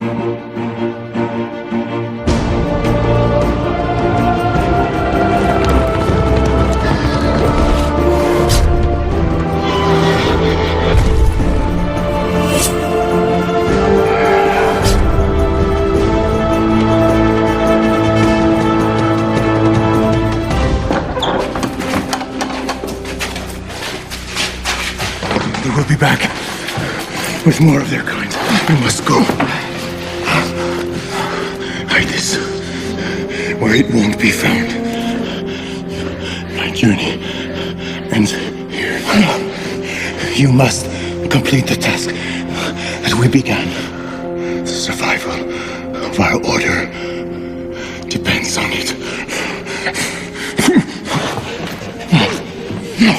They will be back with more of their kind. We must go. Hide this where it won't be found. My journey ends here. You must complete the task that we began. The survival of our order depends on it. No.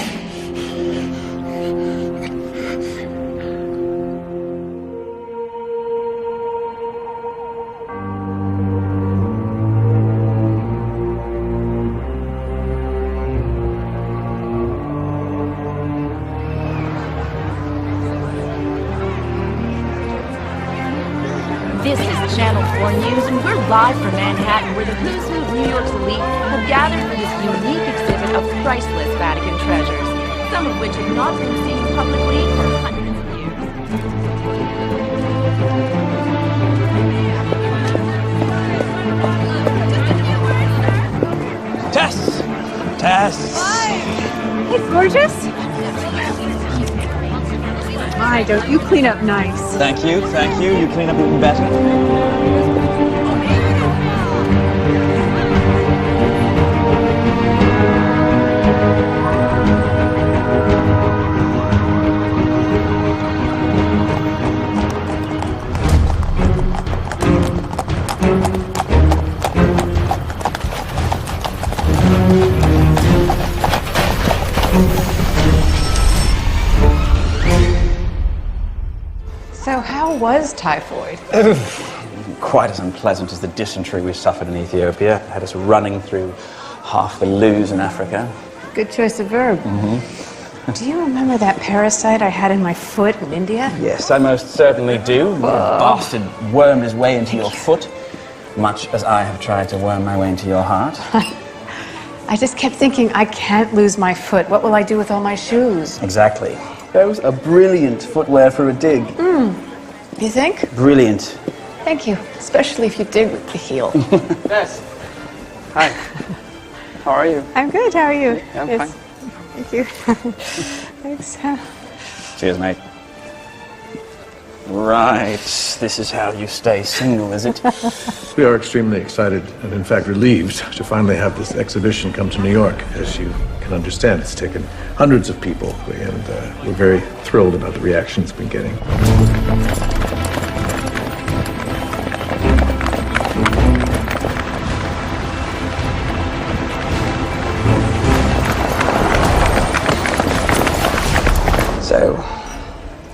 This is Channel 4 News, and we're live from Manhattan, where the who's who of New York's elite have gathered for this unique exhibit of priceless Vatican treasures, some of which have not been seen publicly for hundreds of years. Tess! Hi! It's gorgeous. My, don't you clean up nice. Thank you. You clean up even better. So how was typhoid? Quite as unpleasant as the dysentery we suffered in Ethiopia. Had us running through half the loos in Africa. Good choice of verb. Do you remember that parasite I had in my foot in India? Yes, I most certainly do. The bastard wormed his way into your foot, much as I have tried to worm my way into your heart. I just kept thinking, I can't lose my foot. What will I do with all my shoes? Exactly. Those are brilliant footwear for a dig. You think? Brilliant. Thank you. Especially if you dig with the heel. Yes. Hi. How are you? I'm good. How are you? Yeah, I'm Yes. fine. Thank you. Thanks. Cheers, mate. Right. This is how you stay single, is it? We are extremely excited and, in fact, relieved to finally have this exhibition come to New York. As you can understand, it's taken hundreds of people, and we're very thrilled about the reaction it's been getting. So,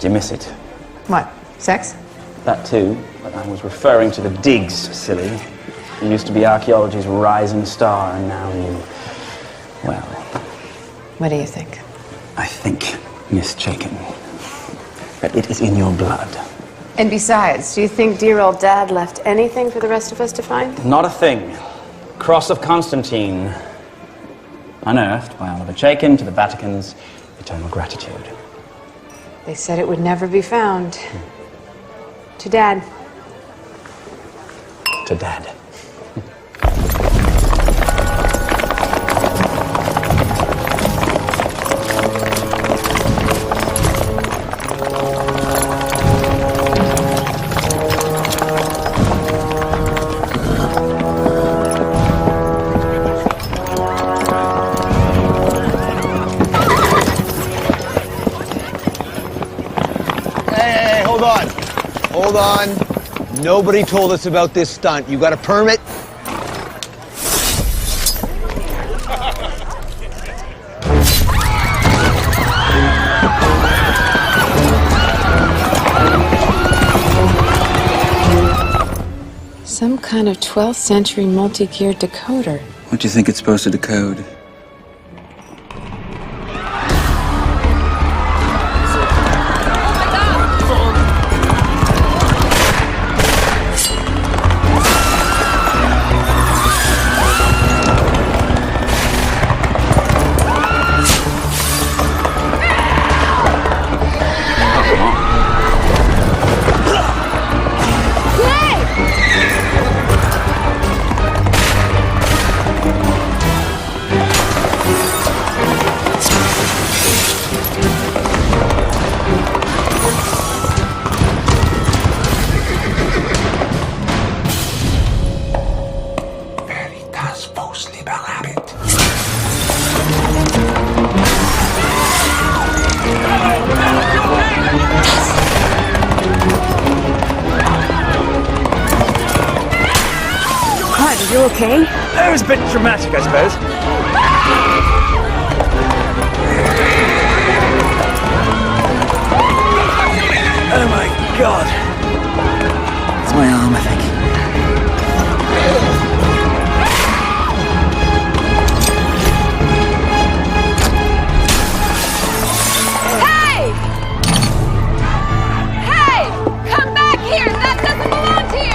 do you miss it? What? Sex? That too, but I was referring to the digs, silly. You used to be archaeology's rising star, and now you... well... What do you think? I think, Miss Chaikin, that it is in your blood. And besides, do you think dear old Dad left anything for the rest of us to find? Not a thing. Cross of Constantine. Unearthed by Oliver Chaikin to the Vatican's eternal gratitude. They said it would never be found. To Dad. To Dad. Hey, hold on. Hold on. Nobody told us about this stunt. You got a permit? Some kind of 12th century multi-gear decoder. What do you think it's supposed to decode? Are you okay? That was a bit dramatic, I suppose. Oh my god. It's my arm, I think. Hey! Hey! Come back here! That doesn't belong to you!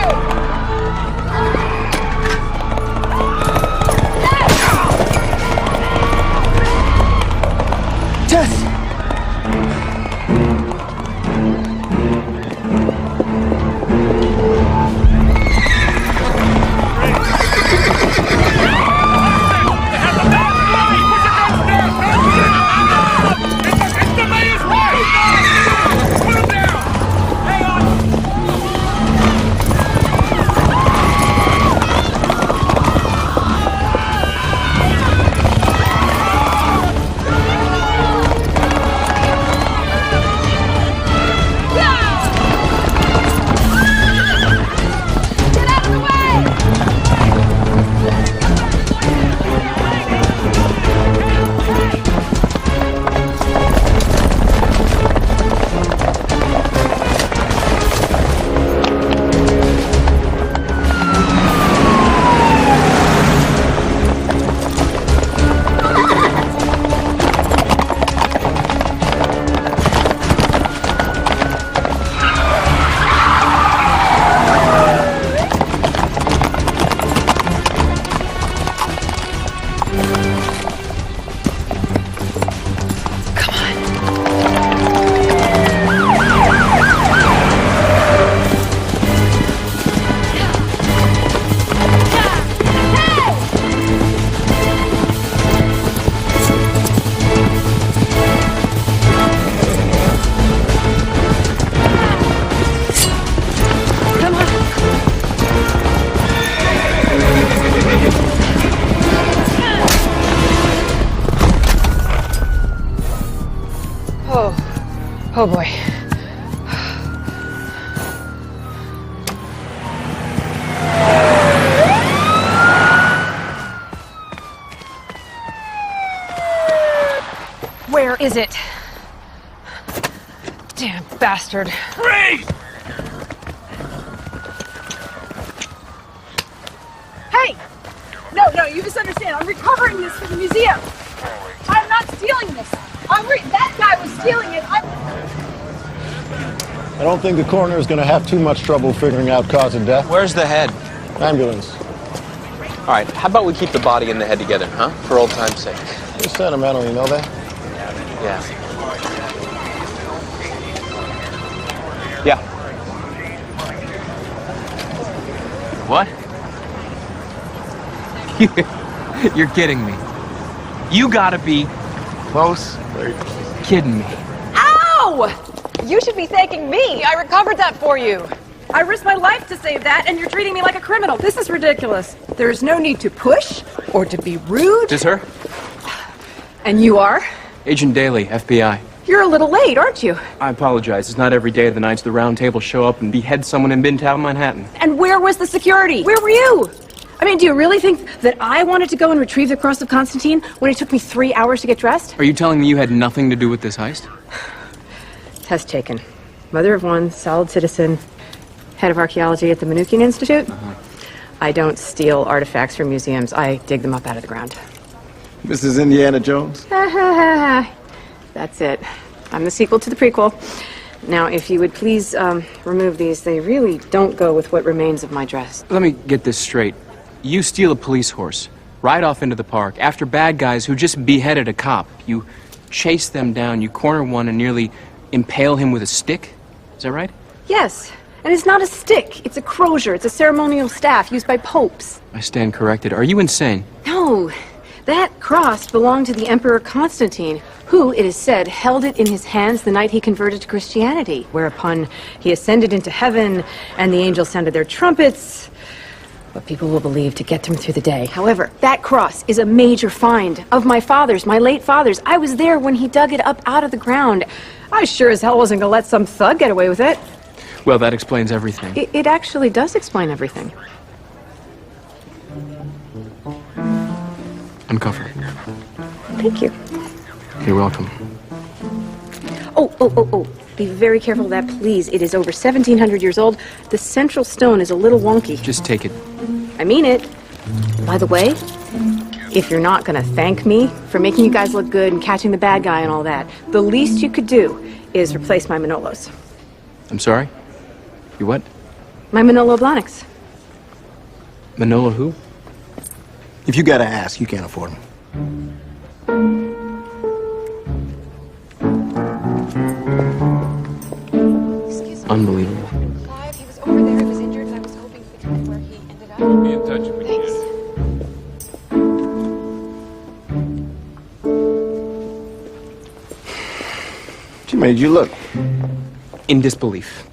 Oh boy. Where is it? Damn bastard. Freeze! Hey! No, you misunderstand. I'm recovering this for the museum. I'm not stealing this. That guy was stealing it. I don't think the coroner is going to have too much trouble figuring out cause of death. Where's the head? Ambulance. All right, how about we keep the body and the head together, huh? For old time's sake. You're sentimental, you know that? Yeah. Yeah. What? You're kidding me. You gotta be Close. kidding me. Ow! You should be thanking me. I recovered that for you. I risked my life to save that, and you're treating me like a criminal. This is ridiculous. There's no need to push or to be rude. Is her? And you are? Agent Daly, FBI. You're a little late, aren't you? I apologize. It's not every day the Knights of the Round Table show up and behead someone in Midtown Manhattan. And where was the security? Where were you? I mean, do you really think that I wanted to go and retrieve the Cross of Constantine when it took me 3 hours to get dressed? Are you telling me you had nothing to do with this heist? Test taken. Mother of one, solid citizen, head of archaeology at the Manukian Institute. I don't steal artifacts from museums. I dig them up out of the ground. Mrs. Indiana Jones? That's it. I'm the sequel to the prequel. Now, if you would please remove these, they really don't go with what remains of my dress. Let me get this straight. You steal a police horse, ride off into the park, after bad guys who just beheaded a cop. You chase them down, you corner one and nearly impale him with a stick? Is that right? Yes, and it's not a stick. It's a crozier. It's a ceremonial staff used by popes. I stand corrected. Are you insane? No, that cross belonged to the Emperor Constantine, who, it is said, held it in his hands the night he converted to Christianity, whereupon he ascended into heaven, and the angels sounded their trumpets, what people will believe to get them through the day. However, that cross is a major find of my father's, my late father's. I was there when he dug it up out of the ground. I sure as hell wasn't gonna let some thug get away with it. Well, that explains everything. It actually does explain everything. Uncover. Thank you. You're welcome. Oh. Be very careful of that, please. It is over 1,700 years old. The central stone is a little wonky. Just take it. I mean it. By the way, if you're not gonna thank me for making you guys look good and catching the bad guy and all that, the least you could do is replace my Manolos. I'm sorry? You what? My Manolo Blahniks. Manolo who? If you gotta ask, you can't afford them. Unbelievable. Clive, he was over there, he was injured, and I was hoping you could tell me where he ended up. Be in touch if we need it. She made you look. In disbelief.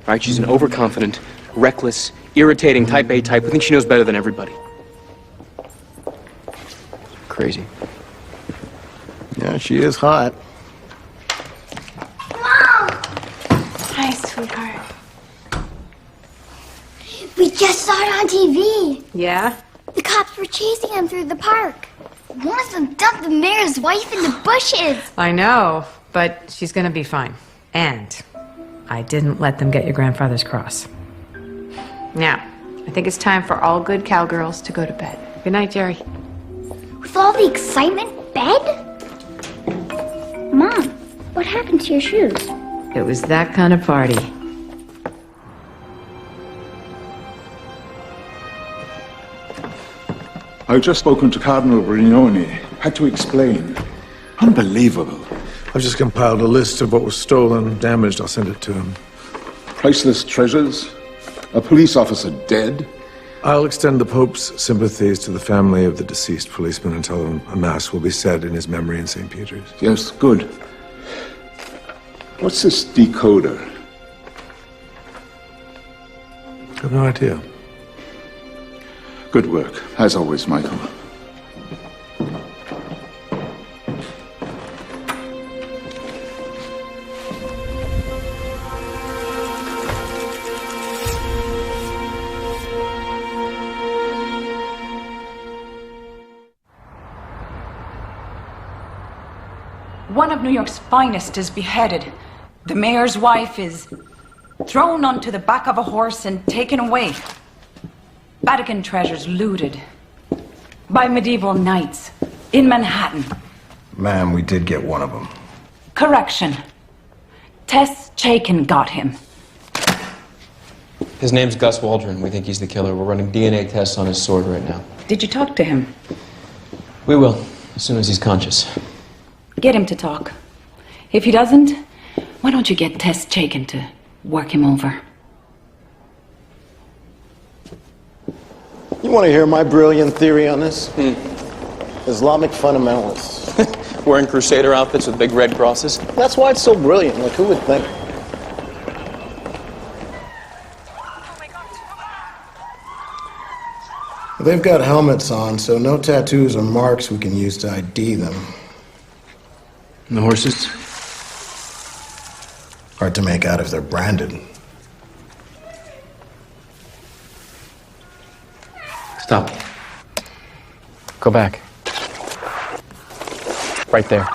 Right? She's an overconfident, reckless, irritating type A type who thinks she knows better than everybody. Crazy. Yeah, she is hot. Hi, sweetheart. We just saw it on TV. Yeah? The cops were chasing him through the park. One of them dumped the mayor's wife in the bushes. I know, but she's gonna be fine. And I didn't let them get your grandfather's cross. Now, I think it's time for all good cowgirls to go to bed. Good night, Jerry. With all the excitement, bed? Mom, what happened to your shoes? It was that kind of party. I've just spoken to Cardinal Brignone. Had to explain. Unbelievable. I've just compiled a list of what was stolen, damaged. I'll send it to him. Priceless treasures? A police officer dead? I'll extend the Pope's sympathies to the family of the deceased policeman and tell him a mass will be said in his memory in St. Peter's. Yes, good. What's this decoder? I have no idea. Good work, as always, Michael. One of New York's finest is beheaded. The mayor's wife is thrown onto the back of a horse and taken away. Vatican treasures looted by medieval knights in Manhattan. Ma'am, we did get one of them. Correction. Tess Chaikin got him. His name's Gus Waldron. We think he's the killer. We're running DNA tests on his sword right now. Did you talk to him? We will, as soon as he's conscious. Get him to talk. If he doesn't, why don't you get Tess Chaikin to work him over? You want to hear my brilliant theory on this? Islamic fundamentalists. Wearing crusader outfits with big red crosses? That's why it's so brilliant. Like, who would think? They've got helmets on, so no tattoos or marks we can use to ID them. And the horses? Hard to make out if they're branded. Stop. Go back. Right there.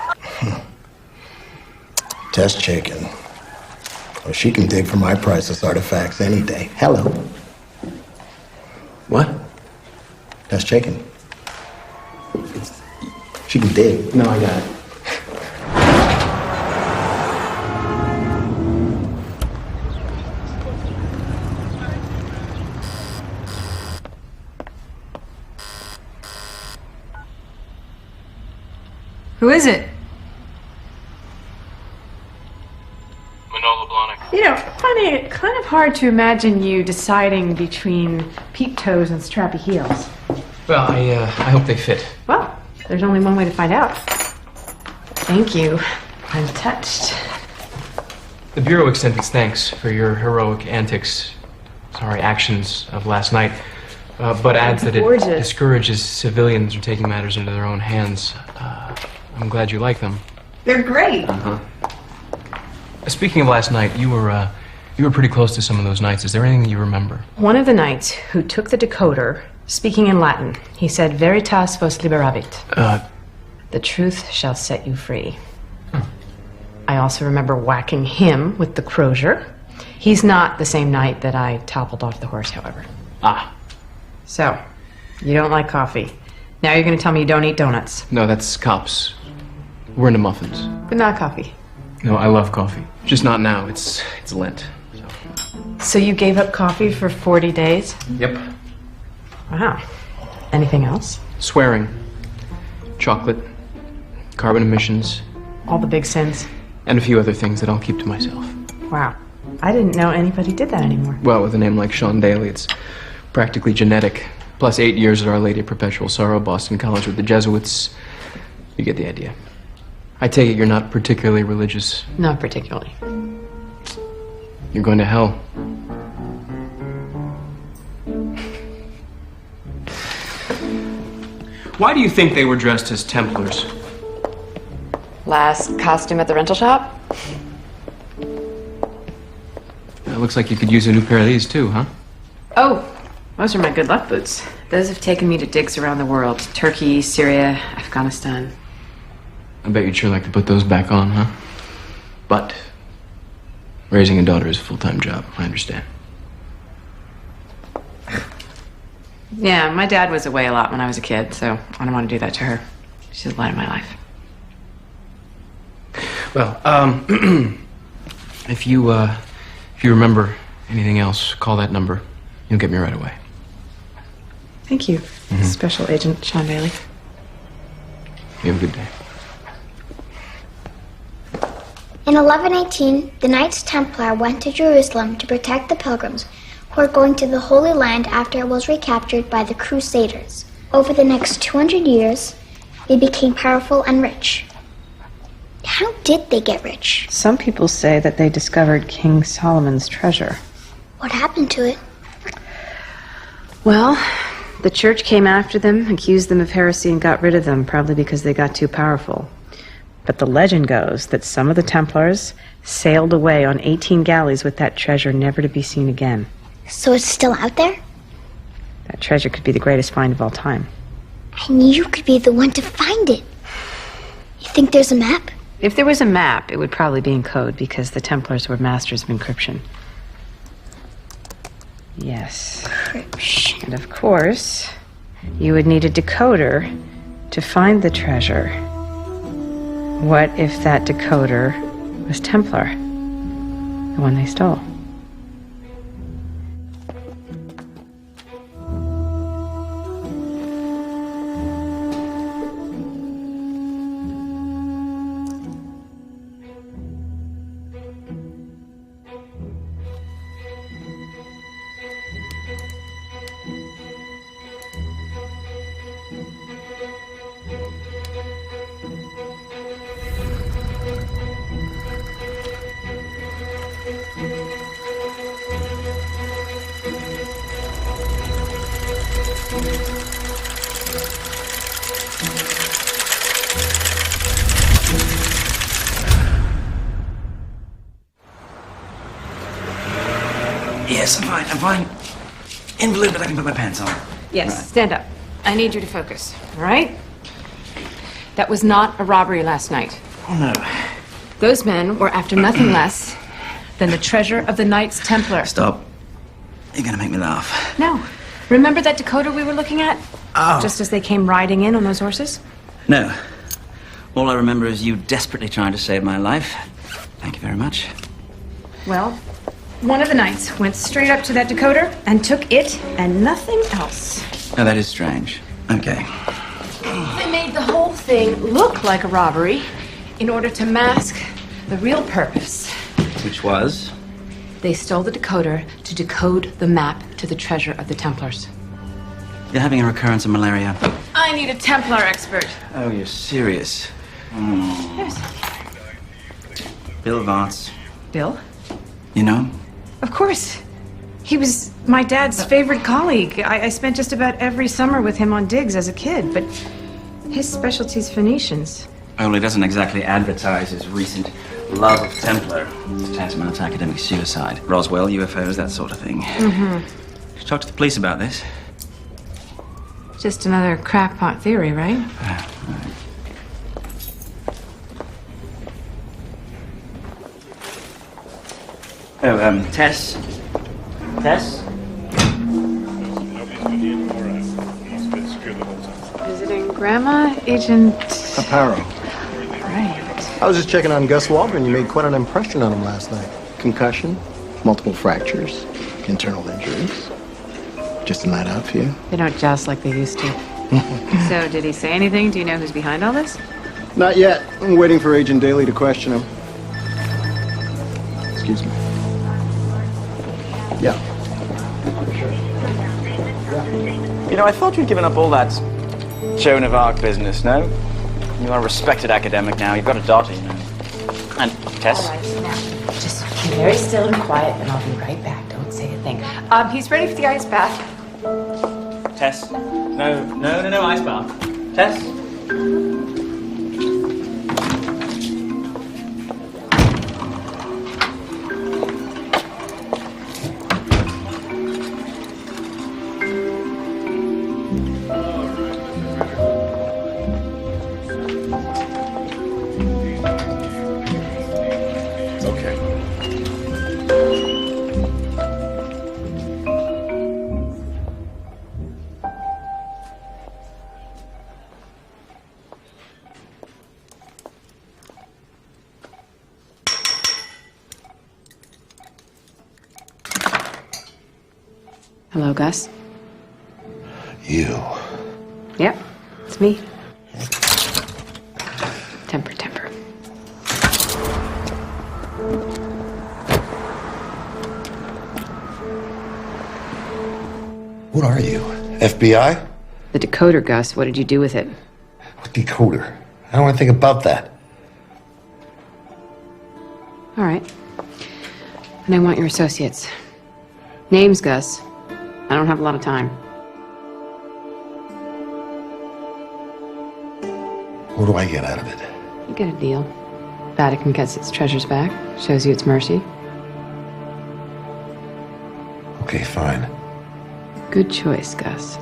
Tess Chaikin. Well, she can dig for my priceless artifacts any day. Hello. What? Tess Chaikin. She can dig. No, I got it. Who is it? Manolo Blahnik. You know, funny, kind of hard to imagine you deciding between peep toes and strappy heels. Well, I hope they fit. Well, there's only one way to find out. Thank you. I'm touched. The Bureau extends its thanks for your heroic antics, actions of last night, but adds that it discourages civilians from taking matters into their own hands. I'm glad you like them. They're great. Speaking of last night, you were pretty close to some of those nights. Is there anything that you remember? One of the knights who took the decoder Speaking in Latin, he said, Veritas vos liberabit. The truth shall set you free. I also remember whacking him with the crozier. He's not the same knight that I toppled off the horse, however. Ah. So, you don't like coffee. Now you're going to tell me you don't eat donuts. No, that's cops. We're into muffins. But not coffee. No, I love coffee. Just not now. It's Lent. So you gave up coffee for 40 days? Yep. Wow. Anything else? Swearing. Chocolate. Carbon emissions. All the big sins? And a few other things that I'll keep to myself. Wow. I didn't know anybody did that anymore. Well, with a name like Sean Daly, it's practically genetic. Plus 8 years at Our Lady of Perpetual Sorrow, Boston College with the Jesuits. You get the idea. I take it you're not particularly religious. Not particularly. You're going to hell. Why do you think they were dressed as Templars? Last costume at the rental shop? It looks like you could use a new pair of these too, huh? Oh, those are my good luck boots. Those have taken me to digs around the world. Turkey, Syria, Afghanistan. I bet you'd sure like to put those back on, huh? But raising a daughter is a full-time job, I understand. Yeah, my dad was away a lot when I was a kid, so I don't want to do that to her. She's the light of my life. Well, if you remember anything else, call that number. You'll get me right away. Thank you, Special Agent Sean Daly. You have a good day. In 1118, the Knights Templar went to Jerusalem to protect the pilgrims who were going to the Holy Land after it was recaptured by the Crusaders. Over the next 200 years, they became powerful and rich. How did they get rich? Some people say that they discovered King Solomon's treasure. What happened to it? Well, the church came after them, accused them of heresy, and got rid of them, probably because they got too powerful. But the legend goes that some of the Templars sailed away on 18 galleys with that treasure, never to be seen again. So it's still out there? That treasure could be the greatest find of all time. And you could be the one to find it. You think there's a map? If there was a map, it would probably be in code, because the Templars were masters of encryption. Yes. Encryption. And of course, you would need a decoder to find the treasure. What if that decoder was Templar? The one they stole? Yes, I'm fine. Invalid, but I can put my pants on. Yes, Right. stand up. I need you to focus, all right? That was not a robbery last night. Oh, no. Those men were after nothing less than the treasure of the Knights Templar. Stop. You're gonna make me laugh. No. Remember that decoder we were looking at? Oh. Just as they came riding in on those horses? No. All I remember is you desperately trying to save my life. Thank you very much. Well, one of the knights went straight up to that decoder and took it and nothing else. Oh, that is strange. Okay. They made the whole thing look like a robbery in order to mask the real purpose. Which was? They stole the decoder to decode the map to the treasure of the Templars. You're having a recurrence of malaria. I need a Templar expert. Oh, you're serious. Yes. Bill Varts. Bill? You know? Of course. He was my dad's favorite colleague. I spent just about every summer with him on digs as a kid, but his specialty's Phoenicians. Well, he doesn't exactly advertise his recent love of Templar. It's tantamount to academic suicide. Roswell, UFOs, that sort of thing. Mm-hmm. Did you talk to the police about this? Just another crackpot theory, right? Oh, Tess? Tess? Visiting Grandma, Agent... Aparo. Right. I was just checking on Gus Waldron. You made quite an impression on him last night. Concussion, multiple fractures, internal injuries. Just a night out for you? They don't joust like they used to. So, did he say anything? Do you know who's behind all this? Not yet. I'm waiting for Agent Daly to question him. Excuse me. Yeah. You know, I thought you'd given up all that Joan of Arc business, no? You are a respected academic now. You've got a daughter, you know. And Tess? All right, now, just be very still and quiet, and I'll be right back. Don't say a thing. He's ready for the ice bath. Tess? No, ice bath. Tess? Hello, Gus. You. Yep, it's me. Temper. What are you? FBI? The decoder, Gus. What did you do with it? What decoder? I don't want to think about that. All right. And I want your associates. Names, Gus. I don't have a lot of time. What do I get out of it? You get a deal. Vatican gets its treasures back. Shows you its mercy. Okay, fine. Good choice, Gus.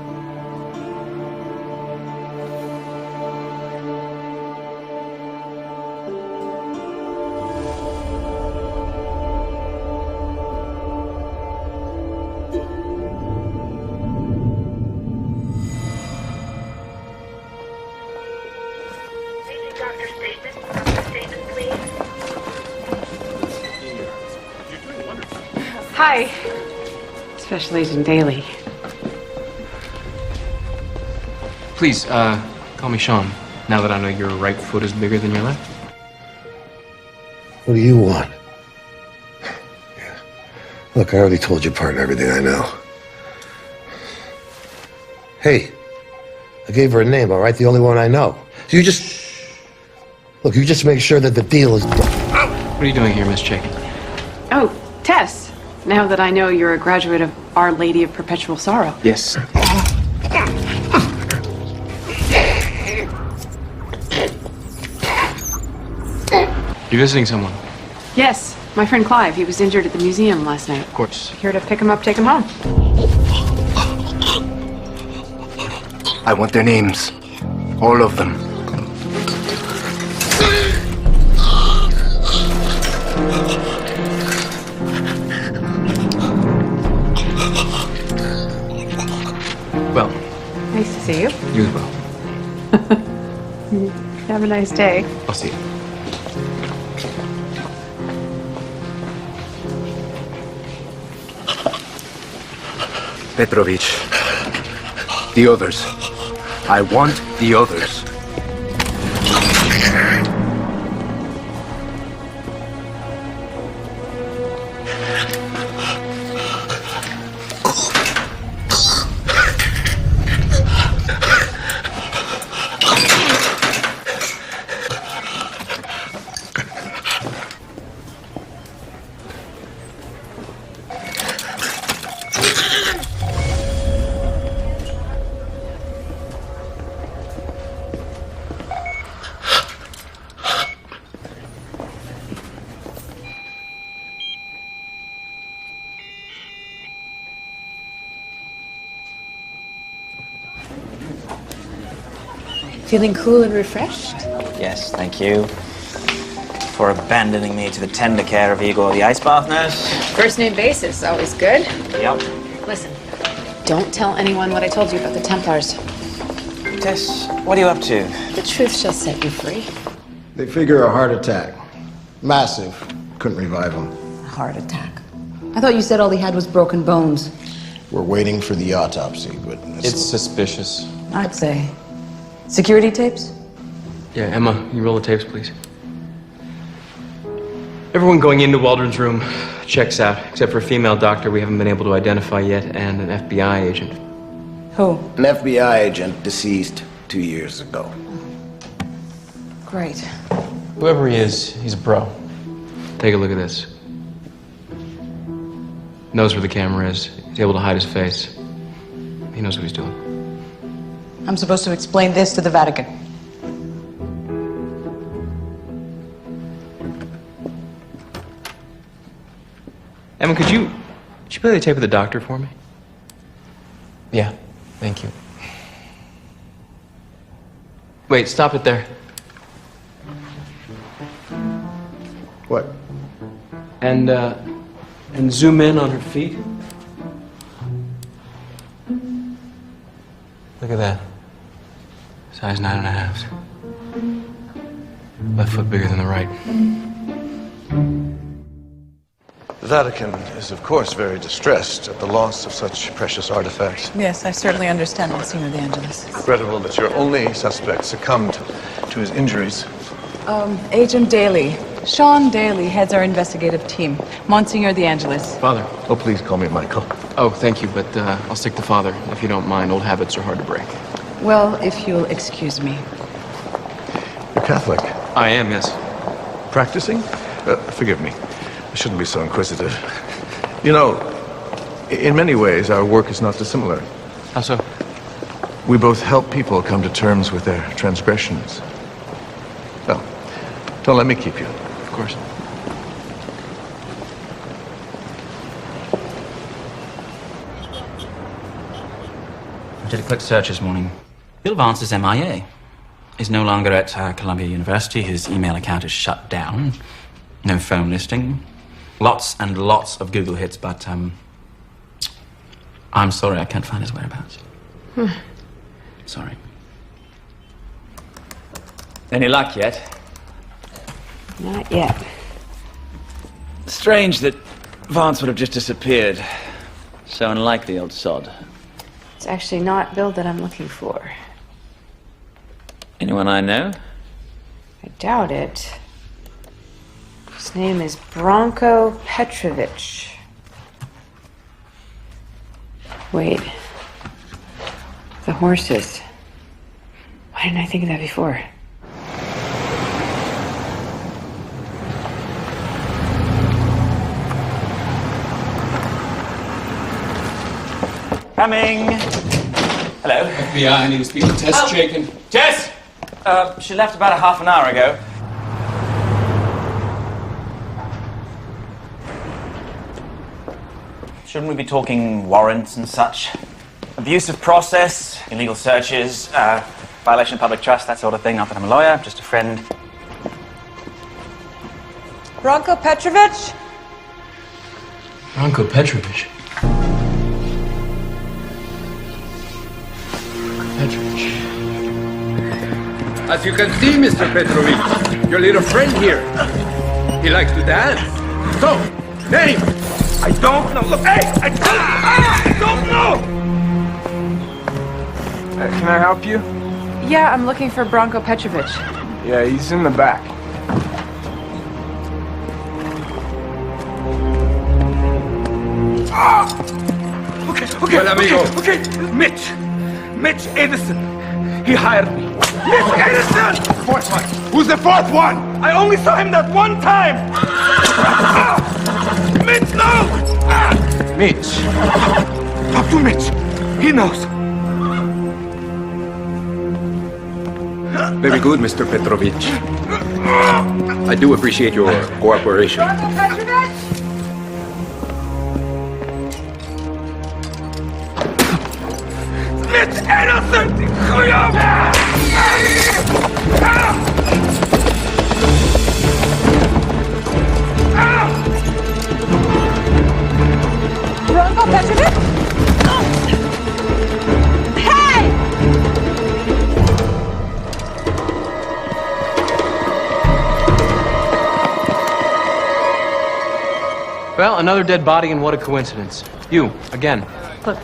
Hi. Special Agent Daly. Please, call me Sean, now that I know your right foot is bigger than your left. What do you want? Yeah. Look, I already told your partner everything I know. Hey, I gave her a name, all right? The only one I know. So you just make sure that the deal is done. What are you doing here, Miss Chaikin? Oh, Tess. Now that I know you're a graduate of Our Lady of Perpetual Sorrow. Yes. You're visiting someone? Yes, my friend Clive. He was injured at the museum last night. Of course. Here to pick him up, take him home. I want their names. All of them. Well. Nice to see you. You as well. Have a nice day. I'll see you. Petrovich. The others. I want the others. Feeling cool and refreshed? Yes, thank you. For abandoning me to the tender care of Igor the ice bath nurse. First name basis, always good. Yep. Listen, don't tell anyone what I told you about the Templars. Tess, what are you up to? The truth shall set you free. They figure a heart attack. Massive. Couldn't revive him. A heart attack. I thought you said all he had was broken bones. We're waiting for the autopsy, but It's suspicious. I'd say. Security tapes? Yeah, Emma, you roll the tapes, please. Everyone going into Waldron's room checks out, except for a female doctor we haven't been able to identify yet, and an FBI agent. Who? An FBI agent deceased 2 years ago. Great. Whoever he is, he's a pro. Take a look at this. Knows where the camera is. He's able to hide his face. He knows what he's doing. I'm supposed to explain this to the Vatican. Emma, could you play the tape of the doctor for me? Yeah, thank you. Wait, stop it there. What? And zoom in on her feet. Look at that. Size 9.5. Left foot bigger than the right. The Vatican is, of course, very distressed at the loss of such precious artifacts. Yes, I certainly understand, Monsignor De Angelis. Regrettable that your only suspect succumbed to his injuries. Agent Daly. Sean Daly heads our investigative team. Monsignor De Angelis. Father. Oh, please call me Michael. Oh, thank you, but I'll stick to Father, if you don't mind. Old habits are hard to break. Well, if you'll excuse me. You're Catholic. I am, yes. Practicing? Forgive me. I shouldn't be so inquisitive. You know, in many ways, our work is not dissimilar. How so? We both help people come to terms with their transgressions. Well, don't let me keep you. Of course. I did a quick search this morning. Bill Vance is MIA. He's no longer at Columbia University. His email account is shut down. No phone listing. Lots and lots of Google hits, but I'm sorry I can't find his whereabouts. Sorry. Any luck yet? Not yet. Strange that Vance would have just disappeared. So unlike the old sod. It's actually not Bill that I'm looking for. Anyone I know? I doubt it. His name is Branko Petrovich. Wait. The horses. Why didn't I think of that before? Coming. Hello. FBI, I need to speak to Tess Chaikin. Tess! She left about a half an hour ago. Shouldn't we be talking warrants and such? Abuse of process, illegal searches, violation of public trust, that sort of thing. Not that I'm a lawyer, just a friend. Branko Petrovich? Branko Petrovich. Petrovich. As you can see, Mr. Petrovich, your little friend here, he likes to dance. So, name? I don't know. Look, hey, I don't know. Can I help you? Yeah, I'm looking for Branko Petrovich. Yeah, he's in the back. Okay, well, amigo. Okay, Mitch Edison. He hired me. Mitch Edison! Fourth one. Who's the fourth one? I only saw him that one time. Mitch, no! Mitch. Talk to Mitch. He knows. Very good, Mr. Petrovich. I do appreciate your cooperation. Mitch Edison! Bronco Petrovic? Hey! Well, another dead body, and what a coincidence. You, again. Look,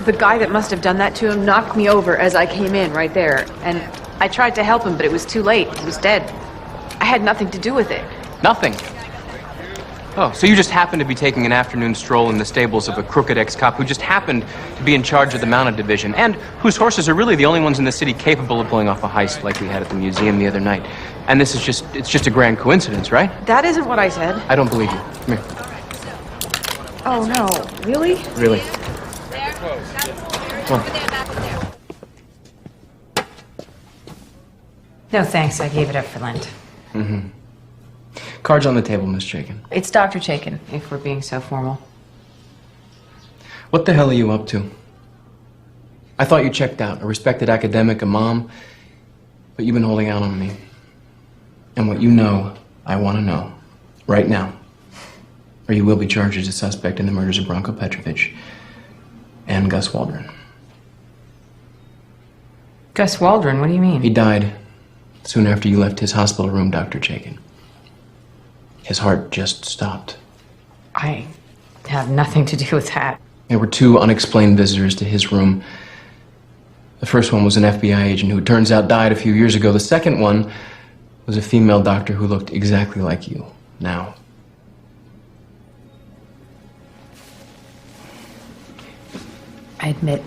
the guy that must have done that to him knocked me over as I came in, right there. And I tried to help him, but it was too late. He was dead. I had nothing to do with it. Nothing. Oh, so you just happened to be taking an afternoon stroll in the stables of a crooked ex-cop who just happened to be in charge of the mounted division, and whose horses are really the only ones in the city capable of pulling off a heist like we had at the museum the other night. And this is it's just a grand coincidence, right? That isn't what I said. I don't believe you. Come here. Oh, no. Really? Really? Come on. No, thanks. I gave it up for Lent. Mm-hmm. Cards on the table, Miss Chaikin. It's Dr. Chaikin, if we're being so formal. What the hell are you up to? I thought you checked out. A respected academic, a mom. But you've been holding out on me. And what you know, I want to know. Right now. Or you will be charged as a suspect in the murders of Bronco Petrovic and Gus Waldron. Gus Waldron? What do you mean? He died soon after you left his hospital room, Dr. Chaikin. His heart just stopped. I have nothing to do with that. There were two unexplained visitors to his room. The first one was an FBI agent who, it turns out, died a few years ago. The second one was a female doctor who looked exactly like you now. I admit,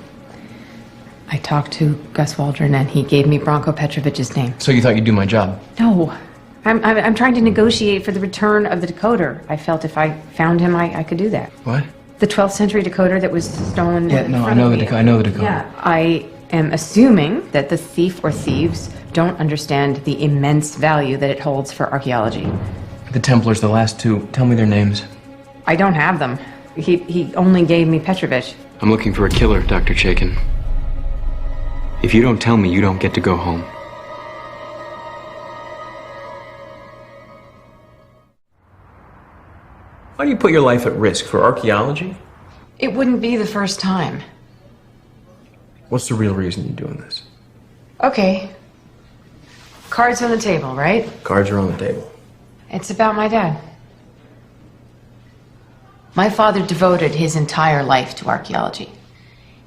I talked to Gus Waldron and he gave me Bronco Petrovic's name. So you thought you'd do my job? No. I'm trying to negotiate for the return of the decoder. I felt if I found him, I could do that. What? The 12th century decoder that was stolen. Yeah, no, I know the decoder. Yeah. I am assuming that the thief or thieves don't understand the immense value that it holds for archaeology. The Templars, the last two. Tell me their names. I don't have them. He only gave me Petrovic. I'm looking for a killer, Dr. Chaikin. If you don't tell me, you don't get to go home. Why do you put your life at risk? For archaeology? It wouldn't be the first time. What's the real reason you're doing this? Okay. Cards on the table, right? Cards are on the table. It's about my dad. My father devoted his entire life to archaeology.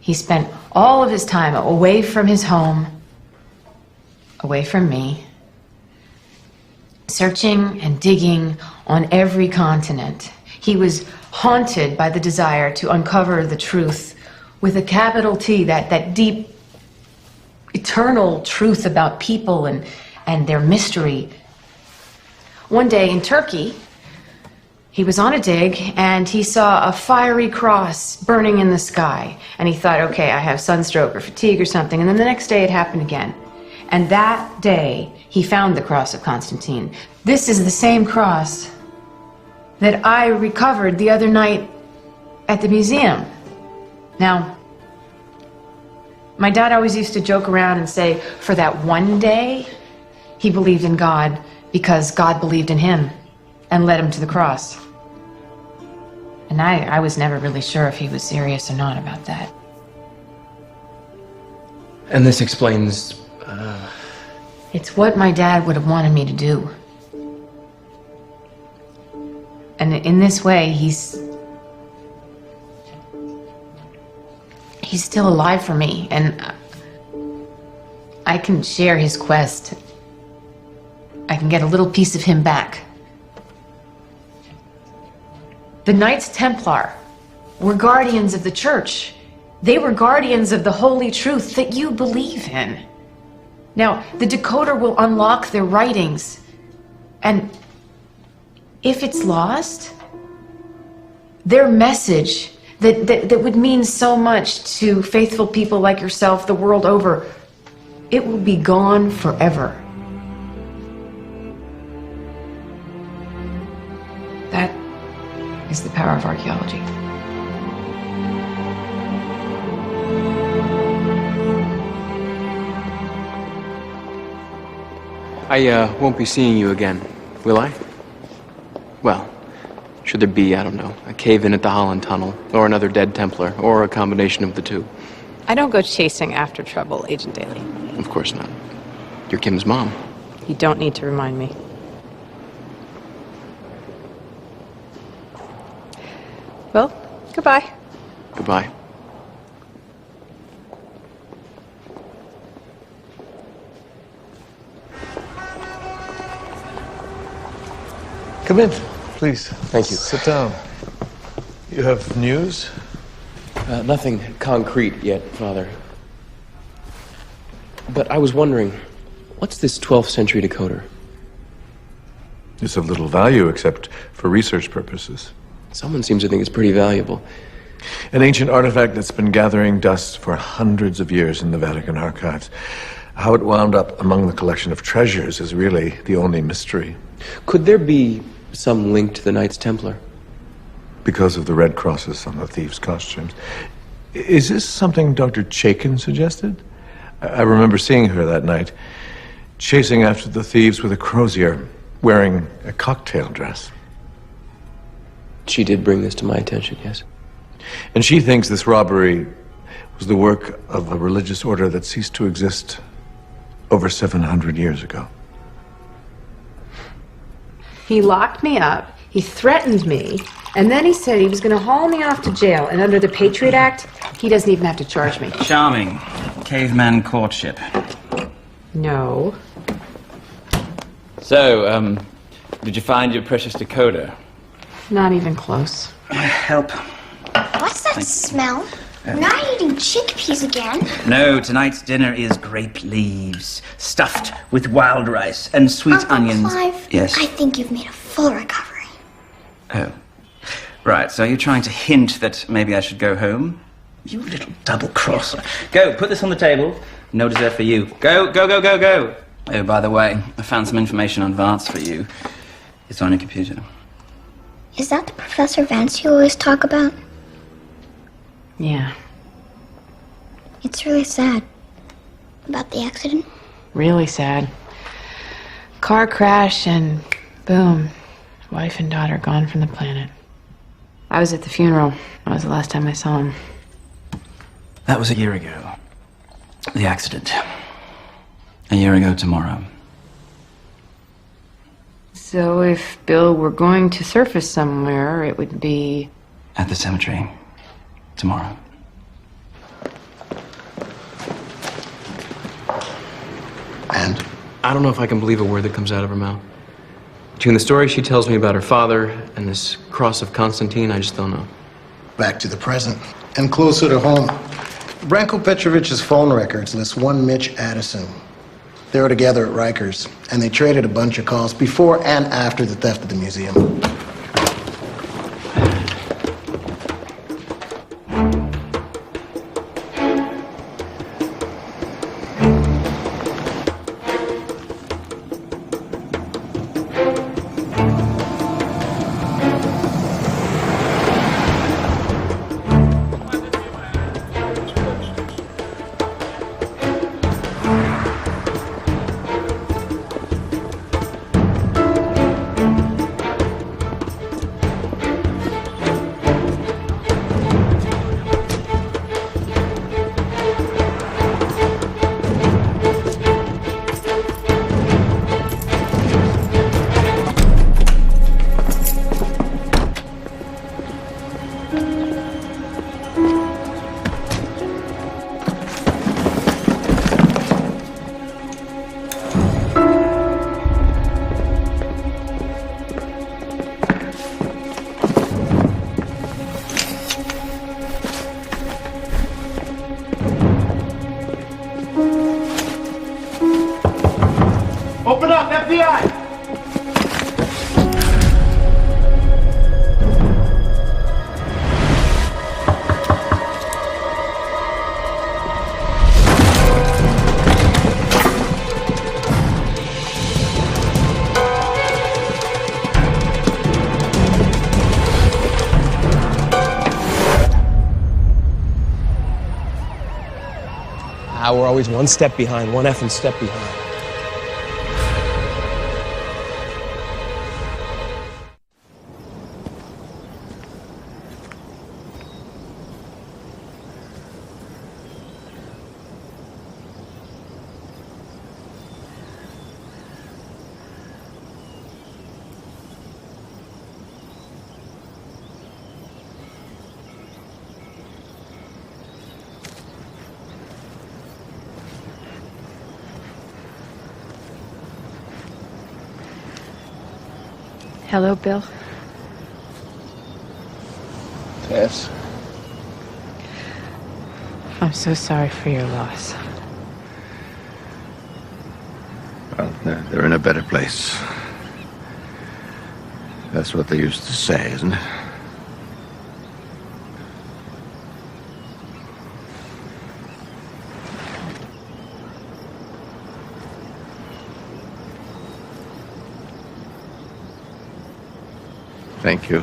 He spent all of his time away from his home, away from me, searching and digging on every continent. He was haunted by the desire to uncover the truth with a capital T, that deep, eternal truth about people and their mystery. One day in Turkey, he was on a dig and he saw a fiery cross burning in the sky. And he thought, okay, I have sunstroke or fatigue or something. And then the next day it happened again. And that day he found the cross of Constantine. This is the same cross that I recovered the other night at the museum. Now, my dad always used to joke around and say, for that one day, he believed in God because God believed in him and led him to the cross. And I was never really sure if he was serious or not about that. And this explains, It's what my dad would have wanted me to do. And in this way, he's still alive for me, and I can share his quest. I can get a little piece of him back. The Knights Templar were guardians of the church. They were guardians of the holy truth that you believe in. Now, the decoder will unlock their writings, and if it's lost, their message that would mean so much to faithful people like yourself the world over, it will be gone forever. That is the power of archaeology. I won't be seeing you again, will I? Well, should there be, I don't know, a cave-in at the Holland Tunnel, or another dead Templar, or a combination of the two? I don't go chasing after trouble, Agent Daly. Of course not. You're Kim's mom. You don't need to remind me. Well, goodbye. Goodbye. Come in, please. Thank you. Sit down. You have news? Nothing concrete yet, Father. But I was wondering, what's this 12th century decoder? It's of little value except for research purposes. Someone seems to think it's pretty valuable. An ancient artifact that's been gathering dust for hundreds of years in the Vatican archives. How it wound up among the collection of treasures is really the only mystery. Could there be some link to the Knights Templar? Because of the red crosses on the thieves' costumes. Is this something Dr. Chaikin suggested? I remember seeing her that night, chasing after the thieves with a crozier, wearing a cocktail dress. She did bring this to my attention, yes. And she thinks this robbery was the work of a religious order that ceased to exist over 700 years ago. He locked me up, he threatened me, and then he said he was going to haul me off to jail, and under the Patriot Act, he doesn't even have to charge me. Charming. Caveman courtship. No. So, did you find your precious decoder? Not even close. Help. What's that smell? We're not eating chickpeas again. No, tonight's dinner is grape leaves, stuffed with wild rice and sweet Uncle onions. Clive, Yes. I think you've made a full recovery. Oh. Right, so you're trying to hint that maybe I should go home? You little double-crosser. Go, put this on the table. No dessert for you. Go, go, go, go, go. Oh, by the way, I found some information on Vance for you. It's on your computer. Is that the Professor Vance you always talk about? Yeah. It's really sad. About the accident? Really sad. Car crash and boom. Wife and daughter gone from the planet. I was at the funeral. That was the last time I saw him. That was a year ago. The accident. A year ago tomorrow. So if Bill were going to surface somewhere, it would be... At the cemetery. Tomorrow. And? I don't know if I can believe a word that comes out of her mouth. Between the story she tells me about her father and this cross of Constantine, I just don't know. Back to the present, and closer to home. Branko Petrovich's phone records list one Mitch Addison. They were together at Rikers, and they traded a bunch of calls before and after the theft of the museum. Open up, FBI! We're always one step behind, one effing step behind. Hello, Bill. Tess? I'm so sorry for your loss. Well, they're in a better place. That's what they used to say, isn't it? Thank you.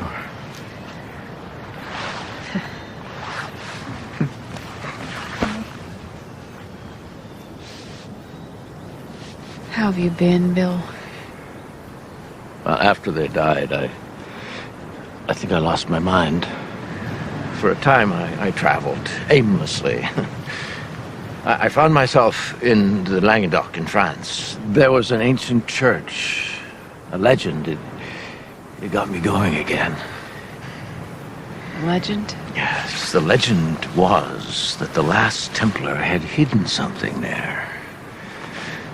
How have you been, Bill? Well, after they died, I think I lost my mind. For a time, I traveled aimlessly. I found myself in the Languedoc in France. There was an ancient church, a legend. It got me going again. Legend? Yes, the legend was that the last Templar had hidden something there.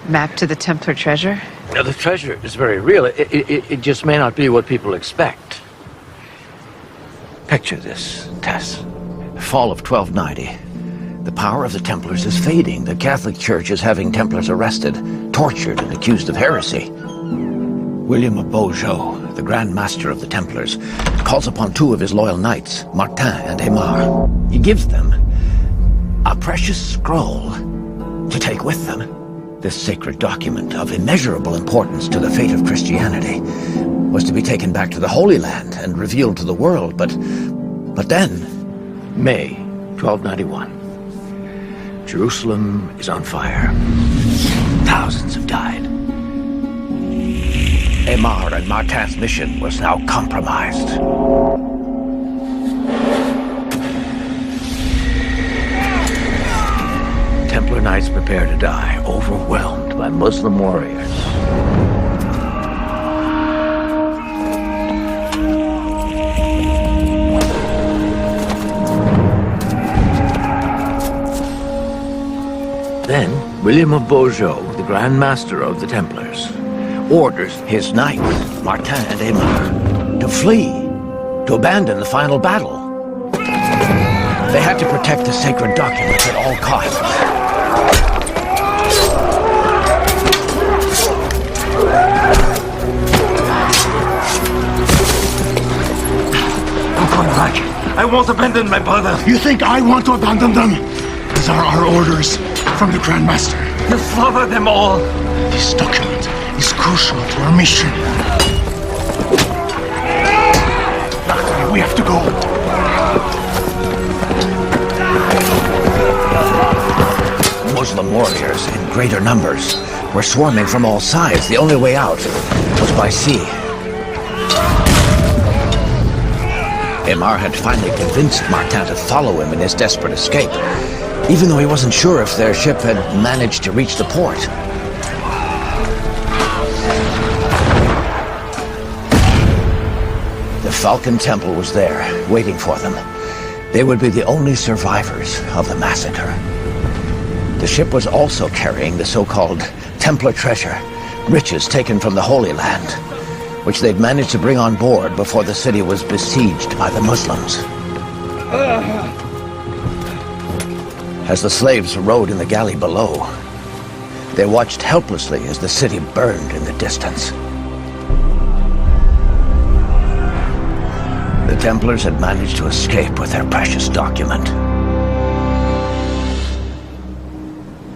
Map to the Templar treasure? Now, the treasure is very real. It just may not be what people expect. Picture this, Tess. Fall of 1290. The power of the Templars is fading. The Catholic Church is having Templars arrested, tortured, and accused of heresy. William of Beaujeu, the Grand Master of the Templars, calls upon two of his loyal knights, Martin and Aymar. He gives them a precious scroll to take with them. This sacred document of immeasurable importance to the fate of Christianity was to be taken back to the Holy Land and revealed to the world, but then, May 1291, Jerusalem is on fire. Thousands have died. Aymar and Martin's mission was now compromised. Templar knights prepare to die, overwhelmed by Muslim warriors. Then, William of Beaujeu, the Grand Master of the Templars, orders his knights, Martin and Aymar, to flee, to abandon the final battle. They had to protect the sacred documents at all costs. I'm going back. I won't abandon my brother. You think I want to abandon them? These are our orders from the Grand Master. You slaughter them all. This document is crucial to our mission. Martin, we have to go. Muslim warriors in greater numbers were swarming from all sides. The only way out was by sea. Aymar had finally convinced Martin to follow him in his desperate escape, even though he wasn't sure if their ship had managed to reach the port. The Falcon Temple was there, waiting for them. They would be the only survivors of the massacre. The ship was also carrying the so-called Templar treasure, riches taken from the Holy Land, which they'd managed to bring on board before the city was besieged by the Muslims. As the slaves rowed in the galley below, they watched helplessly as the city burned in the distance. The Templars had managed to escape with their precious document.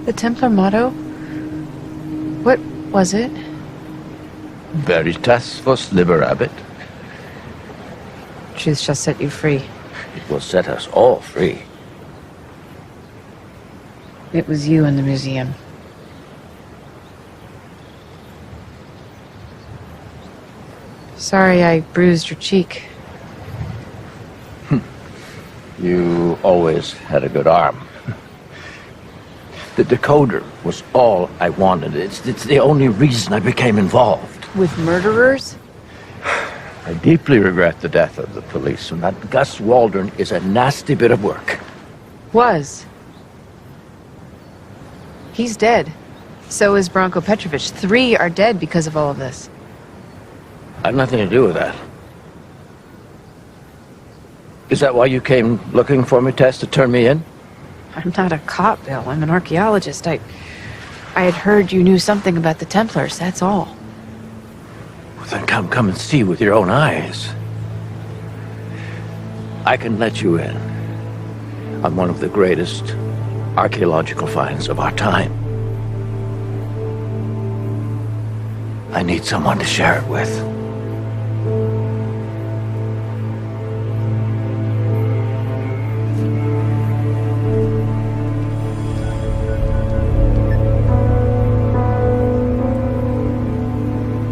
The Templar motto? What was it? Veritas vos liberabit. Truth shall set you free. It will set us all free. It was you in the museum. Sorry I bruised your cheek. You always had a good arm. The decoder was all I wanted. It's the only reason I became involved. With murderers? I deeply regret the death of the policeman. That Gus Waldron is a nasty bit of work. Was. He's dead. So is Branko Petrovic. 3 are dead because of all of this. I've nothing to do with that. Is that why you came looking for me, Tess, to turn me in? I'm not a cop, Bill. I'm an archaeologist. I had heard you knew something about the Templars, that's all. Well, then come and see with your own eyes. I can let you in on one of the greatest archaeological finds of our time. I need someone to share it with.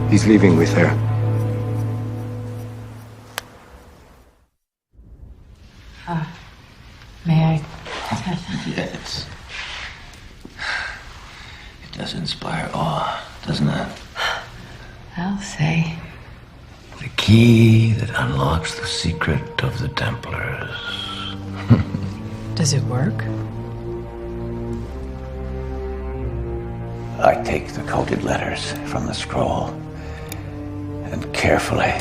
He's leaving with her. May I? Yes. It does inspire awe, doesn't it? I'll say. The key that unlocks the secret of the Templars. Does it work? I take the coded letters from the scroll and carefully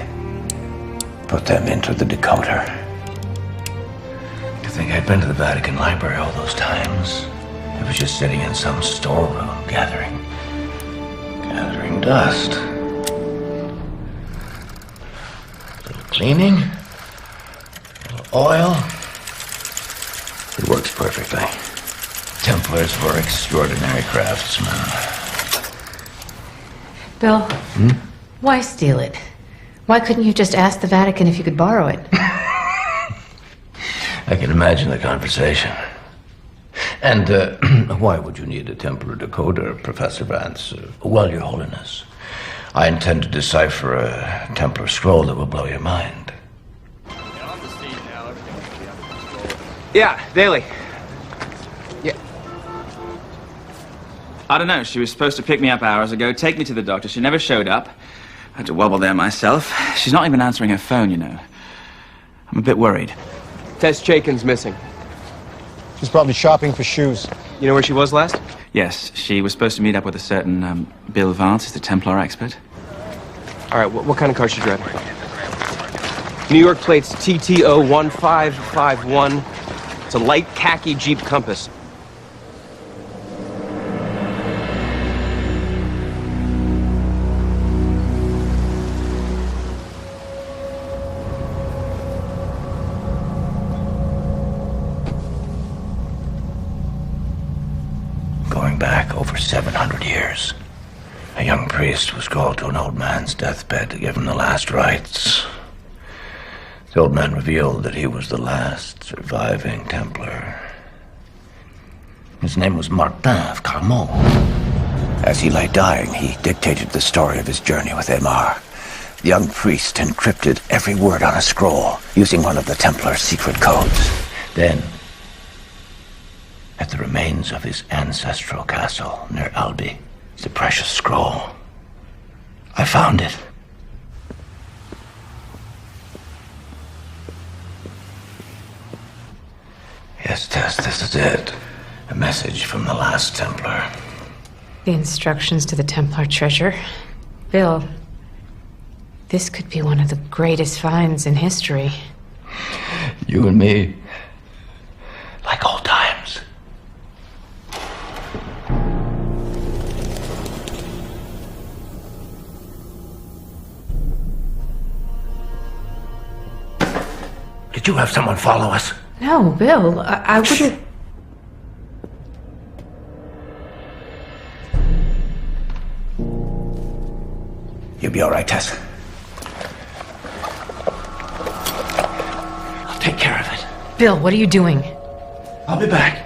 put them into the decoder. You think I'd been to the Vatican Library all those times? I was just sitting in some storeroom gathering dust. A little cleaning, a little oil. It works perfectly. Templars were extraordinary craftsmen. Bill, why steal it? Why couldn't you just ask the Vatican if you could borrow it? I can imagine the conversation. And why would you need a Templar decoder, Professor Vance? Well, Your Holiness, I intend to decipher a Templar scroll that will blow your mind. Yeah, Daly. Yeah. I don't know. She was supposed to pick me up hours ago, take me to the doctor. She never showed up. I had to wobble there myself. She's not even answering her phone, you know. I'm a bit worried. Tess Chaikin's missing. She's probably shopping for shoes. You know where she was last? Yes, she was supposed to meet up with a certain Bill Vance, who's the Templar expert. All right, what kind of car she driving? New York plates TTO 1551. It's a light khaki Jeep Compass. Going back over 700 years, a young priest was called to an old man's deathbed to give him the last rites. The old man revealed that he was the last surviving Templar. His name was Martin of Carmont. As he lay dying, he dictated the story of his journey with Aymar. The young priest encrypted every word on a scroll using one of the Templar's secret codes. Then, at the remains of his ancestral castle near Albi, the precious scroll. I found it. Yes, Tess, this is it. A message from the last Templar. The instructions to the Templar treasure. Bill, this could be one of the greatest finds in history. You and me, like old times. Did you have someone follow us? No, Bill, I wouldn't... You'll be all right, Tess. I'll take care of it. Bill, what are you doing? I'll be back.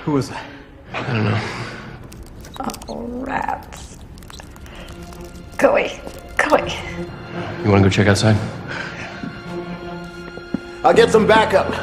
Who was that? I don't know. Oh, rats. Go away. Go away. You want to go check outside? I'll get some backup.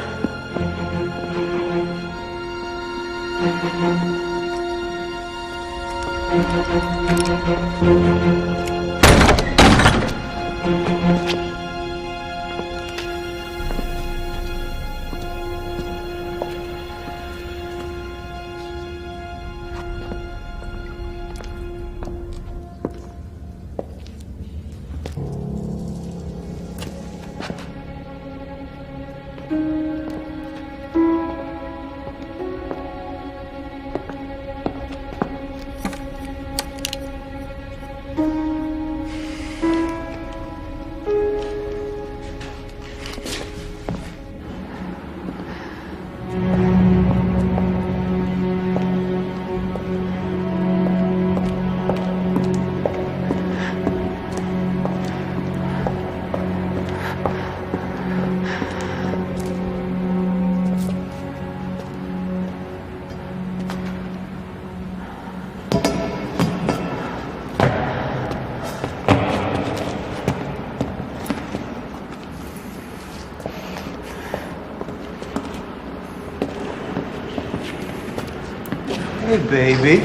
Hey, baby.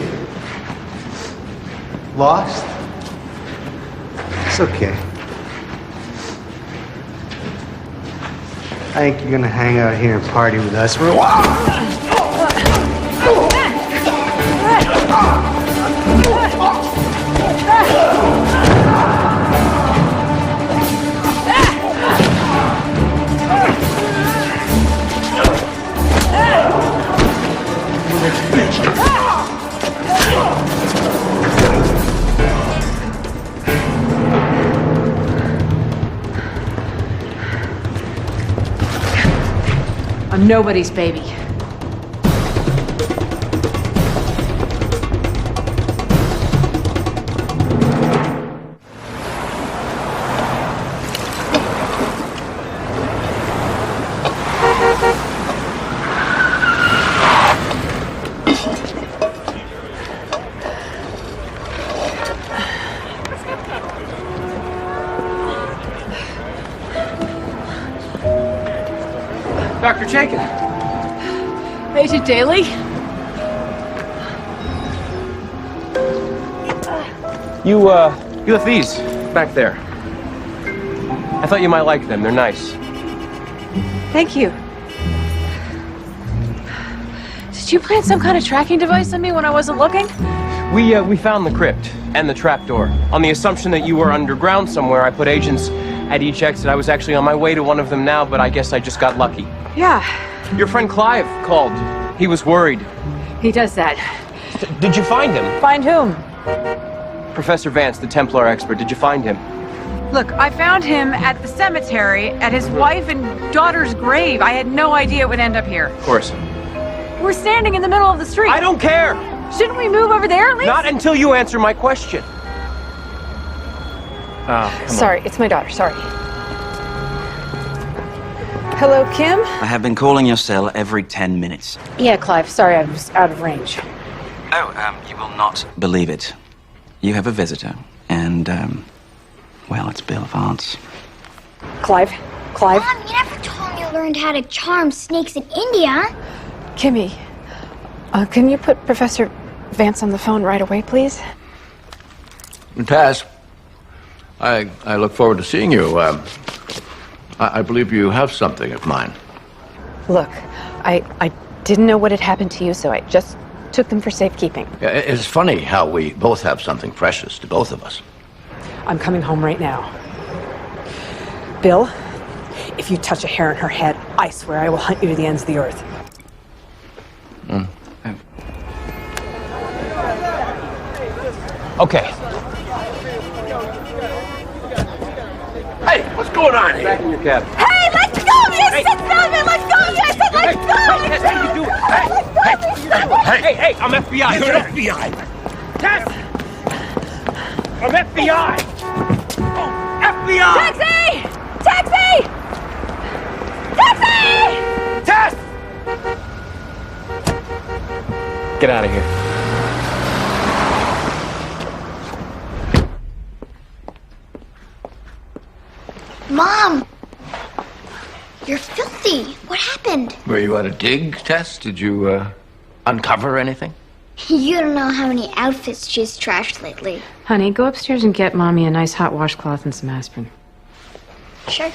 Lost? It's okay. I think you're gonna hang out here and party with us. I'm nobody's baby. Dr. Chaikin! Agent Daly? You left these back there. I thought you might like them. They're nice. Thank you. Did you plant some kind of tracking device on me when I wasn't looking? We found the crypt and the trapdoor. On the assumption that you were underground somewhere, I put agents at each exit. I was actually on my way to one of them now, but I guess I just got lucky. Yeah. Your friend Clive called. He was worried. He does that. Did you find him? Find whom? Professor Vance, the Templar expert. Did you find him? Look, I found him at the cemetery, at his wife and daughter's grave. I had no idea it would end up here. Of course. We're standing in the middle of the street. I don't care! Shouldn't we move over there at least? Not until you answer my question. Oh, come Sorry, it's my daughter. Sorry. Hello, Kim? I have been calling your cell every 10 minutes. Yeah, Clive. Sorry, I was out of range. Oh, you will not believe it. You have a visitor, and, well, it's Bill Vance. Clive? Clive? Mom, you never told me you learned how to charm snakes in India. Kimmy, can you put Professor Vance on the phone right away, please? Taz, I look forward to seeing you. I believe you have something of mine. Look, I didn't know what had happened to you, so I just took them for safekeeping. It's funny how we both have something precious to both of us. I'm coming home right now. Bill, if you touch a hair on her head, I swear I will hunt you to the ends of the earth. Okay. Hey, what's going on here? Back in your cab. Hey, let's go! You said stop it! Let's go! You said let's go! Tess, what are you doing? Hey, I'm FBI. You're FBI. Tess! I'm FBI. Oh, FBI! Taxi! Taxi! Taxi! Tess! Get out of here. Mom! You're filthy. What happened? Were you at a dig, Tess? Did you, uncover anything? You don't know how many outfits she's trashed lately. Honey, go upstairs and get Mommy a nice hot washcloth and some aspirin. Sure.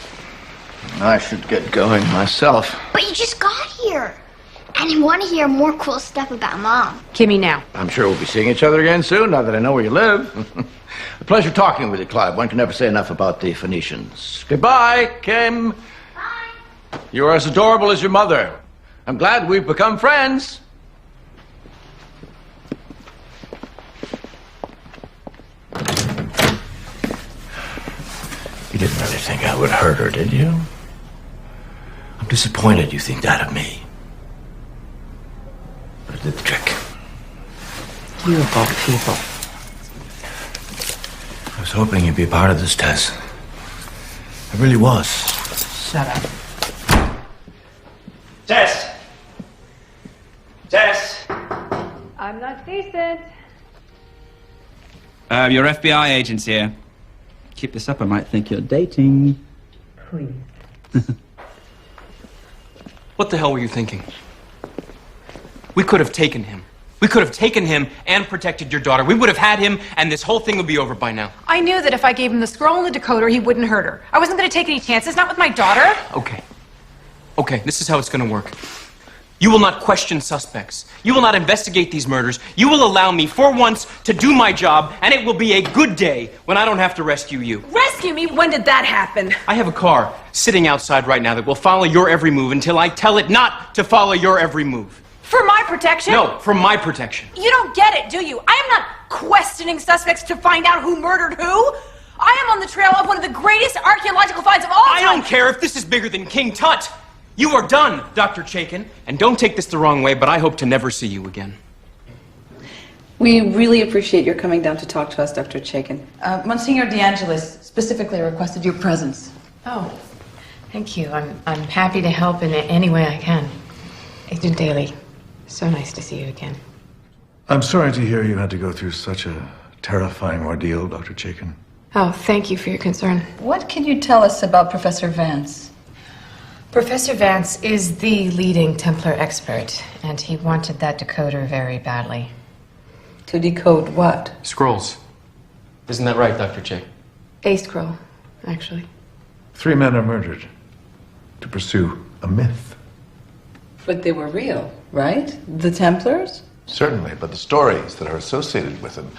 I should get going myself. But you just got here. And I want to hear more cool stuff about Mom. Kimmy now. I'm sure we'll be seeing each other again soon, now that I know where you live. A pleasure talking with you, Clive. One can never say enough about the Phoenicians. Goodbye, Kim. Bye. You're as adorable as your mother. I'm glad we've become friends. You didn't really think I would hurt her, did you? I'm disappointed you think that of me. But it did the trick. You of all people. I was hoping you'd be a part of this, Tess. I really was. Shut up. Tess! Tess! I'm not decent. Your FBI agent's here. Keep this up, I might think you're dating. Please. What the hell were you thinking? We could have taken him. We could have taken him and protected your daughter. We would have had him, and this whole thing would be over by now. I knew that if I gave him the scroll and the decoder, he wouldn't hurt her. I wasn't going to take any chances, not with my daughter. Okay, this is how it's going to work. You will not question suspects. You will not investigate these murders. You will allow me, for once, to do my job, and it will be a good day when I don't have to rescue you. Rescue me? When did that happen? I have a car sitting outside right now that will follow your every move until I tell it not to follow your every move. For my protection? No, for my protection. You don't get it, do you? I am not questioning suspects to find out who murdered who. I am on the trail of one of the greatest archaeological finds of all time. I don't care if this is bigger than King Tut. You are done, Dr. Chaikin. And don't take this the wrong way, but I hope to never see you again. We really appreciate your coming down to talk to us, Dr. Chaikin. Monsignor DeAngelis specifically requested your presence. Oh, thank you. I'm happy to help in any way I can. Agent Daly, so nice to see you again. I'm sorry to hear you had to go through such a terrifying ordeal, Dr. Chaikin. Oh, thank you for your concern. What can you tell us about Professor Vance? Professor Vance is the leading Templar expert, and he wanted that decoder very badly. To decode what? Scrolls. Isn't that right, Dr. Chaikin? A scroll, actually. 3 men are murdered to pursue a myth. But they were real, right? The Templars? Certainly, but the stories that are associated with them.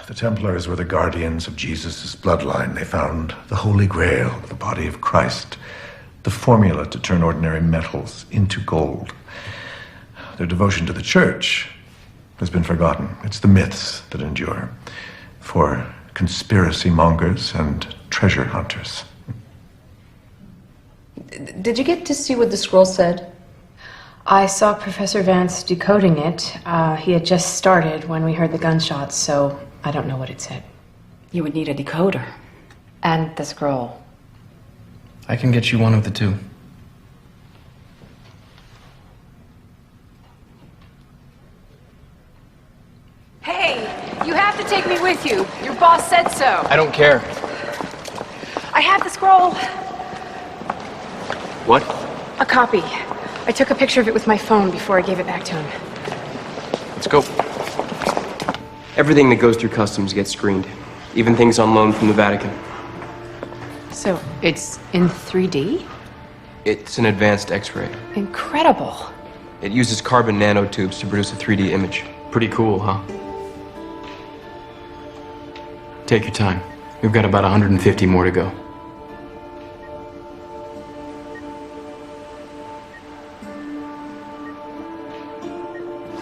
The Templars were the guardians of Jesus' bloodline. They found the Holy Grail, the body of Christ, the formula to turn ordinary metals into gold. Their devotion to the church has been forgotten. It's the myths that endure for conspiracy mongers and treasure hunters. Did you get to see what the scroll said? I saw Professor Vance decoding it. He had just started when we heard the gunshots, so I don't know what it said. You would need a decoder. And the scroll. I can get you one of the two. Hey, you have to take me with you. Your boss said so. I don't care. I have the scroll. What? A copy. I took a picture of it with my phone before I gave it back to him. Let's go. Everything that goes through customs gets screened. Even things on loan from the Vatican. So, it's in 3D? It's an advanced X-ray. Incredible. It uses carbon nanotubes to produce a 3D image. Pretty cool, huh? Take your time. We've got about 150 more to go.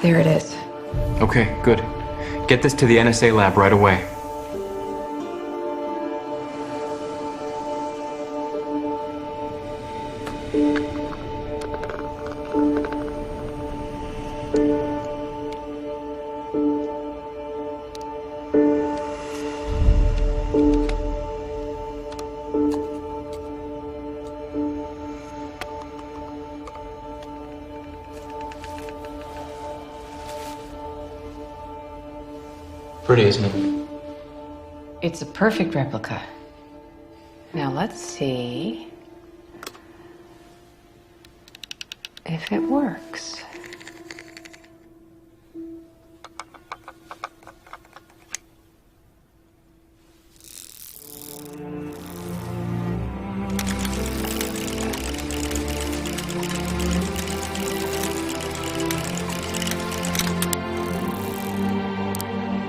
There it is. Okay, good. Get this to the NSA lab right away. Pretty, isn't it? It's a perfect replica. Now let's see if it works.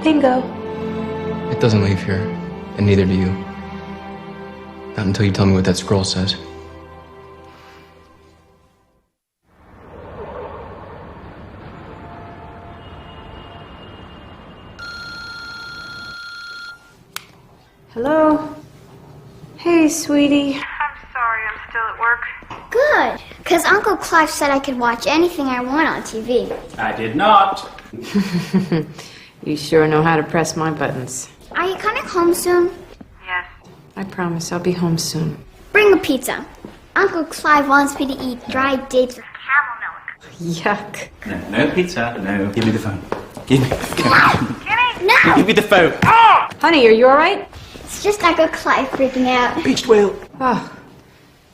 Bingo. It doesn't leave here, and neither do you. Not until you tell me what that scroll says. Hello? Hey, sweetie. I'm sorry, I'm still at work. Good, because Uncle Clive said I could watch anything I want on TV. I did not. You sure know how to press my buttons. Are you coming home soon? Yes. I promise I'll be home soon. Bring a pizza. Uncle Clive wants me to eat dried dates with camel milk. Yuck. No pizza. No. Give me the phone. Give me the phone. No! Give me the phone. Honey, are you all right? It's just Uncle Clive freaking out. Beached whale. Oh,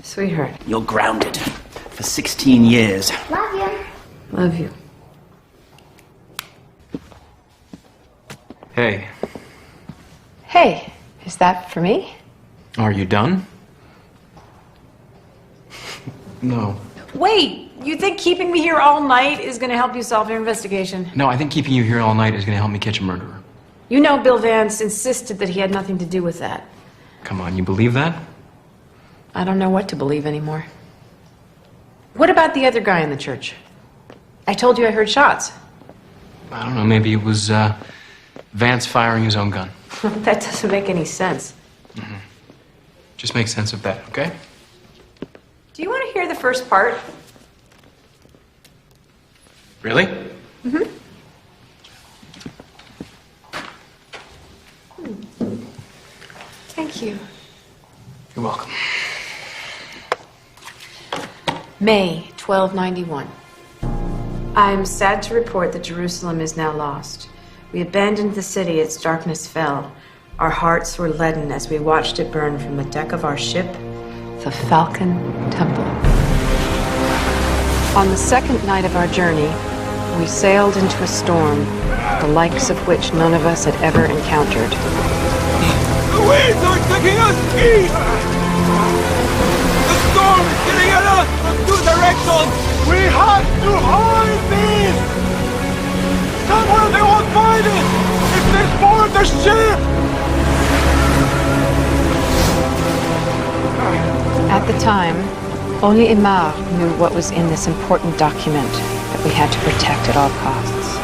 sweetheart. You're grounded for 16 years. Love you. Love you. Hey, Hey, is that for me? are you done? No. Wait, you think keeping me here all night is going to help you solve your investigation? No, I think keeping you here all night is going to help me catch a murderer. You know Bill Vance insisted that he had nothing to do with that. Come on, you believe that? I don't know what to believe anymore. What about the other guy in the church? I told you I heard shots. I don't know, maybe it was, Vance firing his own gun. That doesn't make any sense. Just make sense of that, okay? Do you want to hear the first part? Really? Mm-hmm. Thank you. You're welcome. May 1291. I am sad to report that Jerusalem is now lost. We abandoned the city, its darkness fell. Our hearts were leaden as we watched it burn from the deck of our ship, the Falcon Temple. On the second night of our journey, we sailed into a storm, the likes of which none of us had ever encountered. The winds are taking us east! The storm is getting at us from two directions! We have to hide this! Somewhere they won't find it! If they board the ship! At the time, only Aymar knew what was in this important document that we had to protect at all costs.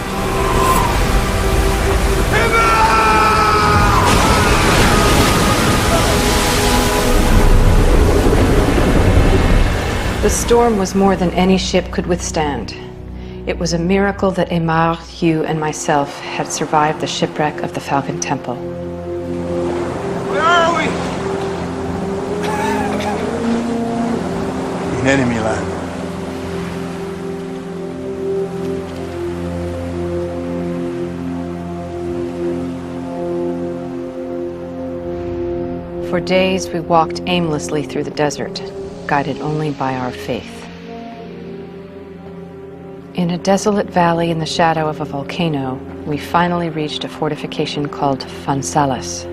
The storm was more than any ship could withstand. It was a miracle that Aymar, Hugh, and myself had survived the shipwreck of the Falcon Temple. Where are we? In enemy land. For days we walked aimlessly through the desert, guided only by our faith. In a desolate valley in the shadow of a volcano, we finally reached a fortification called Phansalis.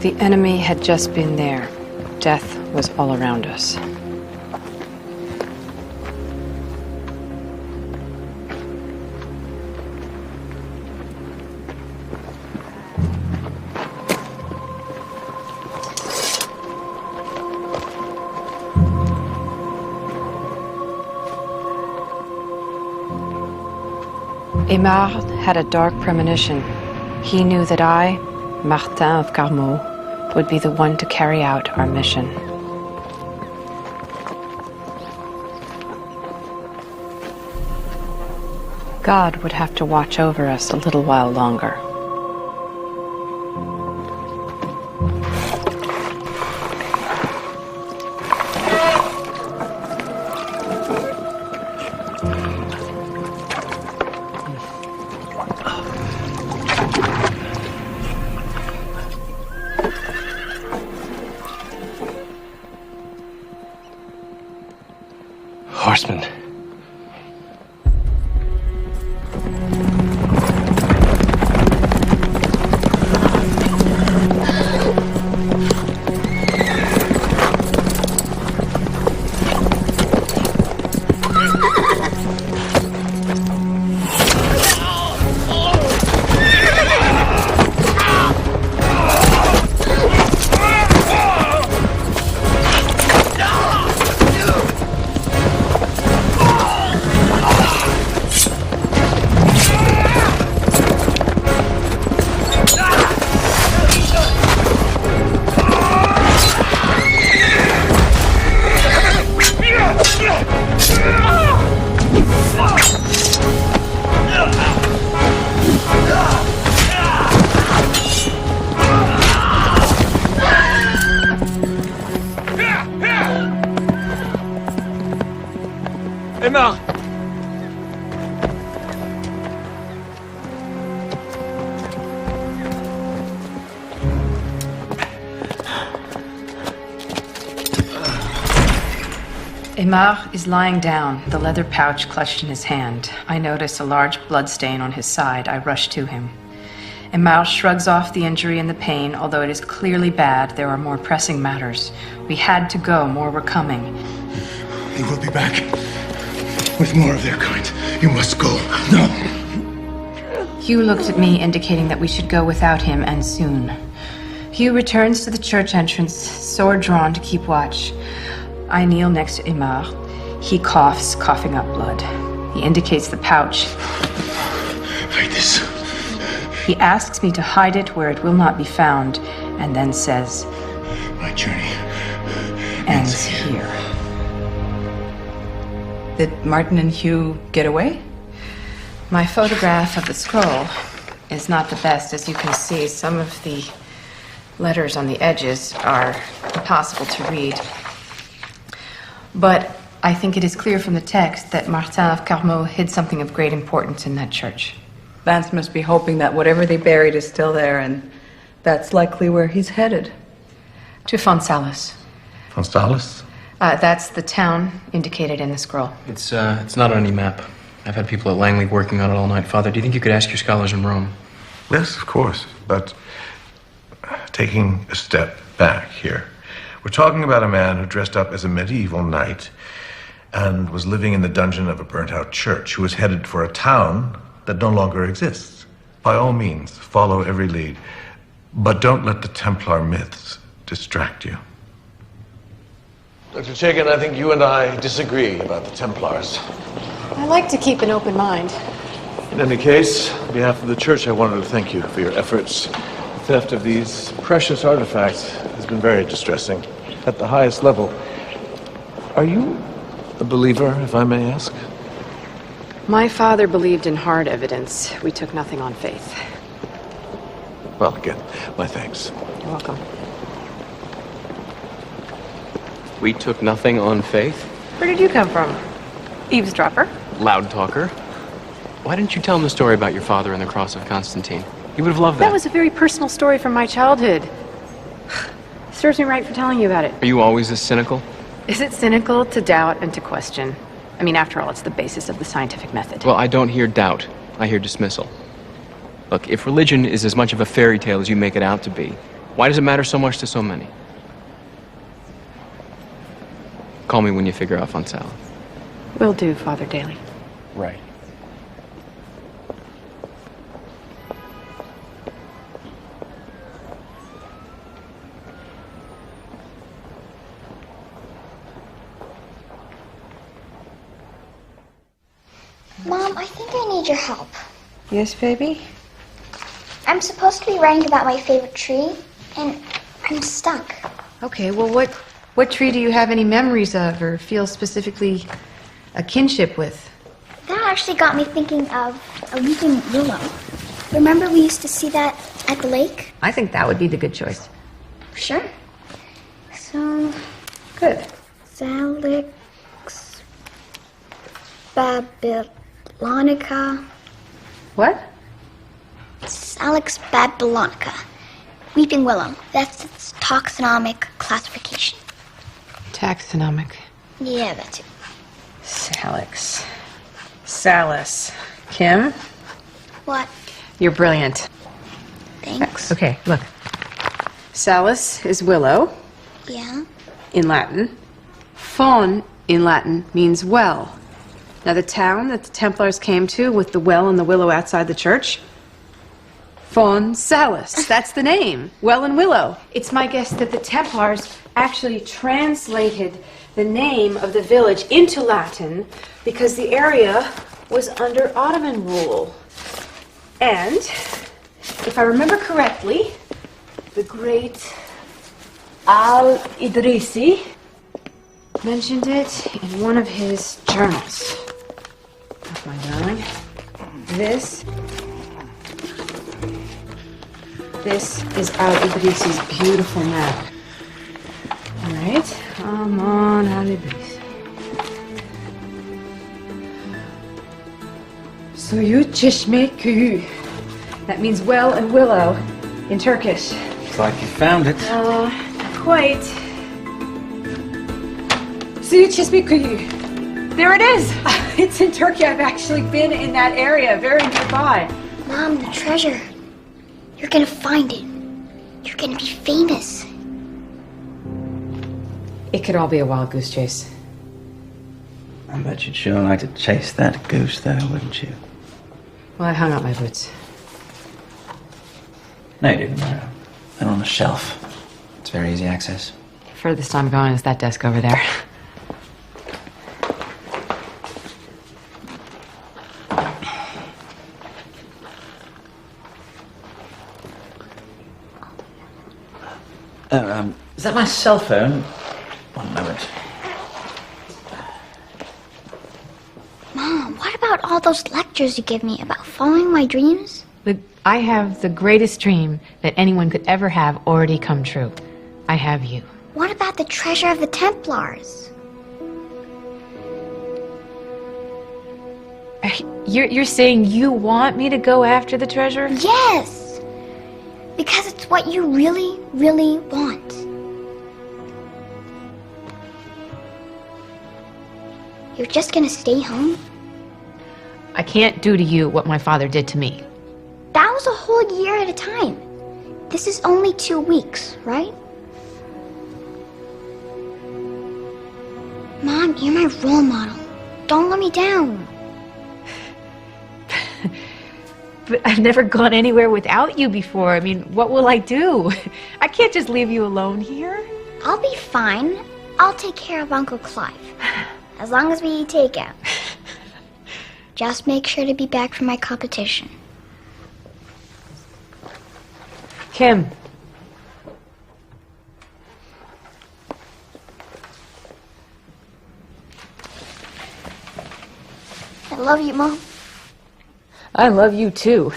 The enemy had just been there. Death was all around us. Aymar had a dark premonition. He knew that I, Martin of Carmaux, would be the one to carry out our mission. God would have to watch over us a little while longer. Horseman. Aymar! Aymar is lying down, the leather pouch clutched in his hand. I notice a large blood stain on his side. I rush to him. Aymar shrugs off the injury and the pain. Although it is clearly bad, there are more pressing matters. We had to go. More were coming. He will be back with more of their kind. You must go. No. Hugh looked at me, indicating that we should go without him, and soon. Hugh returns to the church entrance, sword drawn to keep watch. I kneel next to Aymar. He coughs, coughing up blood. He indicates the pouch. Hide this. He asks me to hide it where it will not be found, and then says, My journey ends here. Did Martin and Hugh get away? My photograph of the scroll is not the best. As you can see, some of the letters on the edges are impossible to read. But I think it is clear from the text that Martin of Carmaux hid something of great importance in that church. Vance must be hoping that whatever they buried is still there, and that's likely where he's headed. To Fonsalis. Fonsalis? That's the town indicated in the scroll. It's not on any map. I've had people at Langley working on it all night. Father, do you think you could ask your scholars in Rome? Yes, of course. But taking a step back here, we're talking about a man who dressed up as a medieval knight and was living in the dungeon of a burnt-out church, who was headed for a town that no longer exists. By all means, follow every lead, but don't let the Templar myths distract you. Dr. Chaikin, I think you and I disagree about the Templars. I like to keep an open mind. In any case, on behalf of the church, I wanted to thank you for your efforts. The theft of these precious artifacts has been very distressing at the highest level. Are you a believer, if I may ask? My father believed in hard evidence. We took nothing on faith. Well, again, my thanks. You're welcome. We took nothing on faith? Where did you come from? Eavesdropper? Loud talker. Why didn't you tell him the story about your father and the cross of Constantine? He would have loved that. That was a very personal story from my childhood. Serves me right for telling you about it. Are you always this cynical? Is it cynical to doubt and to question? I mean, after all, it's the basis of the scientific method. Well, I don't hear doubt. I hear dismissal. Look, if religion is as much of a fairy tale as you make it out to be, why does it matter so much to so many? Call me when you figure out Fonsalis. Will do, Father Daly. Right. Mom, I think I need your help. Yes, baby? I'm supposed to be writing about my favorite tree, and I'm stuck. Okay, well, what tree do you have any memories of or feel specifically a kinship with? That actually got me thinking of a weeping willow. Remember we used to see that at the lake? I think that would be the good choice. Sure. So... Good. Salix... Babylonica... What? Salix babylonica. Weeping willow. That's its taxonomic classification. Taxonomic. Yeah, that's it. Salix. Salus. Kim? What? You're brilliant. Thanks. Okay, look. Salus is willow Yeah? in Latin. Faun in Latin means well. Now, the town that the Templars came to with the well and the willow outside the church, Faun Salus. That's the name. Well and willow. It's my guess that the Templars actually translated the name of the village into Latin because the area was under Ottoman rule. And, if I remember correctly, the great Al-Idrisi mentioned it in one of his journals. That's my darling. This is Al-Idrisi's beautiful map. All right, come on, Al-Idrisi. Suyu Çeşme Köyü. That means well and willow in Turkish. Looks like you found it. Not quite. Suyu Çeşme Köyü. There it is. It's in Turkey. I've actually been in that area, very nearby. Mom, the treasure. You're gonna find it. You're gonna be famous. It could all be a wild goose chase. I bet you'd sure like to chase that goose, though, wouldn't you? Well, I hung up my boots. No, you didn't. They're on a shelf. It's very easy access. Furthest I'm going is that desk over there. Is that my cell phone? One moment. Mom, what about all those lectures you give me about following my dreams? I have the greatest dream that anyone could ever have already come true. I have you. What about the treasure of the Templars? You're saying you want me to go after the treasure? Yes! Because it's what you really, really want. You're just gonna stay home? I can't do to you what my father did to me. That was a whole year at a time. This is only 2 weeks, right? Mom, you're my role model. Don't let me down. But I've never gone anywhere without you before. I mean, what will I do? I can't just leave you alone here. I'll be fine. I'll take care of Uncle Clive. As long as we eat takeout. Just make sure to be back for my competition. Kim. I love you, Mom. I love you too.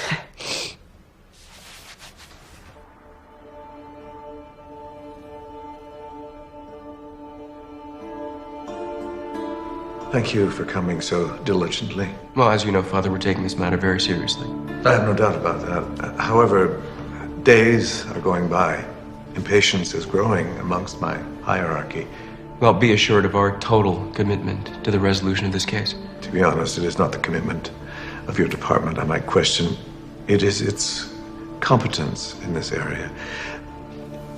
Thank you for coming so diligently. Well, as you know, Father, we're taking this matter very seriously. I have no doubt about that. However, days are going by. Impatience is growing amongst my hierarchy. Well, be assured of our total commitment to the resolution of this case. To be honest, it is not the commitment of your department I might question. It is its competence in this area.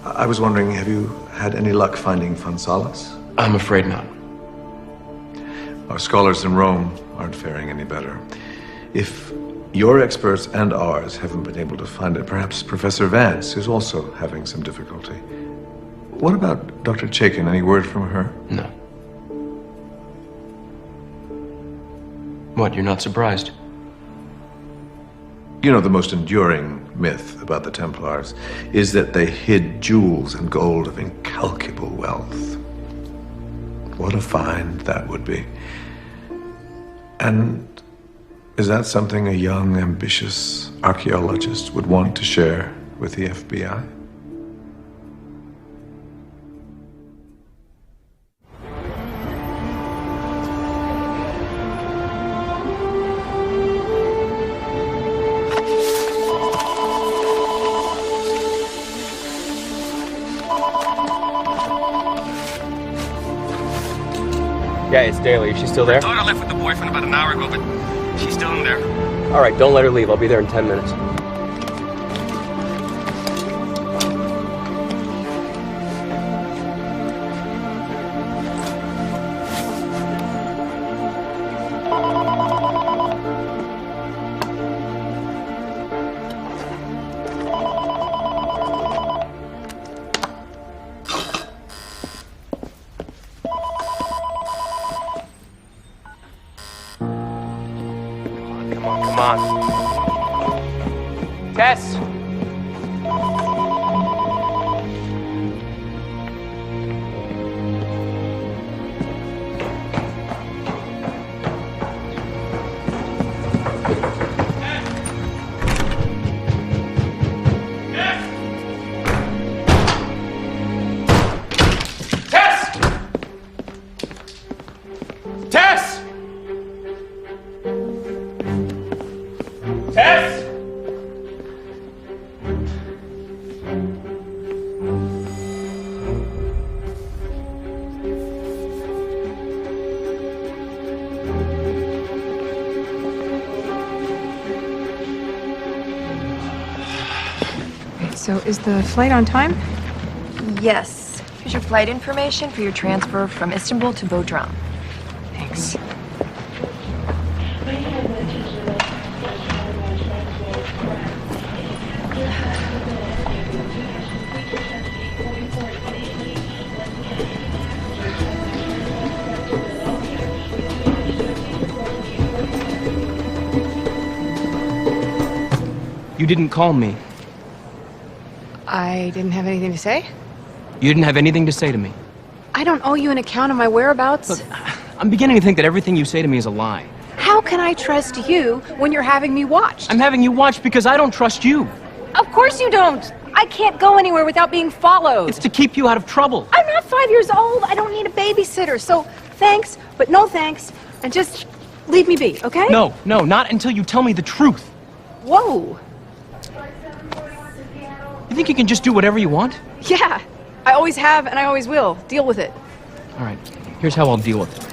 I was wondering, have you had any luck finding Fonsalis? I'm afraid not. Our scholars in Rome aren't faring any better. If your experts and ours haven't been able to find it, perhaps Professor Vance is also having some difficulty. What about Dr. Chaikin? Any word from her? No. What, you're not surprised? You know, the most enduring myth about the Templars is that they hid jewels and gold of incalculable wealth. What a find that would be. And is that something a young, ambitious archaeologist would want to share with the FBI? Yeah, it's Daly. Is she still there? Daughter left with the boyfriend about an hour ago, but she's still in there. All right, don't let her leave. I'll be there in 10 minutes. Come on. Tess! So is the flight on time? Yes. Here's your flight information for your transfer from Istanbul to Bodrum. Thanks. You didn't call me. I didn't have anything to say? You didn't have anything to say to me. I don't owe you an account of my whereabouts. Look, I'm beginning to think that everything you say to me is a lie. How can I trust you when you're having me watched? I'm having you watched because I don't trust you. Of course you don't. I can't go anywhere without being followed. It's to keep you out of trouble. I'm not 5 years old. I don't need a babysitter. So thanks, but no thanks. And just leave me be, okay? No, not until you tell me the truth. Whoa. You think you can just do whatever you want? Yeah. I always have and I always will. Deal with it. All right, here's how I'll deal with it.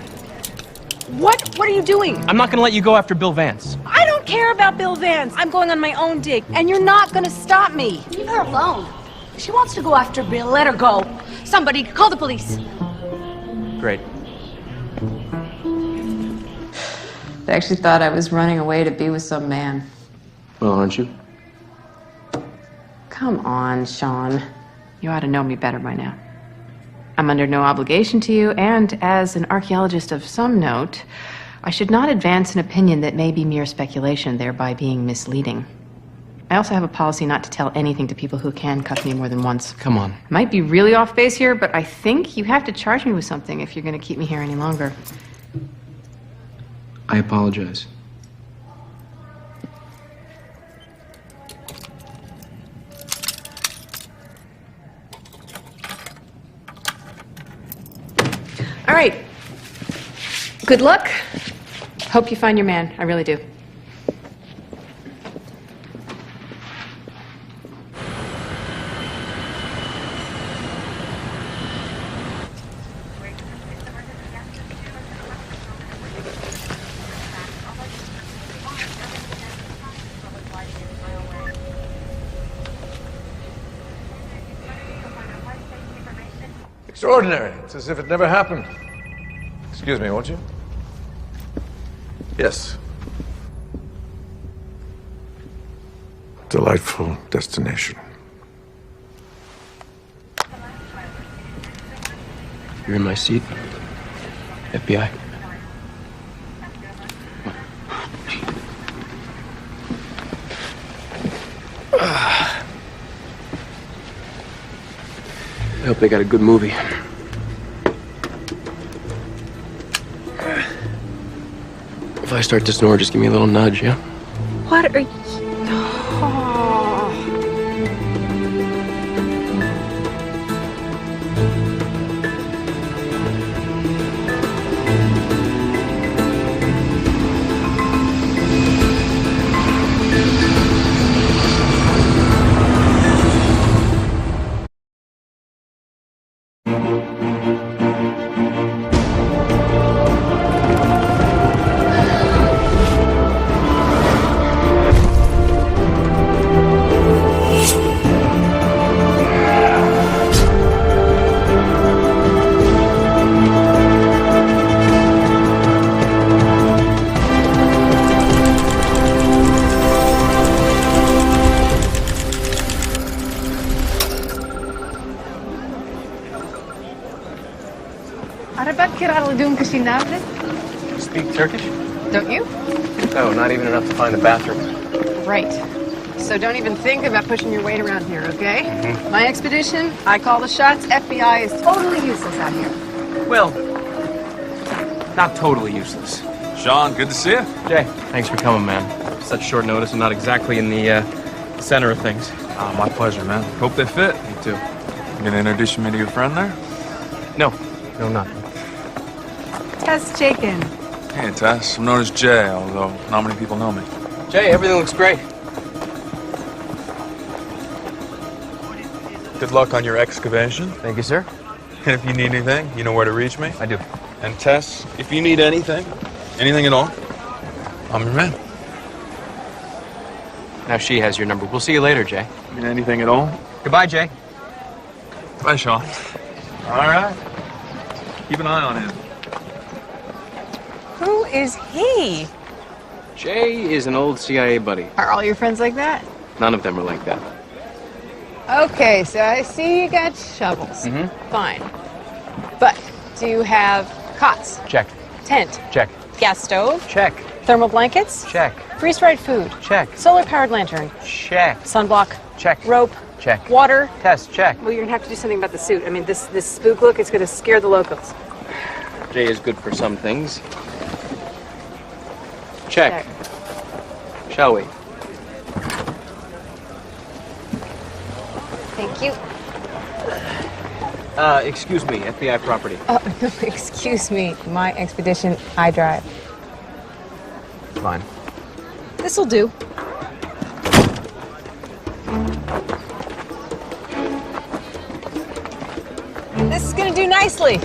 What? What are you doing? I'm not gonna let you go after Bill Vance. I don't care about Bill Vance. I'm going on my own dig, and you're not gonna stop me. Leave her alone. If she wants to go after Bill, let her go. Somebody call the police. Great. I actually thought I was running away to be with some man. Well, aren't you? Come on, Sean. You ought to know me better by now. I'm under no obligation to you, and as an archaeologist of some note, I should not advance an opinion that may be mere speculation, thereby being misleading. I also have a policy not to tell anything to people who can cuff me more than once. Come on. Might be really off base here, but I think you have to charge me with something if you're going to keep me here any longer. I apologize. All right. Good luck. Hope you find your man. I really do. Extraordinary. It's as if it never happened. Excuse me, won't you? Yes. Delightful destination. You're in my seat, FBI. I hope they got a good movie. If I start to snore, just give me a little nudge, yeah? What are you... Speak Turkish? Don't you? No, not even enough to find the bathroom. Right. So don't even think about pushing your weight around here, okay? Mhm. My expedition, I call the shots. FBI is totally useless out here. Well, not totally useless. Sean, good to see you. Jay, thanks for coming, man. Such short notice and not exactly in the center of things. My pleasure, man. Hope they fit. Me too. You gonna introduce me to your friend there? No, not. Tess Chaikin. Hey, Tess. I'm known as Jay, although not many people know me. Jay, everything looks great. Good luck on your excavation. Thank you, sir. And if you need anything, you know where to reach me. I do. And Tess, if you need anything at all, I'm your man. Now she has your number. We'll see you later, Jay. Need anything at all? Goodbye, Jay. Bye, Sean. All right. Keep an eye on him. Who is he? Jay is an old CIA buddy. Are all your friends like that? None of them are like that. Okay, so I see you got shovels. Mm-hmm. Fine. But do you have cots? Check. Tent? Check. Gas stove? Check. Thermal blankets? Check. Freeze-dried food? Check. Solar-powered lantern? Check. Sunblock? Check. Rope? Check. Water? Test. Check. Well, you're gonna have to do something about the suit. I mean, this spook look, it's gonna scare the locals. Jay is good for some things. Check. Shall we? Thank you. Excuse me, FBI property. Excuse me. My expedition, I drive. Fine. This'll do. This is gonna do nicely.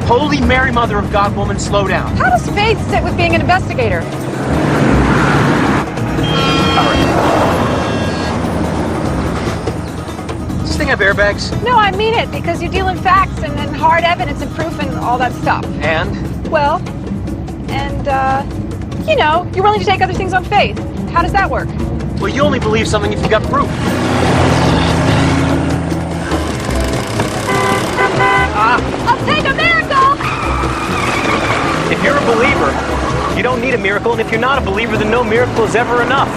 Holy Mary, Mother of God, woman, slow down. How does faith sit with being an investigator? All right. Does this thing have airbags? No, I mean it, because you deal in facts and hard evidence and proof and all that stuff. And? Well, you know, you're willing to take other things on faith. How does that work? Well, you only believe something if you've got proof. I'll take a miracle! If you're a believer, you don't need a miracle, and if you're not a believer, then no miracle is ever enough.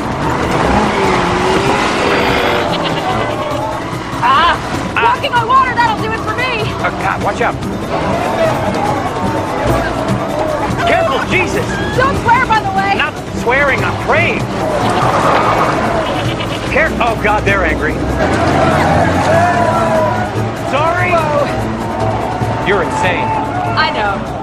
Blocking my water, that'll do it for me! God, watch out. Careful, Jesus! Don't swear, by the way! Not swearing, I'm praying. Oh, God, they're angry. Sorry? Whoa. You're insane. I know.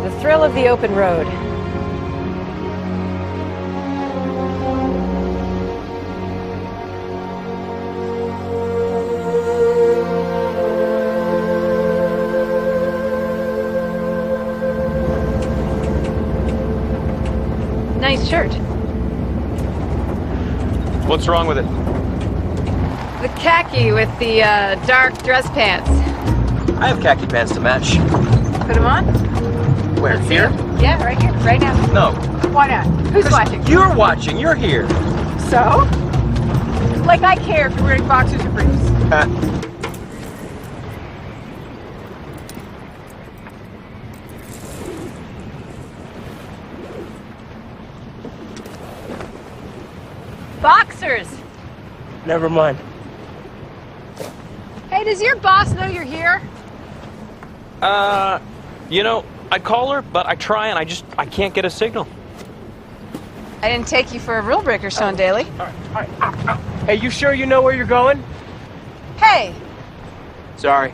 The thrill of the open road. Nice shirt. What's wrong with it? The khaki with the dark dress pants. I have khaki pants to match. Put them on? Where? Here? Yeah, right here, right now. No. Why not? Who's watching? You're watching. You're here. So? Like I care if you're wearing boxers or briefs. Boxers! Never mind. Hey, does your boss know you're here? You know, I call her, but I try and I can't get a signal. I didn't take you for a rule breaker, Sean Daly. All right. Hey, you sure you know where you're going? Hey! Sorry.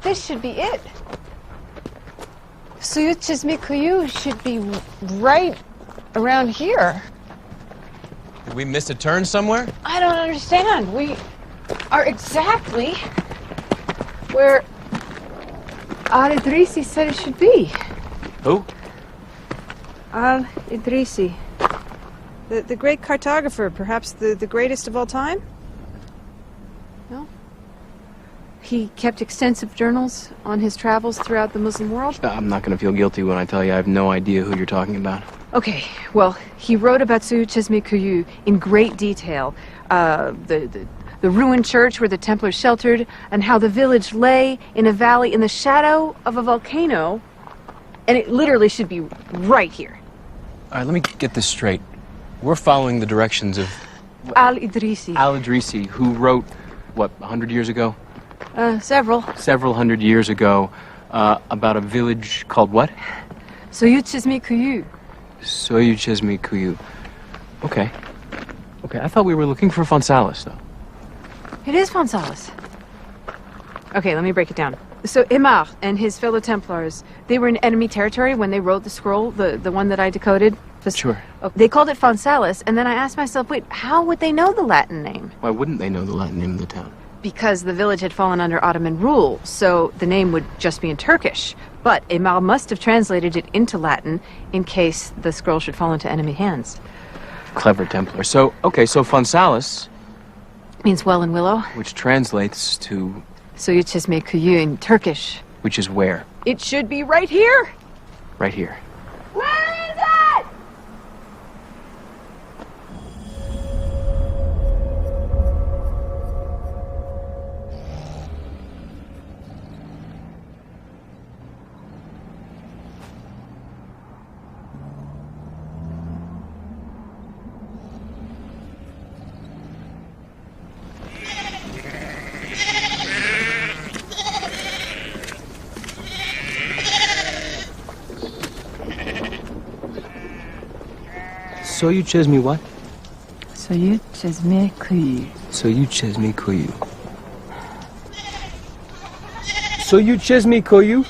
This should be it. Suyuchizmikuyu should be right around here. Did we miss a turn somewhere? I don't understand. We are exactly where Al-Idrisi said it should be. Who? Al-Idrisi. The great cartographer, perhaps the greatest of all time? No? He kept extensive journals on his travels throughout the Muslim world. I'm not going to feel guilty when I tell you I have no idea who you're talking about. Okay, well, he wrote about Suyuchizmikuyu in great detail. The ruined church where the Templars sheltered, and how the village lay in a valley in the shadow of a volcano, and it literally should be right here. All right, let me get this straight. We're following the directions of Al-Idrisi. Al-Idrisi, who wrote, what, 100 years ago? Several. Several hundred years ago, about a village called what? Suyuchizmikuyu. Suyuchizmikuyu. Okay. Okay, I thought we were looking for Fonsalis, though. It is Fonsalis. Okay, let me break it down. So Imar and his fellow Templars, they were in enemy territory when they wrote the scroll, the one that I decoded. Sure. They called it Fonsalis, and then I asked myself, wait, how would they know the Latin name? Why wouldn't they know the Latin name of the town? Because the village had fallen under Ottoman rule, so the name would just be in Turkish. But Imar must have translated it into Latin in case the scroll should fall into enemy hands. Clever Templar. So, okay, so Fonsalis means well and willow. Which translates to... Suyuchizmikuyu in Turkish. Which is where? It should be right here. Right here. Where is it? Suyuchizmi what? Suyuchizmikuyu. Suyuchizmikuyu. Suyuchizmikuyu?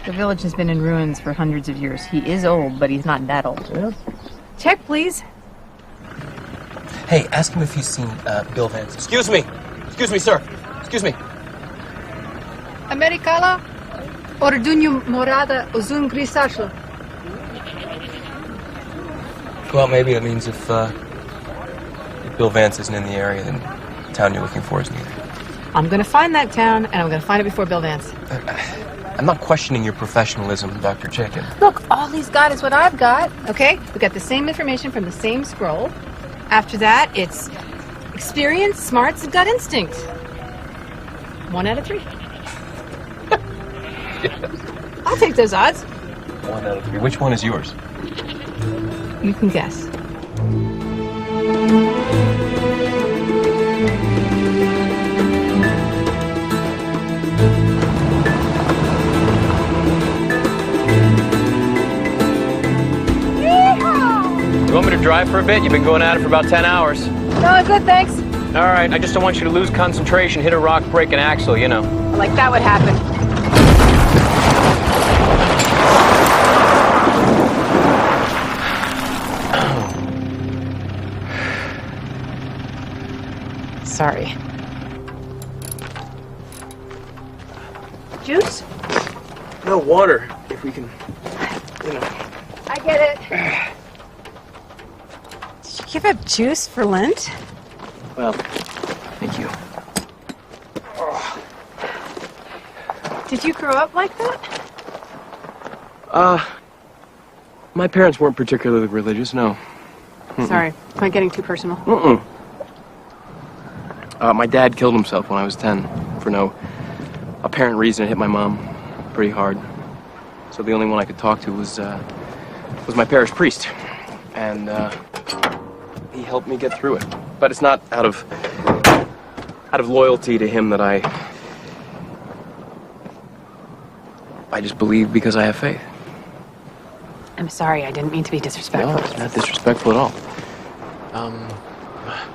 The village has been in ruins for hundreds of years. He is old, but he's not that old. Yeah. Check, please. Hey, ask him if he's seen Bill Vance. Excuse me, sir. Excuse me. Americala Ordunho Morada Uzun Grisacho. Well, maybe it means if Bill Vance isn't in the area, then the town you're looking for isn't either. I'm gonna find that town, and I'm gonna find it before Bill Vance. I'm not questioning your professionalism, Dr. Chaikin. Look, all he's got is what I've got, okay? We got the same information from the same scroll. After that, it's experience, smarts, and gut instinct. 1 out of 3. I'll take those odds. 1 out of 3. Which one is yours? You can guess. drive for a bit? You've been going at it for about 10 hours. No, I'm good, thanks. All right, I just don't want you to lose concentration, hit a rock, break an axle, you know. Like that would happen. Sorry. Juice? No, water, if we can, you know. I get it. Did you give up juice for Lent? Well, thank you. Did you grow up like that? My parents weren't particularly religious, no. Sorry, am I getting too personal? My dad killed himself when I was 10 for no apparent reason. It hit my mom pretty hard. So the only one I could talk to was my parish priest. And he helped me get through it. But it's not out of loyalty to him that I just believe because I have faith. I'm sorry, I didn't mean to be disrespectful. No, it's not disrespectful at all.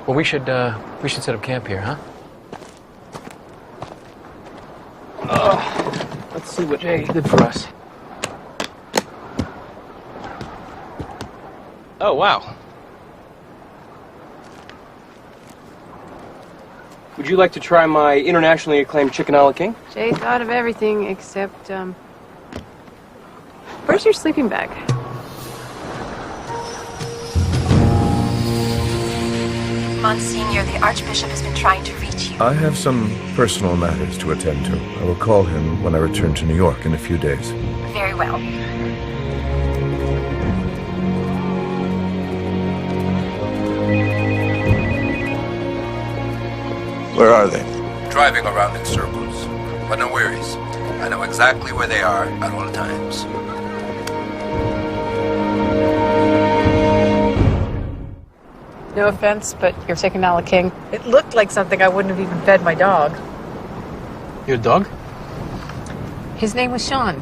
Well, we should set up camp here, huh? Let's see what Jay did for us. Oh, wow. Would you like to try my internationally acclaimed chicken a la king? Jay thought of everything except, where's your sleeping bag? Monsignor, the Archbishop has been trying to reach you. I have some personal matters to attend to. I will call him when I return to New York in a few days. Very well. Where are they? Driving around in circles, but no worries. I know exactly where they are at all times. No offense, but your chicken a la king, it looked like something I wouldn't have even fed my dog. Your dog? His name was Sean.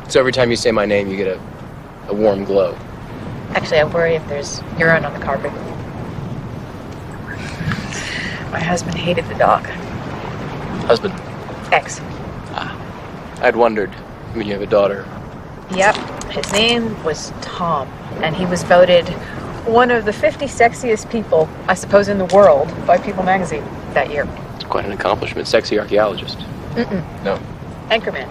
So every time you say my name, you get a warm glow. Actually, I worry if there's urine on the carpet. My husband hated the dog. Husband? Ex. I'd wondered. I mean, you have a daughter. Yep. His name was Tom, and he was voted one of the 50 sexiest people, I suppose, in the world by People magazine that year. It's quite an accomplishment. Sexy archaeologist. No. Anchorman.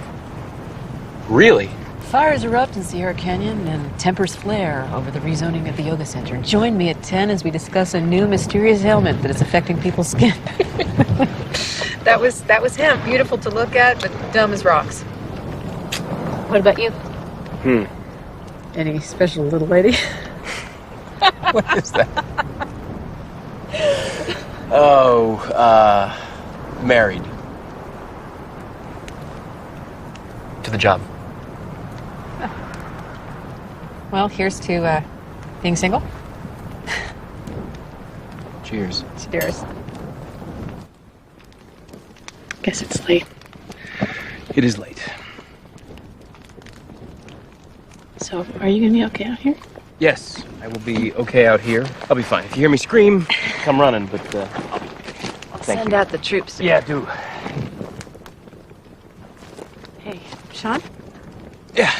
Really? Fires erupt in Sierra Canyon and tempers flare over the rezoning of the yoga center. Join me at 10 as we discuss a new mysterious ailment that is affecting people's skin. That was him. Beautiful to look at, but dumb as rocks. What about you? Any special little lady? What is that? Oh, married. To the job. Well, here's to being single. Cheers. Cheers. Guess it's late. It is late. So, are you gonna be okay out here? Yes, I will be okay out here. I'll be fine. If you hear me scream, come running, but thank Send you. out the troops. Yeah, do. Hey, Sean? Yeah.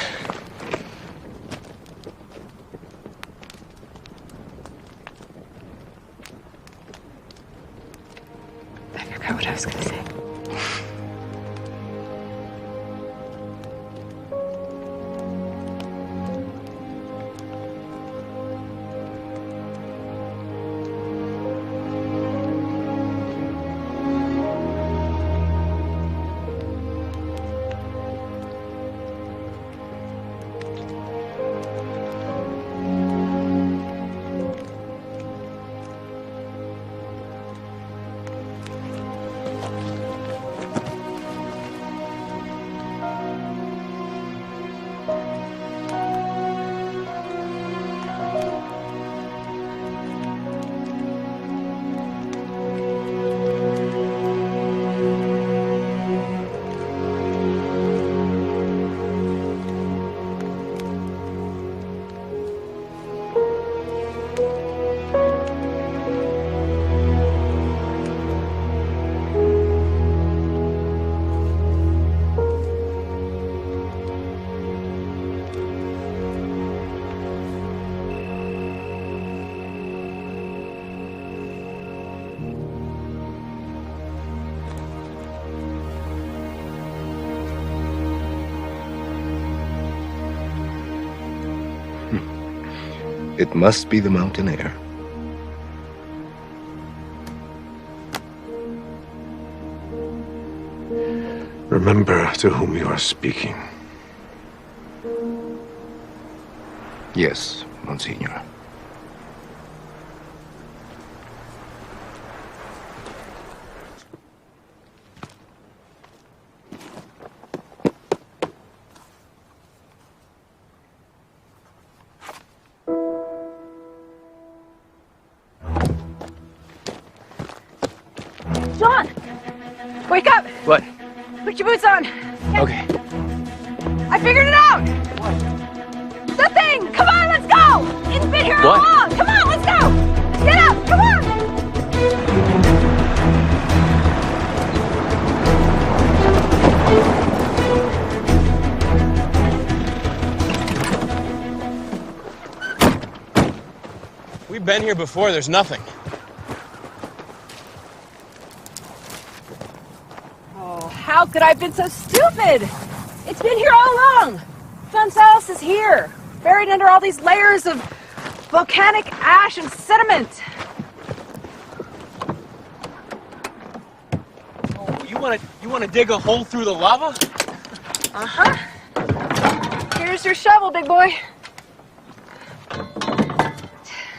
I forgot what I was gonna say. It must be the mountain air. Remember to whom you are speaking. Yes, Monsignor. John! Wake up! What? Put your boots on! Okay. I figured it out! What? The thing! Come on, let's go! It's been here all What? along! Come on, let's go! Get up! Come on! We've been here before, there's nothing. Oh, how could I have been so stupid? It's been here all along! Gonzales is here, buried under all these layers of volcanic ash and sediment. Oh, you wanna dig a hole through the lava? Uh-huh. Here's your shovel, big boy.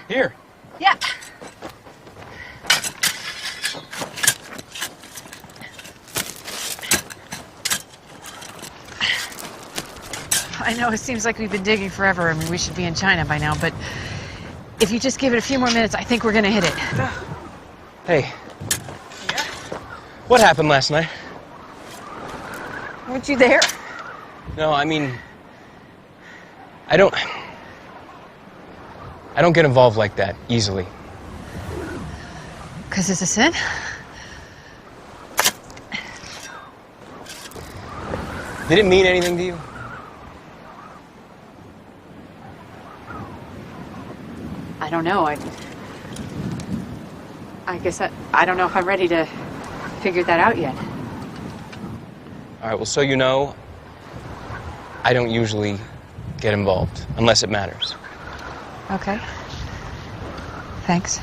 Here. Yeah. I know it seems like we've been digging forever. I mean, we should be in China by now, but if you just give it a few more minutes, I think we're gonna hit it. Hey. Yeah? What happened last night? Weren't you there? No, I mean, I don't get involved like that easily. 'Cause it's a sin? Did it mean anything to you? I don't know. I guess I don't know if I'm ready to figure that out yet. All right, well, so you know, I don't usually get involved unless it matters. Okay. Thanks.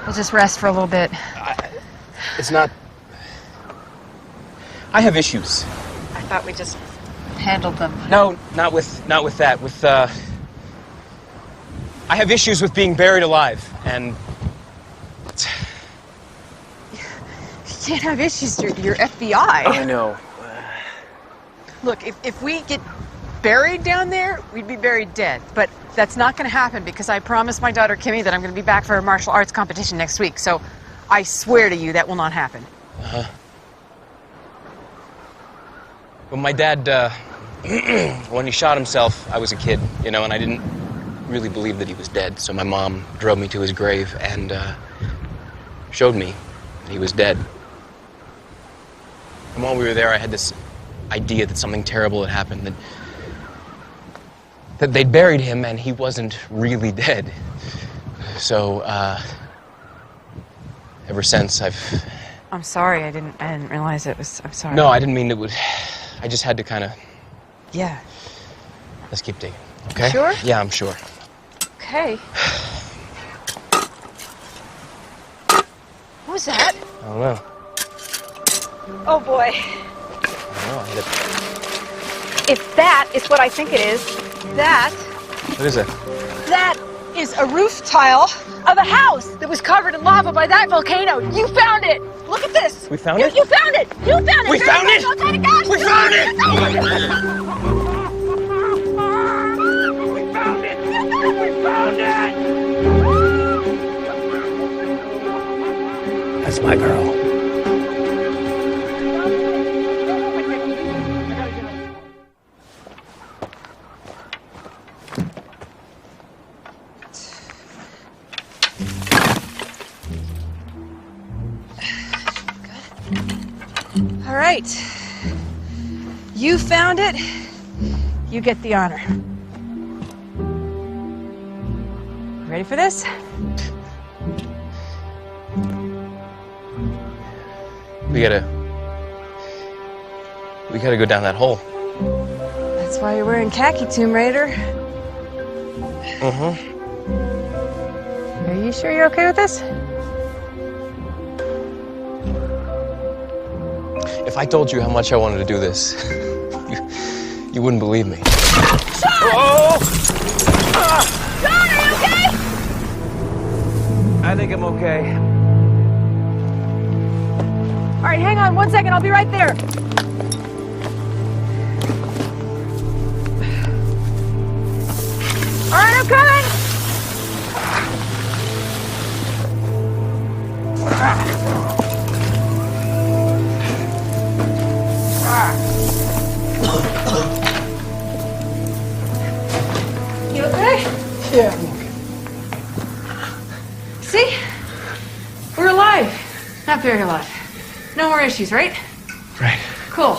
We'll just rest for a little bit. It's not... I have issues. I thought we just handled them. No, not with that. With, I have issues with being buried alive, and... You can't have issues. You're FBI. I know. Look, if we get buried down there, we'd be buried dead. But that's not going to happen because I promised my daughter Kimmy that I'm going to be back for a martial arts competition next week. So I swear to you that will not happen. Uh-huh. When my dad, when he shot himself, I was a kid, you know, and I didn't really believe that he was dead. So my mom drove me to his grave and showed me that he was dead. And while we were there, I had this idea that something terrible had happened, that they'd buried him and he wasn't really dead. So, ever since I'm sorry. I didn't realize it was. I'm sorry. No, I didn't mean it would. I just had to kind of. Yeah. Let's keep digging. Okay? Sure? Yeah, I'm sure. Okay. What was that? I don't know. Oh boy. I don't know. I hit it. If that is what I think it is, that What is it? That is a roof tile of a house that was covered in lava by that volcano. You found it! Look at this! We found it? You found it! You found it! We found it! We found it! We found it! We found it! That's my girl. All right. You found it. You get the honor. Ready for this? We gotta go down that hole. That's why you're wearing khaki, Tomb Raider. Mm-hmm. Are you sure you're okay with this? If I told you how much I wanted to do this, you wouldn't believe me. Oh! Sean, are you okay? I think I'm okay. All right, hang on 1 second. I'll be right there. All right, I'm coming. You okay? Yeah, I'm okay. See? We're alive. Not very alive. No more issues, right? Right. Cool.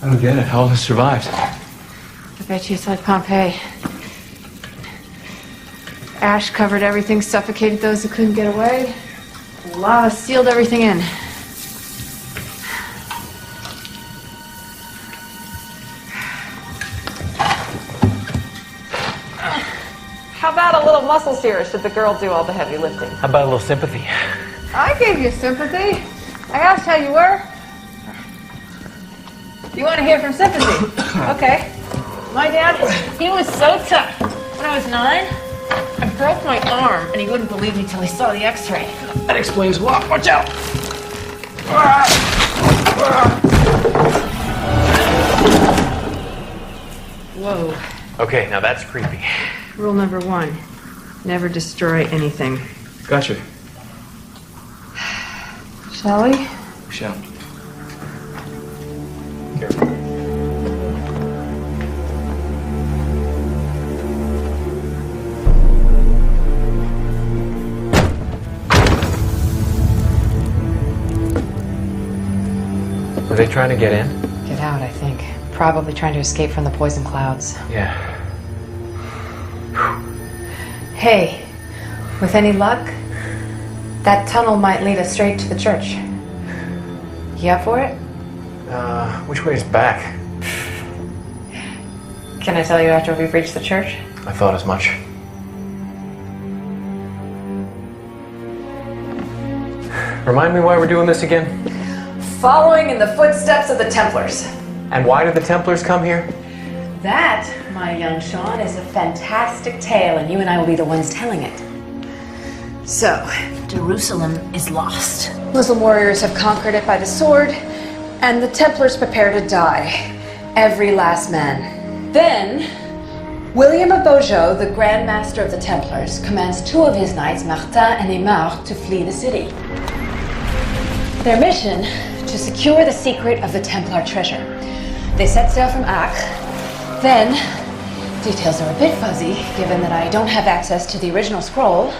I don't get it. How all this survived. I bet you it's like Pompeii. Ash covered everything, suffocated those who couldn't get away. Lava sealed everything in. How about a little muscle series? Should the girl do all the heavy lifting? How about a little sympathy? I gave you sympathy. I asked how you were. You want to hear from sympathy? Okay. My dad, he was so tough. When I was 9, I broke my arm, and he wouldn't believe me till he saw the x-ray. That explains a lot. Watch out! Whoa. Okay, now that's creepy. Rule number 1, never destroy anything. Gotcha. Shall we? We shall. Were they trying to get in? Get out, I think. Probably trying to escape from the poison clouds. Yeah. Hey, with any luck, that tunnel might lead us straight to the church. You up for it? Which way is back? Can I tell you after we've reached the church? I thought as much. Remind me why we're doing this again? Following in the footsteps of the Templars. And why did the Templars come here? That, my young Sean, is a fantastic tale, and you and I will be the ones telling it. So, Jerusalem is lost. Muslim warriors have conquered it by the sword, and the Templars prepare to die. Every last man. Then, William of Beaujeu, the Grand Master of the Templars, commands 2 of his knights, Martin and Aymar, to flee the city. Their mission, to secure the secret of the Templar treasure. They set sail from Acre. Then, details are a bit fuzzy, given that I don't have access to the original scroll.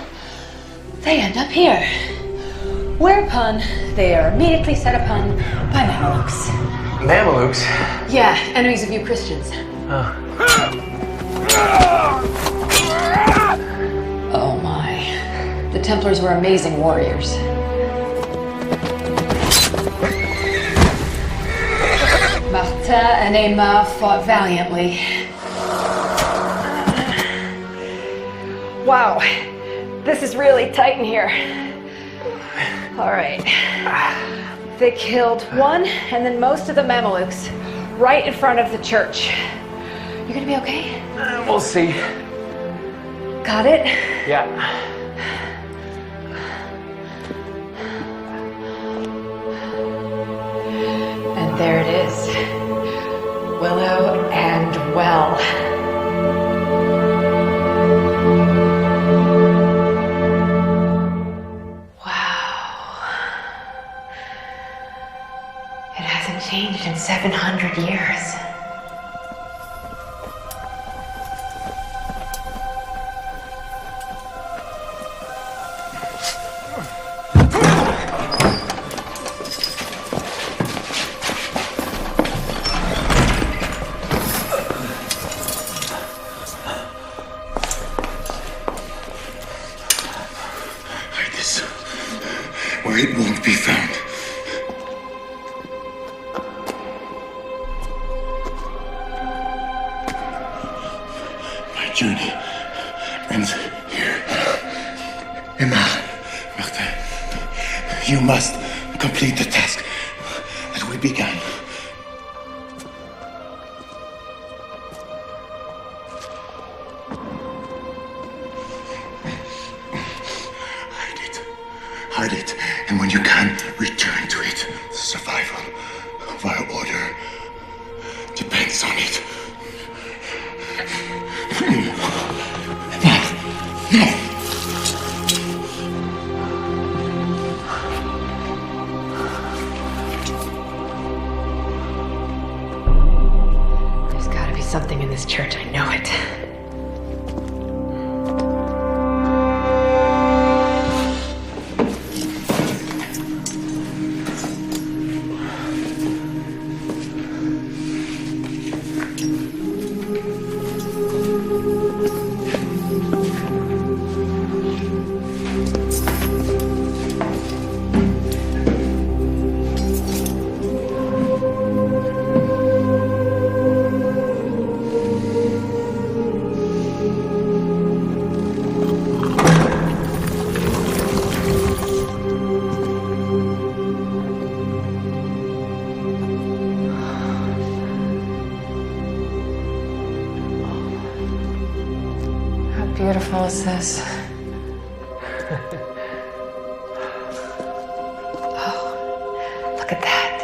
They end up here. Whereupon, they are immediately set upon by Mamelukes. Mamelukes? Yeah, enemies of you Christians. Oh my. The Templars were amazing warriors. Martin and Aymar fought valiantly. Wow, this is really tight in here. All right. They killed 1 and then most of the Mamelukes right in front of the church. You gonna be okay? We'll see. Got it? Yeah. And there it is. Willow and Well. It hasn't changed in 700 years. where it won't be found. My journey ends here. Emma, Martin, you must complete the task that we began. Hide it, and when you can, return to it. The survival of our order depends on it. There's gotta be something in this church, I know it. Beautiful is this? Oh, look at that.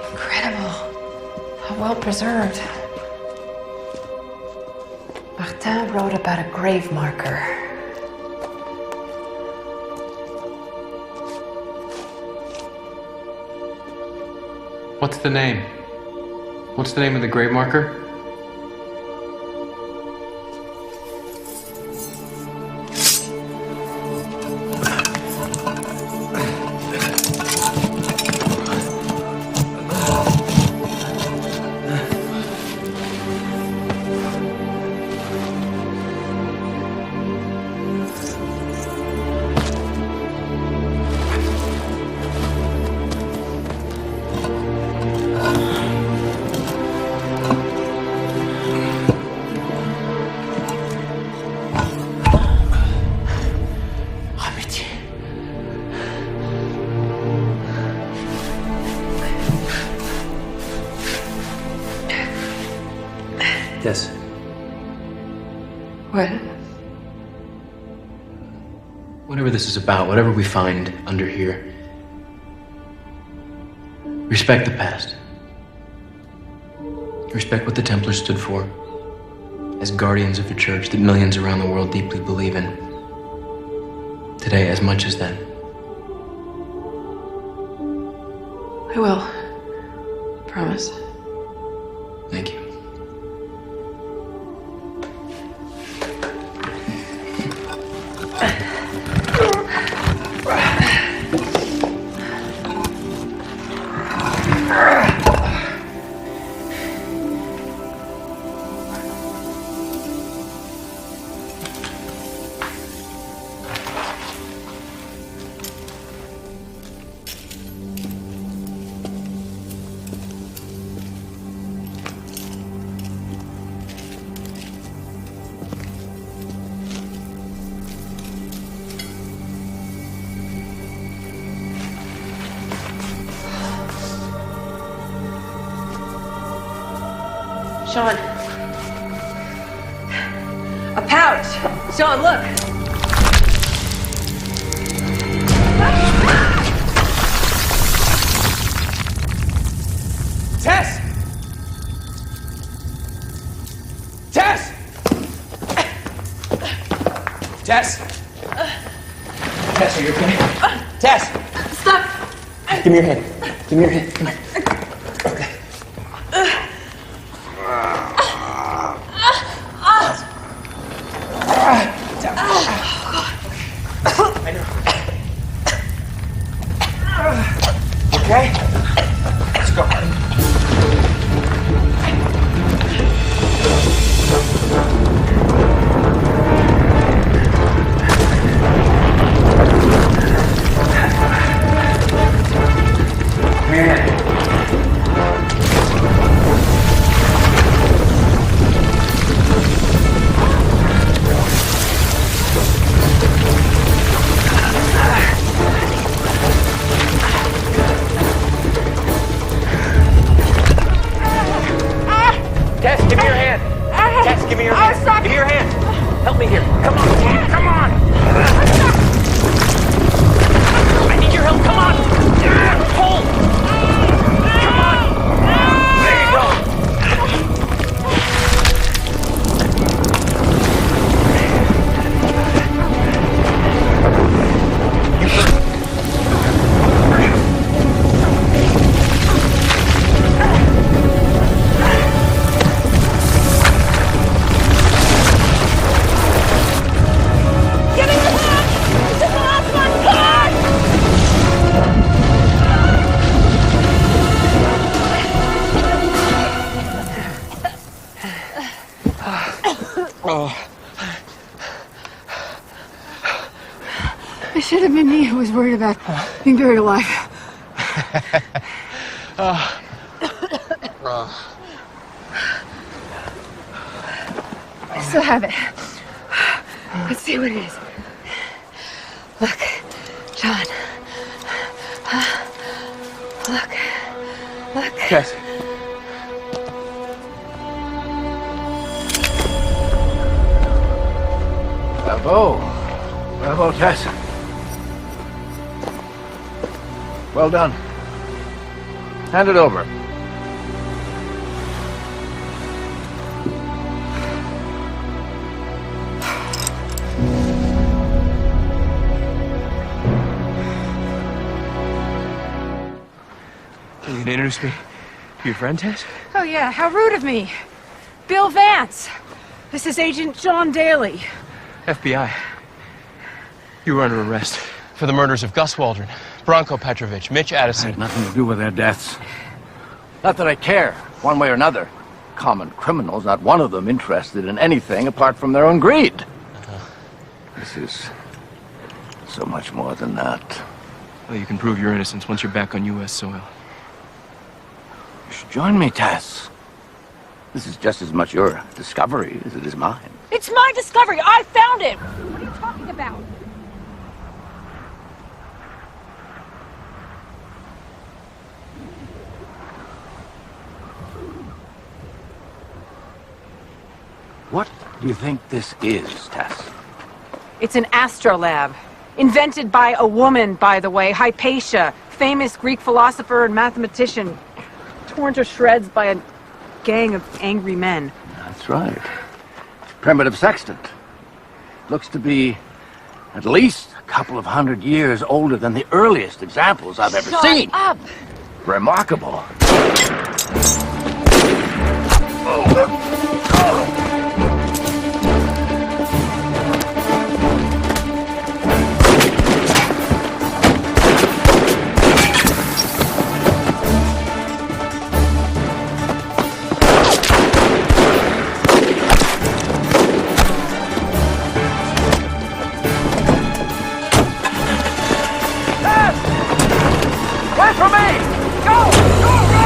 Incredible. How well preserved. Martin wrote about a grave marker. What's the name? What's the name of the grave marker? Yes. What? Whatever this is about, whatever we find under here, respect the past. Respect what the Templars stood for as guardians of a church that millions around the world deeply believe in. Today, as much as then. I will. Promise. Thank you. Sean. A pouch. Sean, look. Tess! Tess! Tess! Tess, are you okay? Tess! Stop! Give me your hand. Give me your hand. Come here. Okay. I know. Okay? Let's go. give me your hand. Give me your hand. Help me here. Come on. Come on. I need your help. Come on. Pull. Come on. There you go. You first. It should have been me who was worried about being buried alive. I still have it. Let's see what it is. Look, John. Look. Tess. Bravo. Bravo, Tess. Well done. Hand it over. Are you gonna introduce me to your friend, Tess? Oh yeah, how rude of me. Bill Vance. This is Agent John Daly. FBI. You were under arrest. For the murders of Gus Waldron, Branko Petrovich, Mitch Addison. Had nothing to do with their deaths. Not that I care, one way or another. Common criminals, not one of them interested in anything apart from their own greed. This is so much more than that. Well, you can prove your innocence once you're back on U.S. soil. You should join me, Tess. This is just as much your discovery as it is mine. It's my discovery. I found him. What are you talking about? What do you think this is, Tess? It's an astrolabe. Invented by a woman, by the way, Hypatia, famous Greek philosopher and mathematician. Torn to shreds by a gang of angry men. That's right. Primitive sextant. Looks to be at least a couple of 100 years older than the earliest examples I've ever seen. Shut up! Remarkable. Wait for me! Go! Go! Go!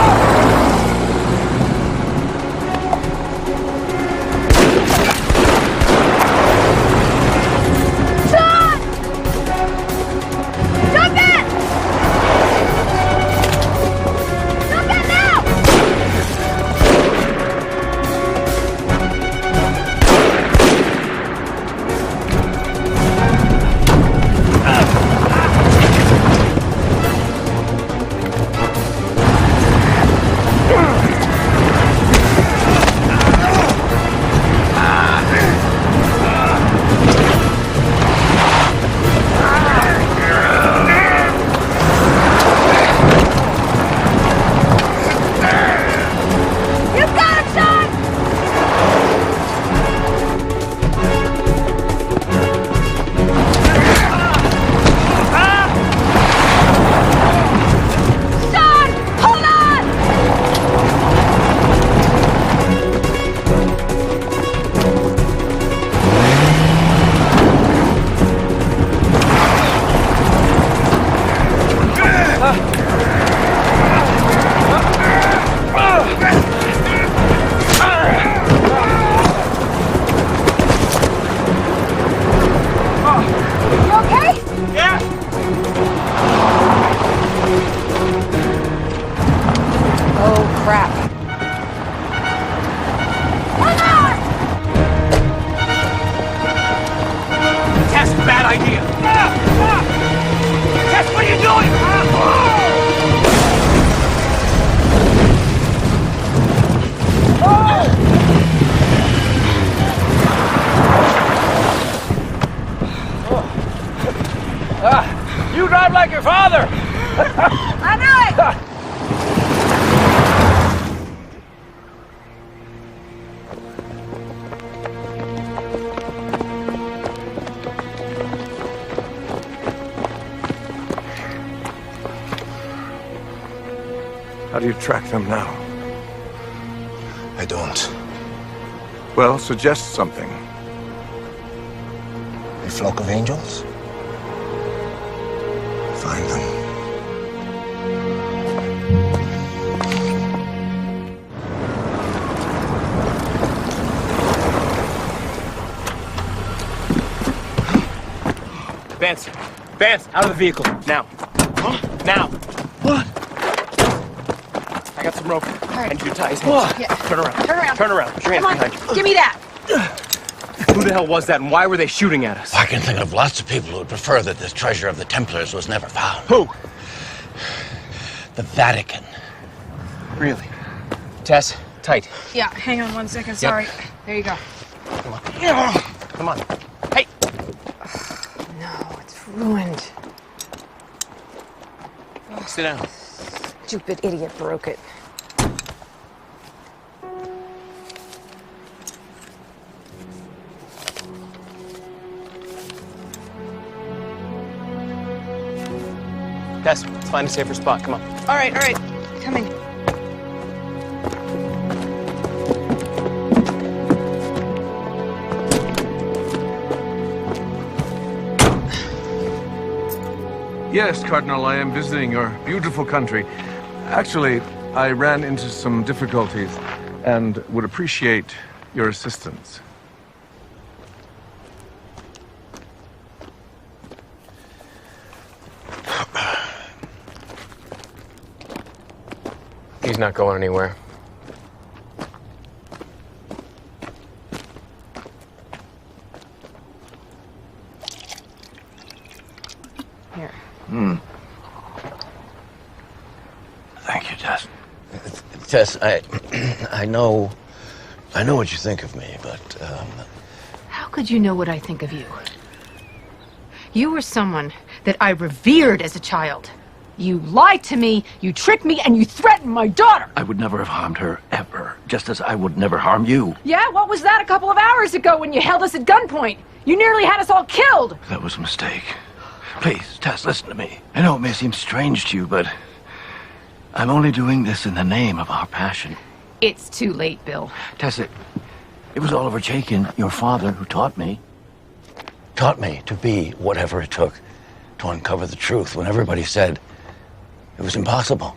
How do you track them now? I don't. Well, suggest something. A flock of angels? Find them. Vance! Vance, out of the vehicle, now. Huh? Now! What? I got some rope. All right. And you tie his hands. Yeah. Turn around. Turn around. Turn around. Put your hands Come on, behind you. give me that. Who the hell was that, and why were they shooting at us? I can think of lots of people who would prefer that this treasure of the Templars was never found. Who? The Vatican. Really? Tess, tight. Yeah, hang on 1 second, sorry. There you go. Come on. Hey! No, it's ruined. Sit down. Stupid idiot broke it. Tess, let's find a safer spot. Come on. All right, coming. Yes, Cardinal, I am visiting your beautiful country. Actually, I ran into some difficulties and would appreciate your assistance. He's not going anywhere. Here. Thank you, Tess. Tess, I know what you think of me, but, How could you know what I think of you? You were someone that I revered as a child. You lied to me, you tricked me, and you threatened my daughter! I would never have harmed her, ever. Just as I would never harm you. Yeah, what was that a couple of hours ago when you held us at gunpoint? You nearly had us all killed! That was a mistake. Please, Tess, listen to me. I know it may seem strange to you, but I'm only doing this in the name of our passion. It's too late, Bill. Tess, it was Oliver Chaikin, your father, who taught me. taught me to be whatever it took to uncover the truth when everybody said it was impossible.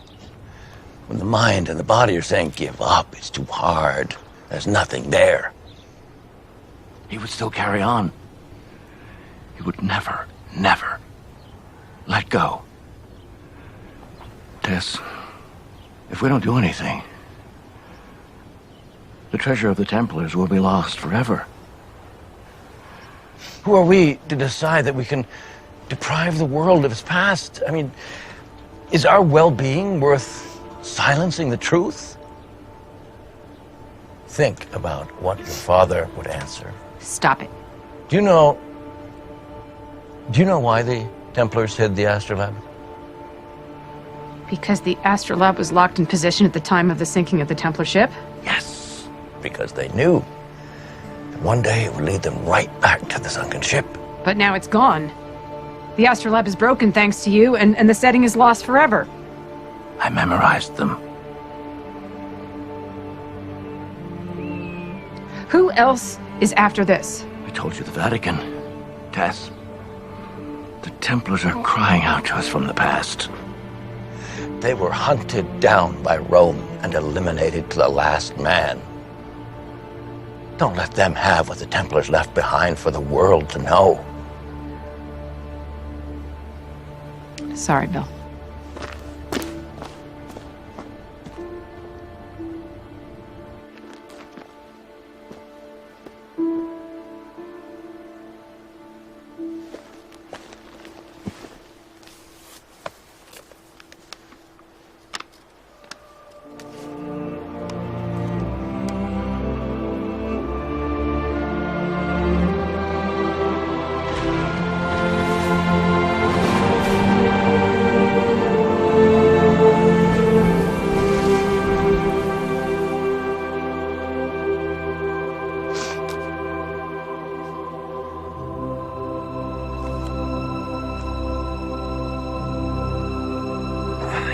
When the mind and the body are saying, give up, it's too hard, there's nothing there. He would still carry on. He would never, never let go. Tess, if we don't do anything, the treasure of the Templars will be lost forever. Who are we to decide that we can deprive the world of its past? I mean, is our well-being worth silencing the truth? Think about what your father would answer. Stop it. Do you know why the Templars hid the astrolabe? Because the astrolabe was locked in position at the time of the sinking of the Templar ship? Yes, because they knew that one day it would lead them right back to the sunken ship. But now it's gone. The astrolabe is broken thanks to you, and the setting is lost forever. I memorized them. Who else is after this? I told you, the Vatican. Tess, the Templars are crying out to us from the past. They were hunted down by Rome and eliminated to the last man. Don't let them have what the Templars left behind for the world to know. Sorry, Bill.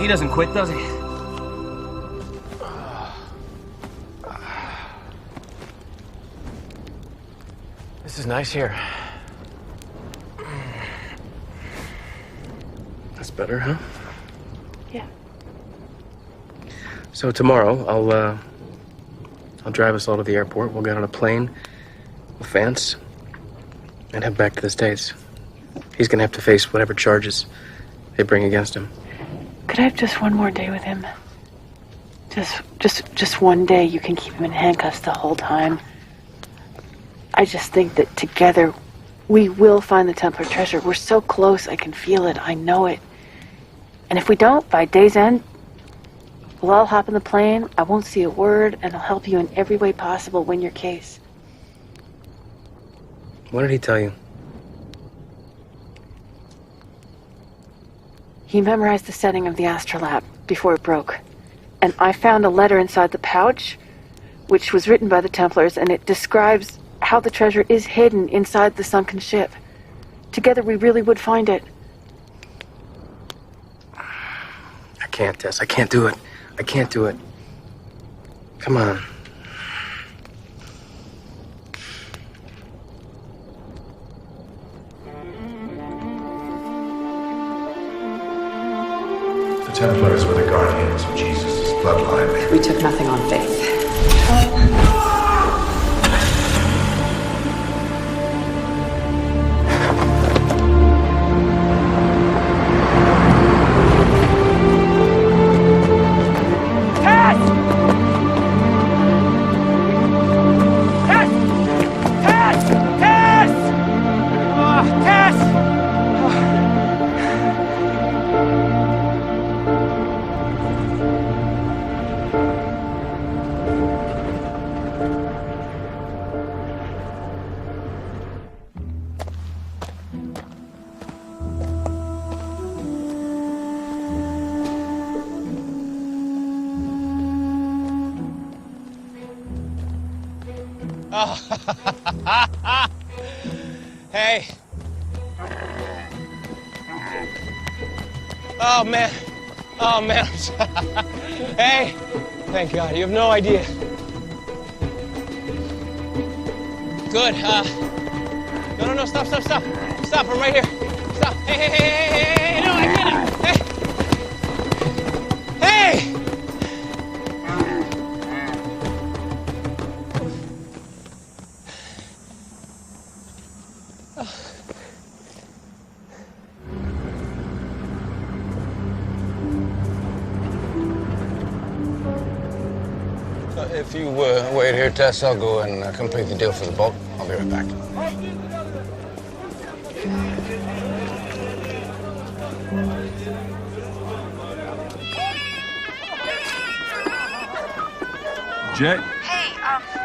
doesn't quit, does he? This is nice here. That's better, huh? Yeah. So tomorrow, I'll drive us all to the airport. We'll get on a plane with Vance and head back to the States. He's gonna have to face whatever charges they bring against him. Could I have just one more day with him? Just one day. You can keep him in handcuffs the whole time. I just think that together we will find the Templar treasure. We're so close, I can feel it, I know it. And if we don't, by day's end, we'll all hop in the plane, I won't see a word, and I'll help you in every way possible win your case. What did he tell you? He memorized the setting of the astrolabe before it broke. And I found a letter inside the pouch, which was written by the Templars, and it describes how the treasure is hidden inside the sunken ship. Together we really would find it. I can't, Tess. I can't do it. I can't do it. Come on. The Templars were the guardians of Jesus' bloodline. We took nothing on faith. Hey. Oh, man. Oh, man. Hey. Thank God. You have no idea. Good. No. Stop. Stop. I'm right here. Stop. Hey. No, I get it. Hey. If you wait here, Tess, I'll go and complete the deal for the boat. I'll be right back. Jay? Hey,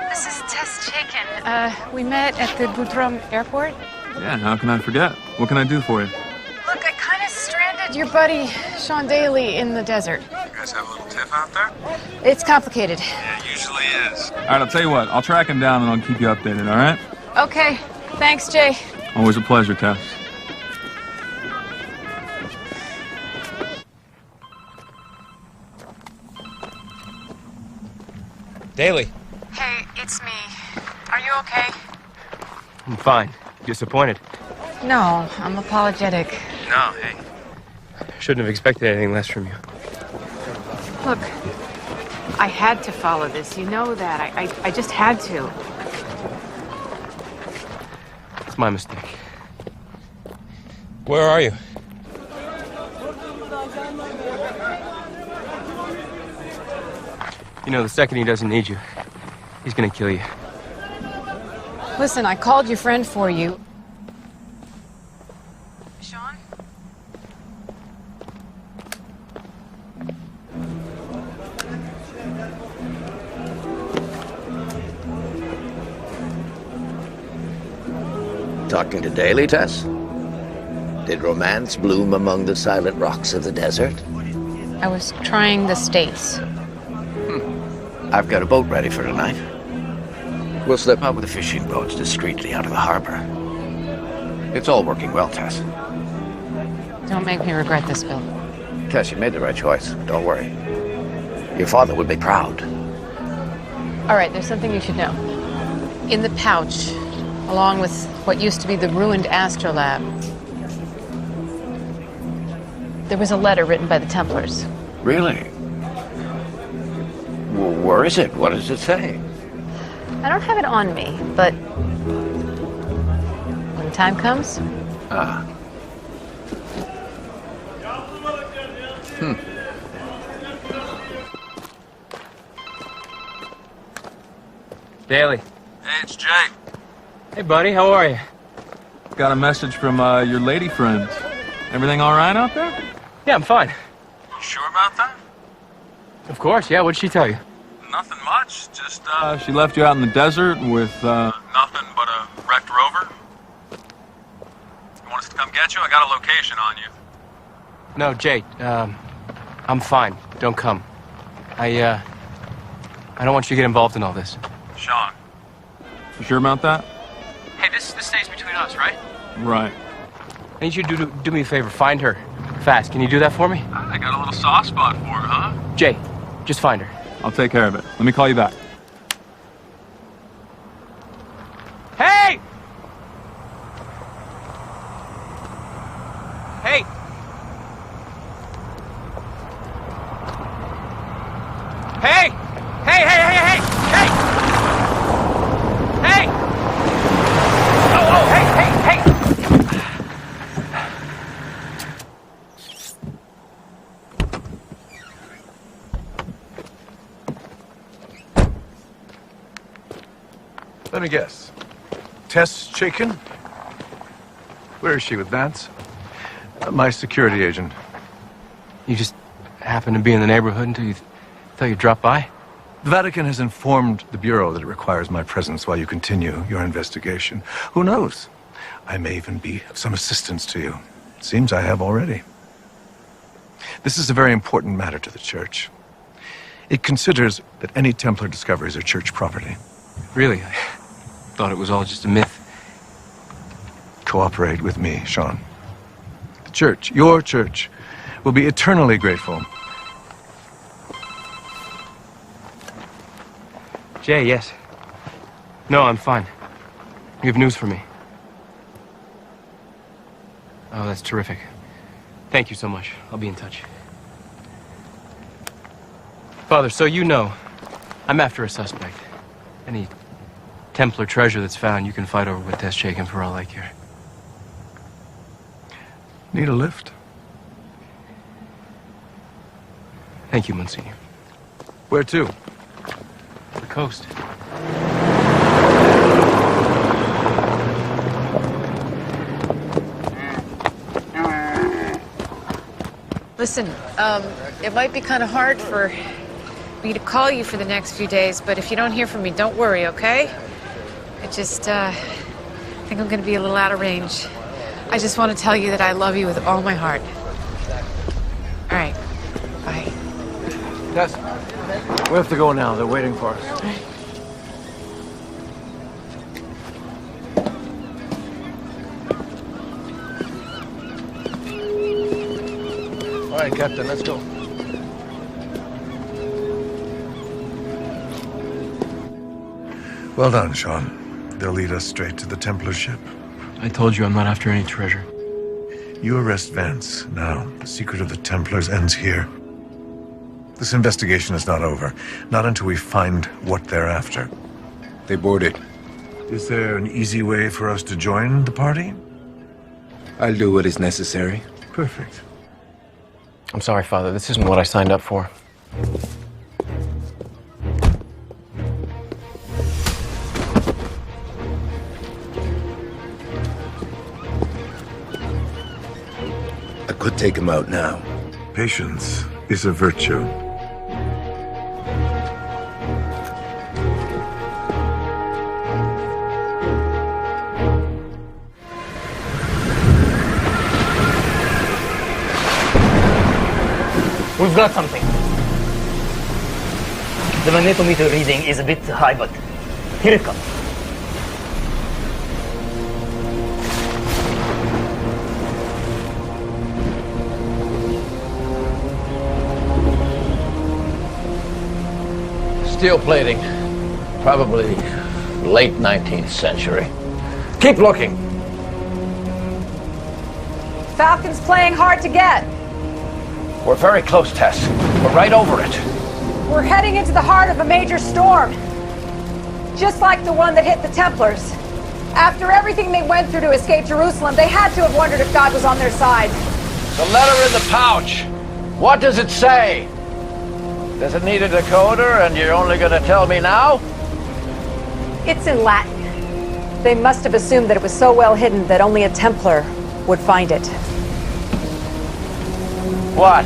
this is Tess Chaikin. We met at the Boudreaux airport. Yeah, how can I forget? What can I do for you? Look, I kind of stranded your buddy, Sean Daly, in the desert. You guys have a little tiff out there? It's complicated. Yeah, it usually is. All right, I'll tell you what. I'll track him down and I'll keep you updated, all right? Okay. Thanks, Jay. Always a pleasure, Tess. Daly. Hey, it's me. Are you okay? I'm fine. Disappointed. No, I'm apologetic. No, hey. Shouldn't have expected anything less from you. Look, I had to follow this. You know that. I just had to. It's my mistake. Where are you? You know, the second he doesn't need you, he's gonna kill you. Listen, I called your friend for you. Sean? Talking to Daly, Tess? Did romance bloom among the silent rocks of the desert? I was trying the States. I've got a boat ready for tonight. We'll slip out with the fishing boats discreetly out of the harbor. It's all working well, Tess. Don't make me regret this, Bill. Tess, you made the right choice. Don't worry. Your father would be proud. All right, there's something you should know. In the pouch, along with what used to be the ruined astrolab, there was a letter written by the Templars. Really? Well, where is it? What does it say? I don't have it on me, but when the time comes, Ah. Daly. Hey, it's Jay. Hey, buddy, how are you? Got a message from your lady friends. Everything all right out there? Yeah, I'm fine. You sure about that? Of course, yeah. What'd she tell you? Nothing much. Just, she left you out in the desert with, nothing but a wrecked rover. You want us to come get you? I got a location on you. No, Jay, I'm fine. Don't come. I don't want you to get involved in all this. Sean. You sure about that? Hey, this stays between us, right? Right. I need you to do me a favor. Find her. Fast. Can you do that for me? I got a little soft spot for her, huh? Jay, just find her. I'll take care of it. Let me call you back. Hey! Hey! Hey! Hey, hey, hey, hey! Hey! Hey! Oh, oh, hey, hey, hey! Let me guess. Tess Chaikin? Where is she, with Vance? My security agent. You just happened to be in the neighborhood until you thought you'd drop by? The Vatican has informed the Bureau that it requires my presence while you continue your investigation. Who knows? I may even be of some assistance to you. It seems I have already. This is a very important matter to the Church. It considers that any Templar discoveries are Church property. Really? I thought it was all just a myth. Cooperate with me, Sean. The Church, your Church, will be eternally grateful. Jay, yes. No, I'm fine. You have news for me. Oh, that's terrific. Thank you so much. I'll be in touch. Father, so you know, I'm after a suspect. Any Templar treasure that's found, you can fight over with Tess Chaikin for all I care. Need a lift? Thank you, Monsignor. Where to? The coast. listen, it might be kind of hard for me to call you for the next few days, but if you don't hear from me, don't worry, okay? I just, think I'm gonna be a little out of range. I just want to tell you that I love you with all my heart. All right, bye. Tess, we have to go now. They're waiting for us. All right, Captain, let's go. Well done, Sean. They'll lead us straight to the Templar ship. I told you I'm not after any treasure. You arrest Vance. Now, the secret of the Templars ends here. This investigation is not over. Not until we find what they're after. They boarded. Is there an easy way for us to join the party? I'll do what is necessary. Perfect. I'm sorry, Father. This isn't what I signed up for. I could take him out now. Patience is a virtue. We've got something. The magnetometer reading is a bit high, but here it comes. steel plating. Probably late 19th century. Keep looking. Falcon's playing hard to get. We're very close, Tess. We're right over it. We're heading into the heart of a major storm. Just like the one that hit the Templars. After everything they went through to escape Jerusalem, they had to have wondered if God was on their side. The letter in the pouch. What does it say? Does it need a decoder and you're only going to tell me now? It's in Latin. They must have assumed that it was so well hidden that only a Templar would find it. What?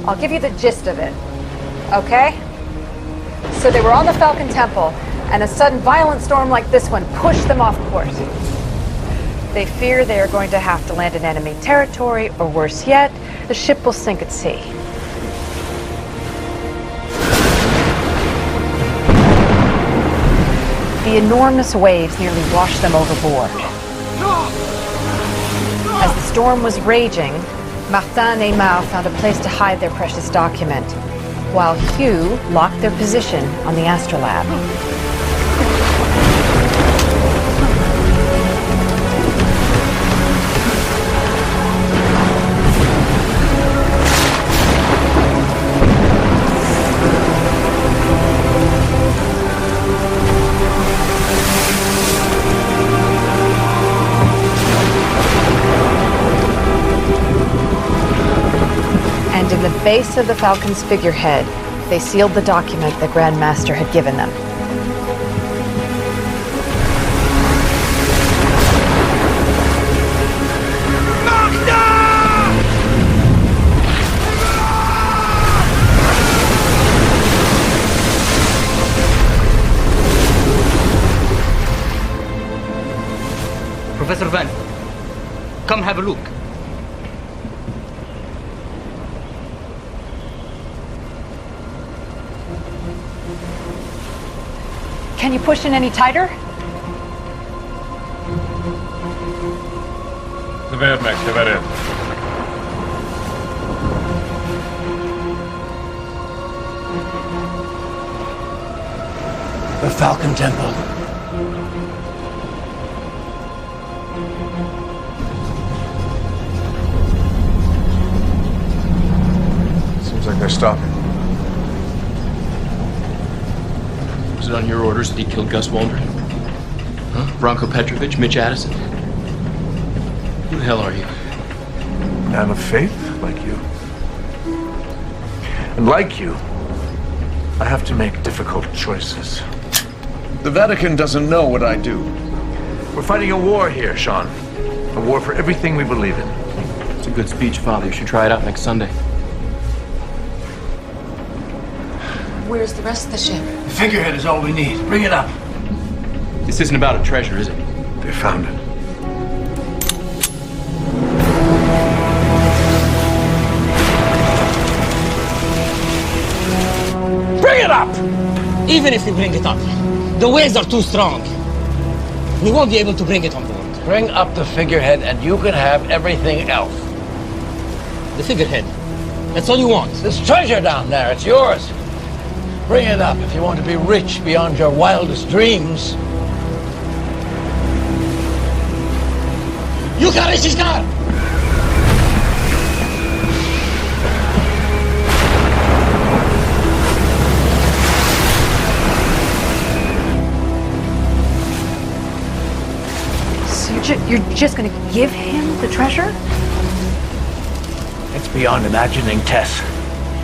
I'll give you the gist of it, okay? So they were on the Falcon Temple, and a sudden violent storm like this one pushed them off course. They fear they are going to have to land in enemy territory, or worse yet, the ship will sink at sea. The enormous waves nearly washed them overboard. As the storm was raging, Martin and Aymar found a place to hide their precious document, while Hugh locked their position on the astrolabe. And in the base of the Falcon's figurehead, they sealed the document the Grand Master had given them. Professor Van, come have a look. Can you push in any tighter? The Falcon Temple. Seems like they're stopping. Was it on your orders that he killed Gus Waldron? Huh? Bronco Petrovich? Mitch Addison? Who the hell are you? Man of faith, like you. And like you, I have to make difficult choices. The Vatican doesn't know what I do. We're fighting a war here, Sean. A war for everything we believe in. It's a good speech, Father. You should try it out next Sunday. Where's the rest of the ship? The figurehead is all we need. Bring it up. This isn't about a treasure, is it? They found it. Bring it up! Even if we bring it up, the waves are too strong. We won't be able to bring it on board. Bring up the figurehead and you can have everything else. The figurehead. That's all you want. There's treasure down there. It's yours. Bring it up if you want to be rich beyond your wildest dreams. You got it, she's got it. So you're just gonna give him the treasure? It's beyond imagining, Tess.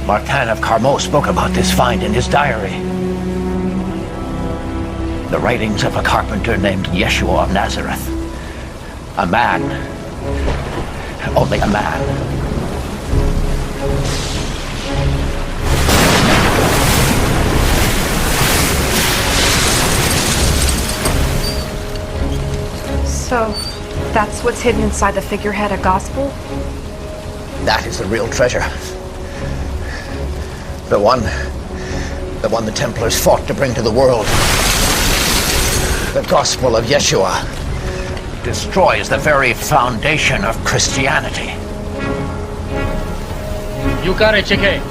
Martin of Carmaux spoke about this find in his diary. The writings of a carpenter named Yeshua of Nazareth. A man. Only a man. So, that's what's hidden inside the figurehead, a gospel? That is the real treasure. The one the Templars fought to bring to the world. The gospel of Yeshua destroys the very foundation of Christianity. You got it, Chike.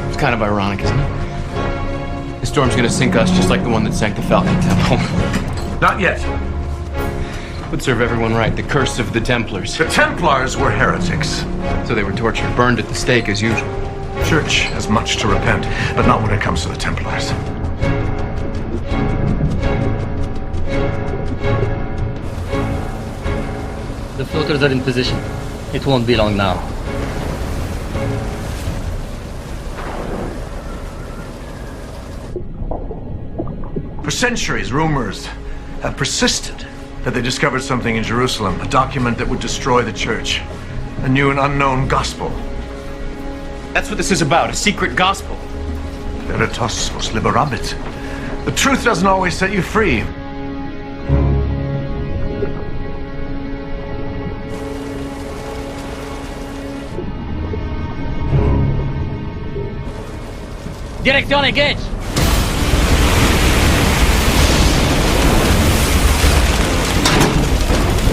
It's kind of ironic, isn't it? The storm's gonna sink us just like the one that sank the Falcon Temple. Not yet. Would serve everyone right. The curse of the Templars. The Templars were heretics. So they were tortured, burned at the stake as usual. Church has much to repent, but not when it comes to the Templars. The floaters are in position. It won't be long now. For centuries, rumors have persisted that they discovered something in Jerusalem, a document that would destroy the church. A new and unknown gospel. That's what this is about, a secret gospel. Veritas os liberabit. The truth doesn't always set you free. Direction engage!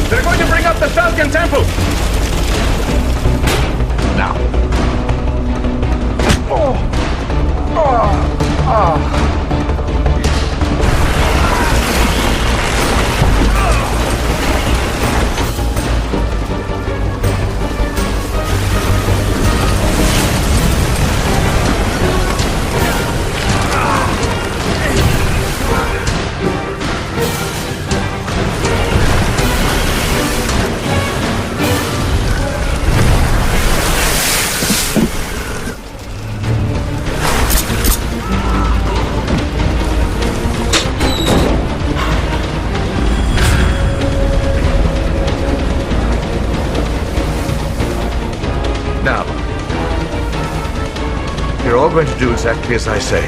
They're going to bring up the Falcon Temple! Now. Now, you're all going to do exactly as I say.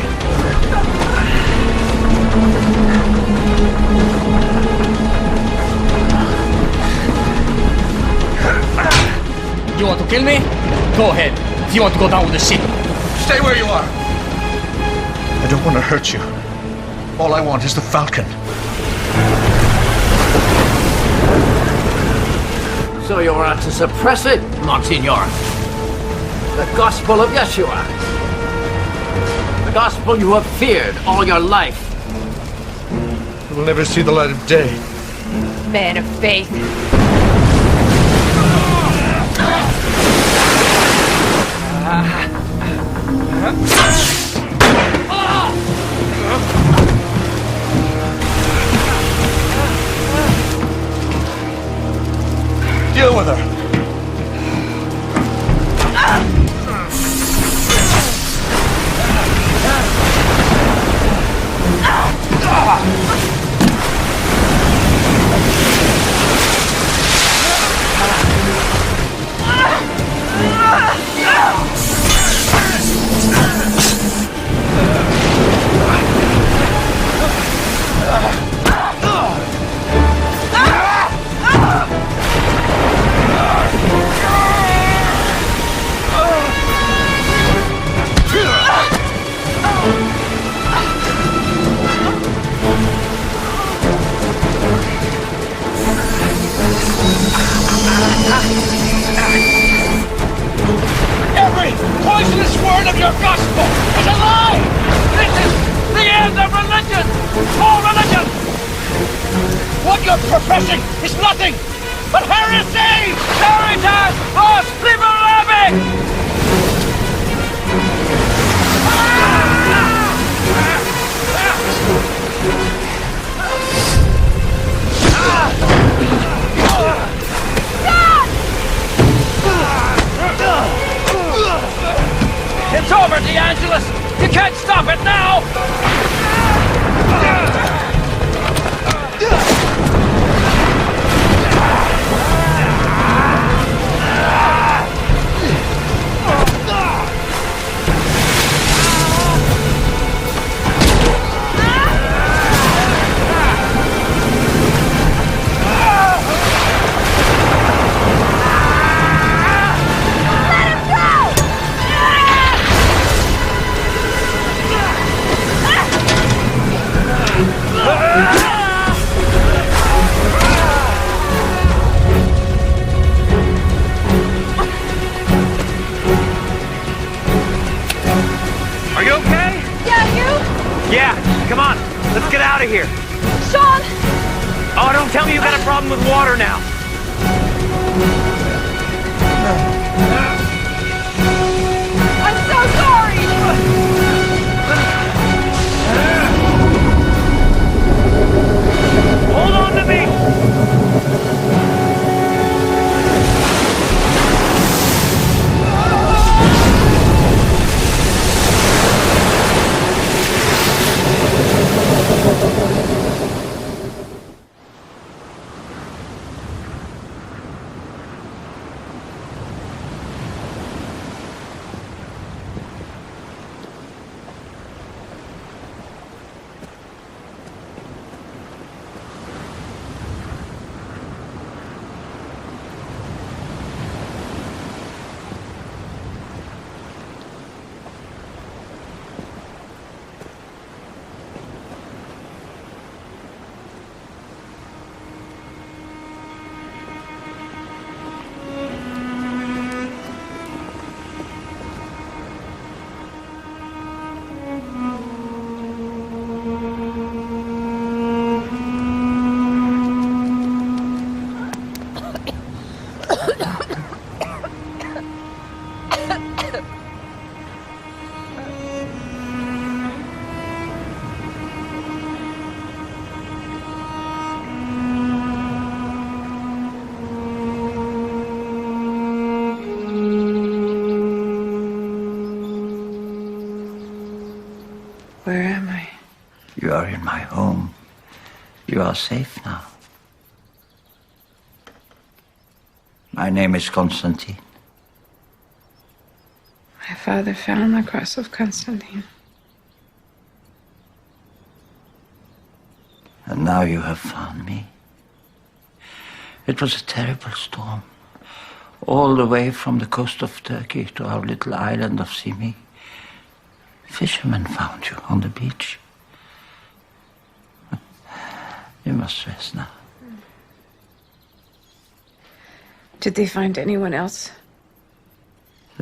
You want to kill me? Go ahead. If you want to go down with the ship. Stay where you are! I don't want to hurt you. All I want is the Falcon. So you are to suppress it, Monsignor? The gospel of Yeshua. The gospel you have feared all your life. It will never see the light of day. Man of faith. Deal with her. Every poisonous word of your gospel is a lie! This is the end of religion! All religion! What you're professing is nothing but heresy! Veritas os liberabit! It's over, DeAngelis! You can't stop it now! of here. Sean! Oh, don't tell me you got a problem with water now. I'm so sorry! Hold on to me! Where am I? You are in my home. You are safe now. My name is Constantine. My father found the cross of Constantine. And now you have found me. It was a terrible storm. All the way from the coast of Turkey to our little island of Simi. Fishermen found you on the beach. You must rest now. Did they find anyone else?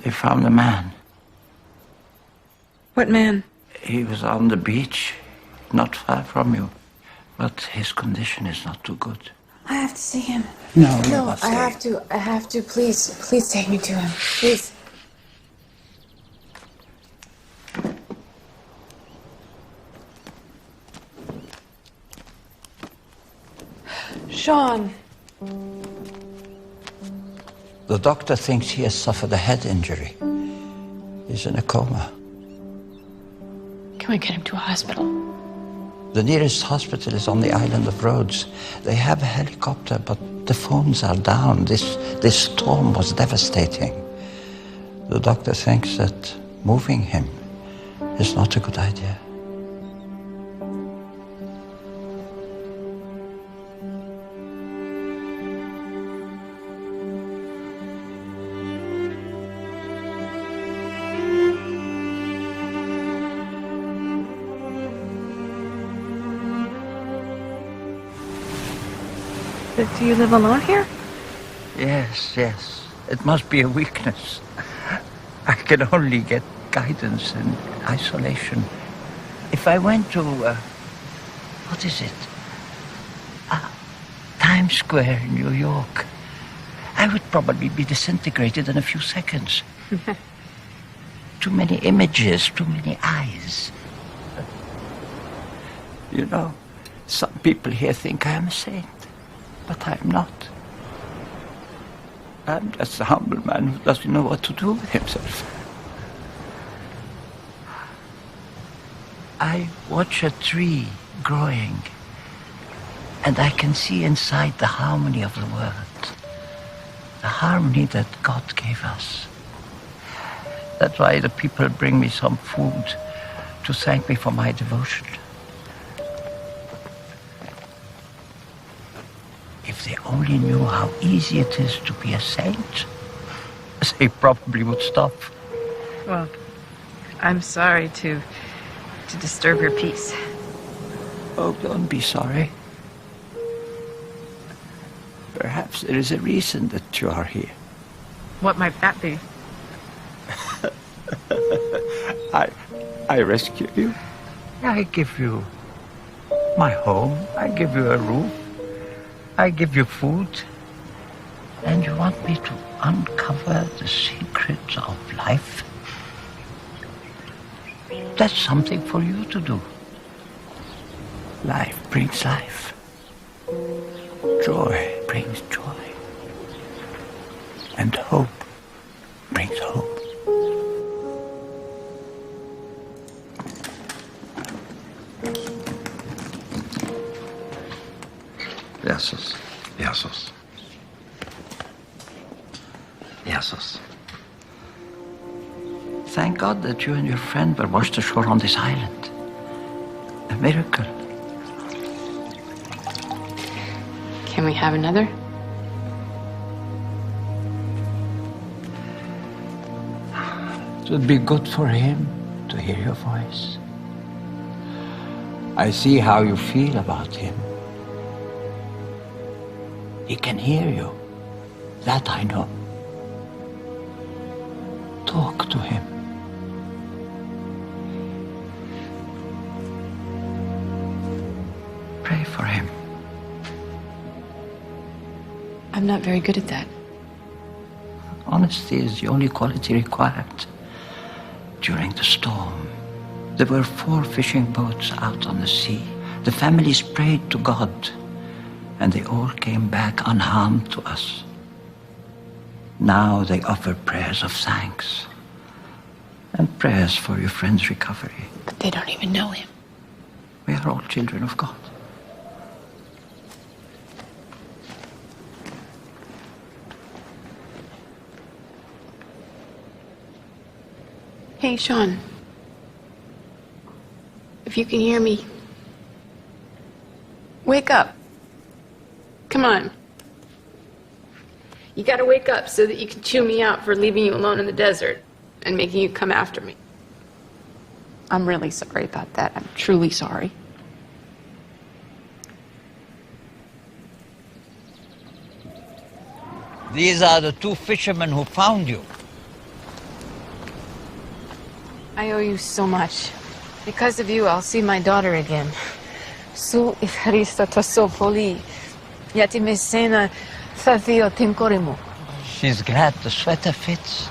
They found a man. What man? He was on the beach, not far from you. But his condition is not too good. I have to see him. No, you No, must I stay. have to. Please take me to him. Please. Sean. The doctor thinks he has suffered a head injury. He's in a coma. Can we get him to a hospital? The nearest hospital is on the island of Rhodes. They have a helicopter, but the phones are down. This storm was devastating. The doctor thinks that moving him is not a good idea. Do you live alone here? Yes. It must be a weakness. I can only get guidance and isolation. If I went to, what is it? Times Square in New York, I would probably be disintegrated in a few seconds. Too many images, too many eyes. You know, some people here think I am a saint. But I'm not. I'm just a humble man who doesn't know what to do with himself. I watch a tree growing, and I can see inside the harmony of the world, the harmony that God gave us. That's why the people bring me some food to thank me for my devotion. If they only knew how easy it is to be a saint, they probably would stop. Well, I'm sorry to disturb your peace. Oh, don't be sorry. Perhaps there is a reason that you are here. What might that be? I rescued you. I give you My home. I give you a roof. I give you food. And you want me to uncover the secrets of life? That's something for you to do. Life brings life. Joy brings joy. And hope brings hope. Jesus. Jesus. Jesus. Thank God that you and your friend were washed ashore on this island. A miracle. Can we have another? It would be good for him to hear your voice. I see how you feel about him. He can hear you. That I know. Talk to him. Pray for him. I'm not very good at that. Honesty is the only quality required. During the storm, there were 4 fishing boats out on the sea. The families prayed to God, and they all came back unharmed to us. Now they offer prayers of thanks and prayers for your friend's recovery. But they don't even know him. We are all children of God. Hey, Sean. If you can hear me, wake up. Come on. You gotta wake up so that you can chew me out for leaving you alone in the desert and making you come after me. I'm really sorry about that. I'm truly sorry. These are the 2 fishermen who found you. I owe you so much. Because of you, I'll see my daughter again. Su Icarista Tosopoli. Yati Messena Thafio Tinkorimo. She's glad the sweater fits.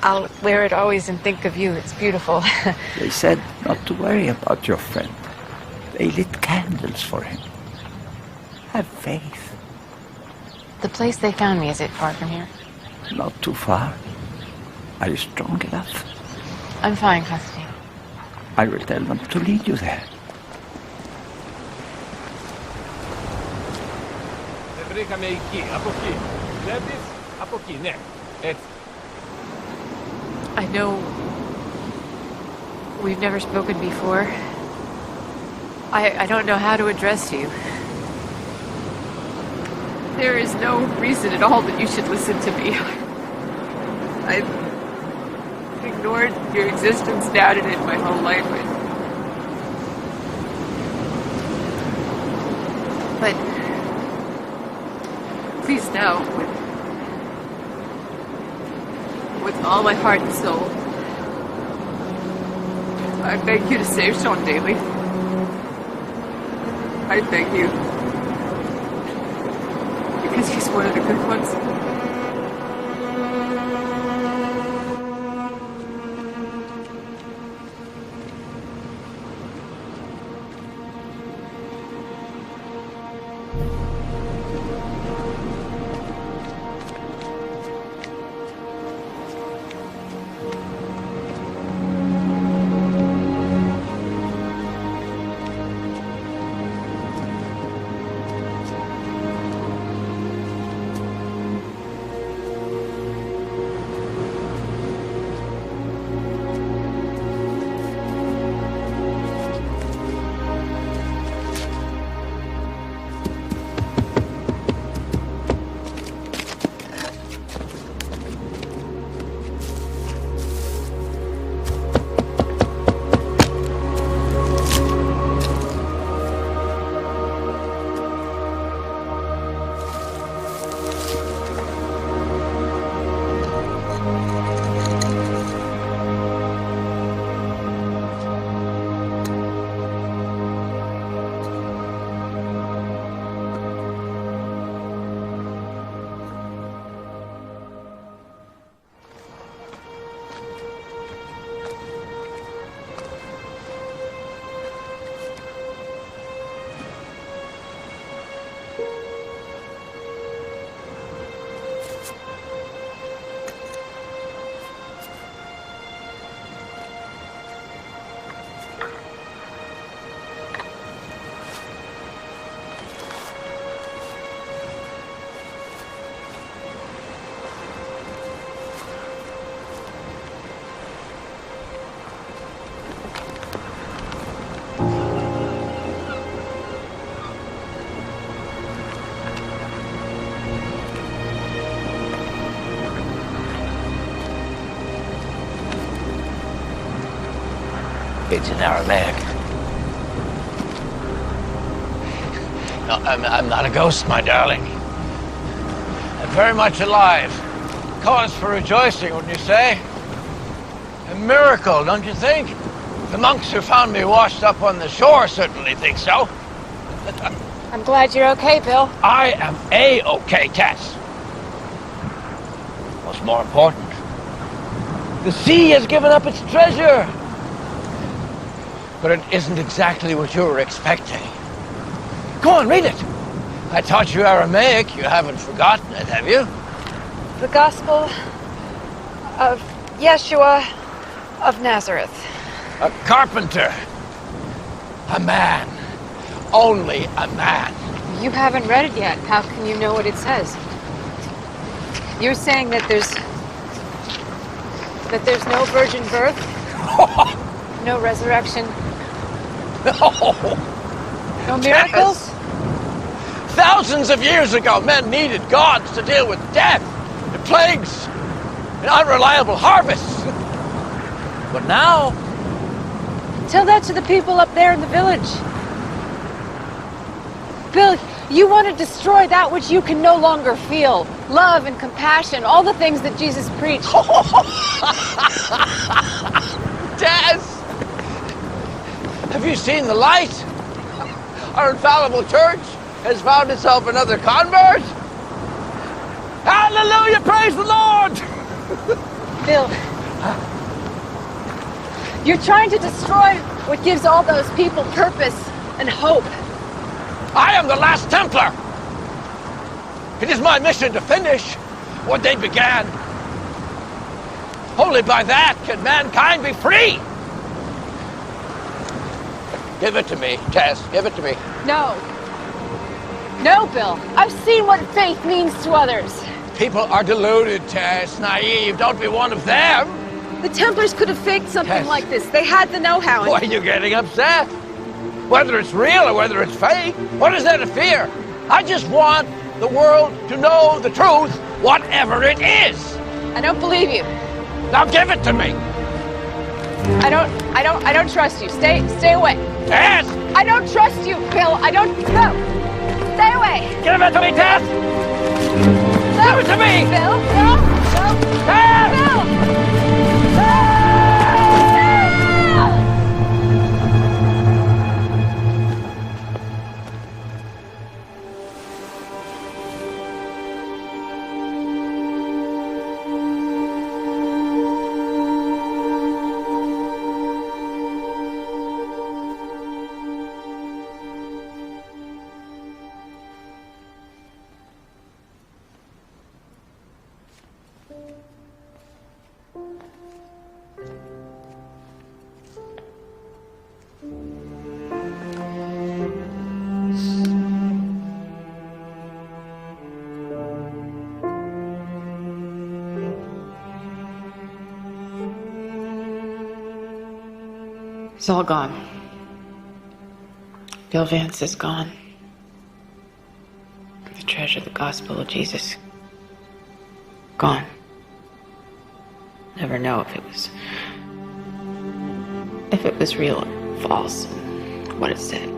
I'll wear it always and think of you. It's beautiful. They said not to worry about your friend. They lit candles for him. Have faith. The place they found me, is it far from here? Not too far. Are you strong enough? I'm fine, Custody. I will tell them to lead you there. I know we've never spoken before. I don't know how to address you. There is no reason at all that you should listen to me. I've ignored your existence, doubted it my whole life. But please know, with all my heart and soul, I beg you to save Sean Daly. I beg you. Because he's one of the good ones. It's in Aramaic. No, I'm not a ghost, my darling. I'm very much alive. Cause for rejoicing, wouldn't you say? A miracle, don't you think? The monks who found me washed up on the shore certainly think so. I'm glad you're okay, Bill. I am A-okay, Tess. What's more important, the sea has given up its treasure. But it isn't exactly what you were expecting. Go on, read it. I taught you Aramaic. You haven't forgotten it, have you? The Gospel of Yeshua of Nazareth. A carpenter. A man. Only a man. You haven't read it yet. How can you know what it says? You're saying that there's no virgin birth? No resurrection? No miracles? Yes. Thousands of years ago, men needed gods to deal with death, and plagues, and unreliable harvests. But now... Tell that to the people up there in the village. Bill, you want to destroy that which you can no longer feel. Love and compassion, all the things that Jesus preached. Tess! Have you seen the light? Our infallible church has found itself another convert. Hallelujah! Praise the Lord! Bill, you're trying to destroy what gives all those people purpose and hope. I am the last Templar. It is my mission to finish what they began. Only by that can mankind be free. Give it to me, Tess. Give it to me. No. No, Bill. I've seen what faith means to others. People are deluded, Tess. Naive. Don't be one of them. The Templars could have faked something Tess. like this. They had the know-how. Why are you getting upset? Whether it's real or whether it's fake, what is there to fear? I just want the world to know the truth, whatever it is. I don't believe you. Now give it to me. I don't trust you. Stay away. Tess! I don't trust you, Bill. I don't. No. Stay away. Give it to me, Tess! No. Give it to me! Bill. No. No. Tess! Bill. It's all gone. Bill Vance is gone. The treasure, the gospel of Jesus, gone. Never know if it was real or false, what it said.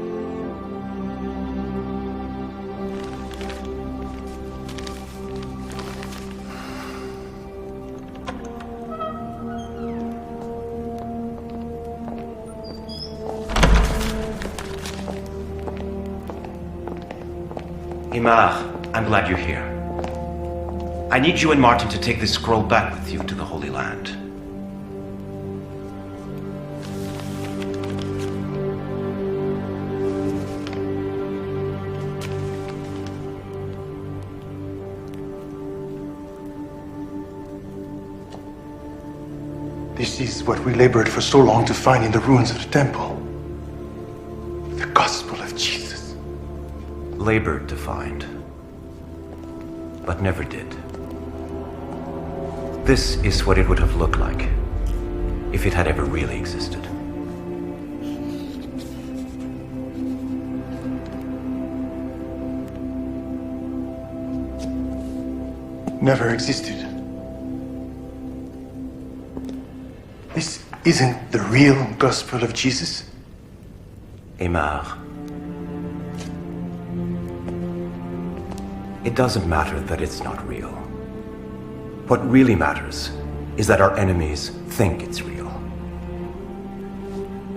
Imar, I'm glad you're here. I need you and Martin to take this scroll back with you to the Holy Land. This is what we labored for so long to find in the ruins of the temple. The gospel of Jesus. Labored to find, but never did. This is what it would have looked like if it had ever really existed. Never existed. This isn't the real gospel of Jesus? Aymar, it doesn't matter that it's not real. What really matters is that our enemies think it's real.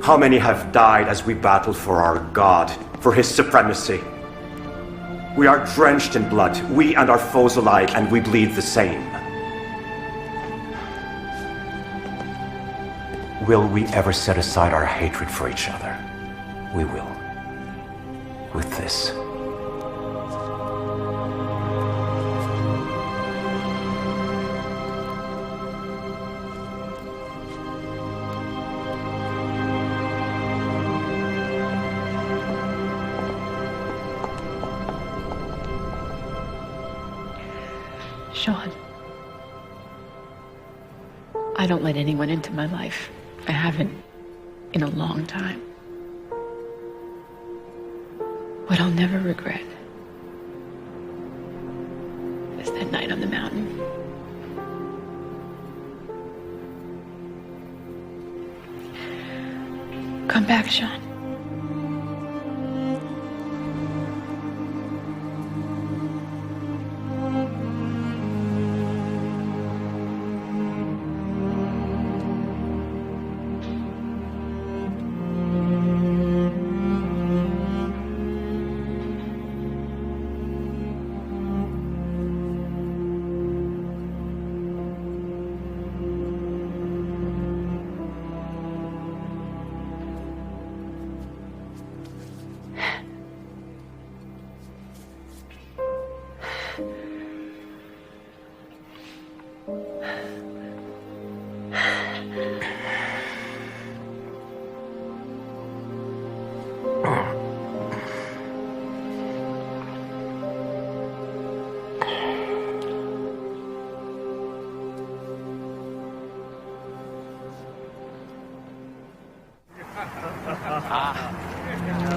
How many have died as we battle for our God, for his supremacy? We are drenched in blood, we and our foes alike, and we bleed the same. Will we ever set aside our hatred for each other? We will. With this. Sean, I don't let anyone into my life. I haven't in a long time. What I'll never regret is that night on the mountain. Come back, Sean.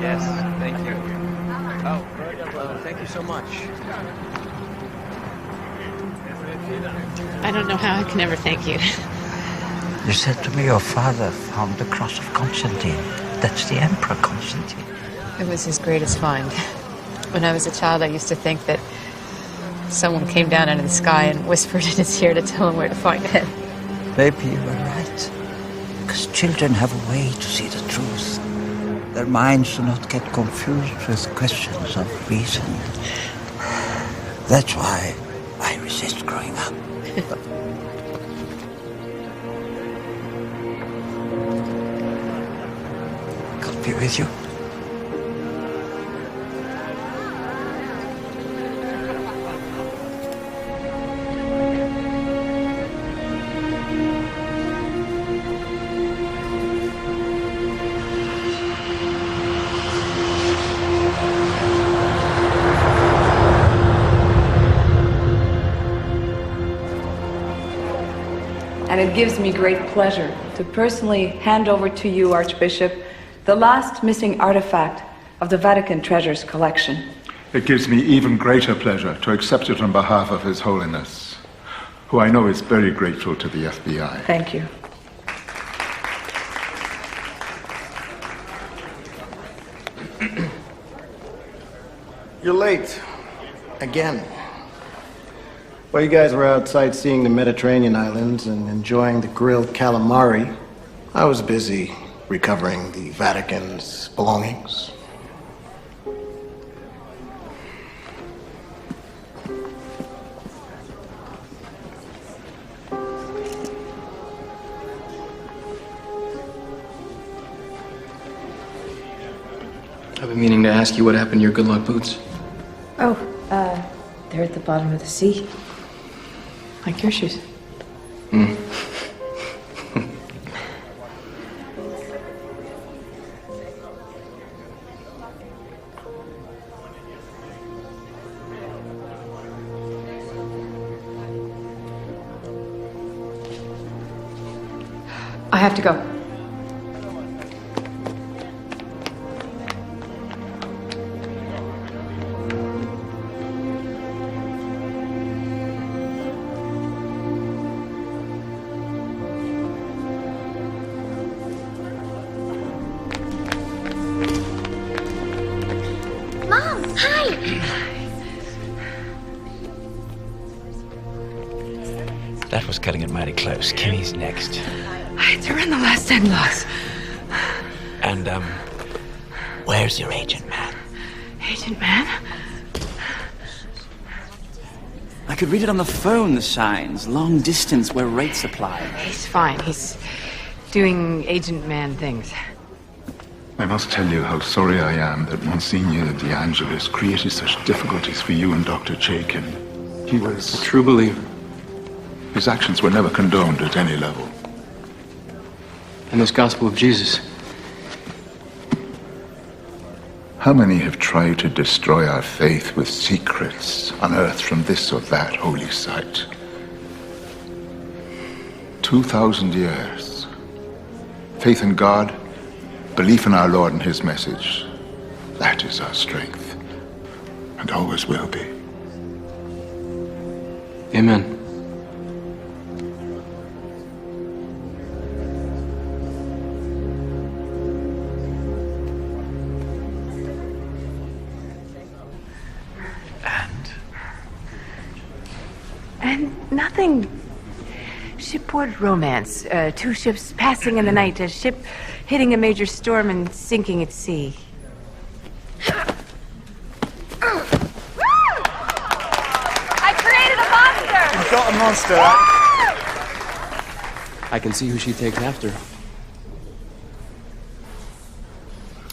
Yes, thank you. Oh, thank you so much. I don't know how I can ever thank you. You said to me your father found the cross of Constantine. That's the Emperor Constantine. It was his greatest find. When I was a child, I used to think that someone came down out of the sky and whispered in his ear to tell him where to find it. Maybe you were right. Because children have a way to see the truth. Their minds do not get confused with questions of reason. That's why I resist growing up. God be with you. And it gives me great pleasure to personally hand over to you, Archbishop, the last missing artifact of the Vatican Treasures collection. It gives me even greater pleasure to accept it on behalf of His Holiness, who I know is very grateful to the FBI. Thank you. You're late. Again. While you guys were outside seeing the Mediterranean islands and enjoying the grilled calamari, I was busy recovering the Vatican's belongings. I've been meaning to ask you what happened to your good luck boots. Oh, they're at the bottom of the sea. Like your shoes. Hmm. I have to go. That was cutting it mighty close. Kimmy's next. I had to run the last 10 blocks. And, where's your agent man? Agent man? I could read it on the phone, the signs. Long distance where rates apply. He's fine. He's doing agent man things. I must tell you how sorry I am that Monsignor De Angelis created such difficulties for you and Dr. Chaikin. He was a true believer. His actions were never condoned at any level. In this gospel of Jesus. How many have tried to destroy our faith with secrets unearthed from this or that holy site? 2,000 years. Faith in God, belief in our Lord and His message. That is our strength. And always will be. Amen. And nothing. Shipboard romance. 2 ships passing in the night. A ship hitting a major storm and sinking at sea. I created a monster! You've got a monster. I can see who she takes after.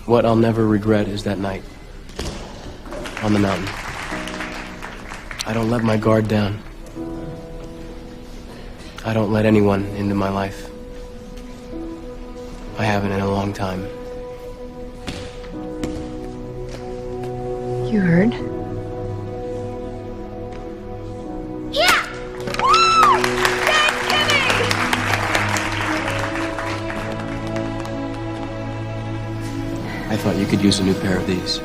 What I'll never regret is that night. On the mountain. I don't let my guard down. I don't let anyone into my life. I haven't in a long time. You heard? Yeah! Woo! Thanks, Kimmy! I thought you could use a new pair of these.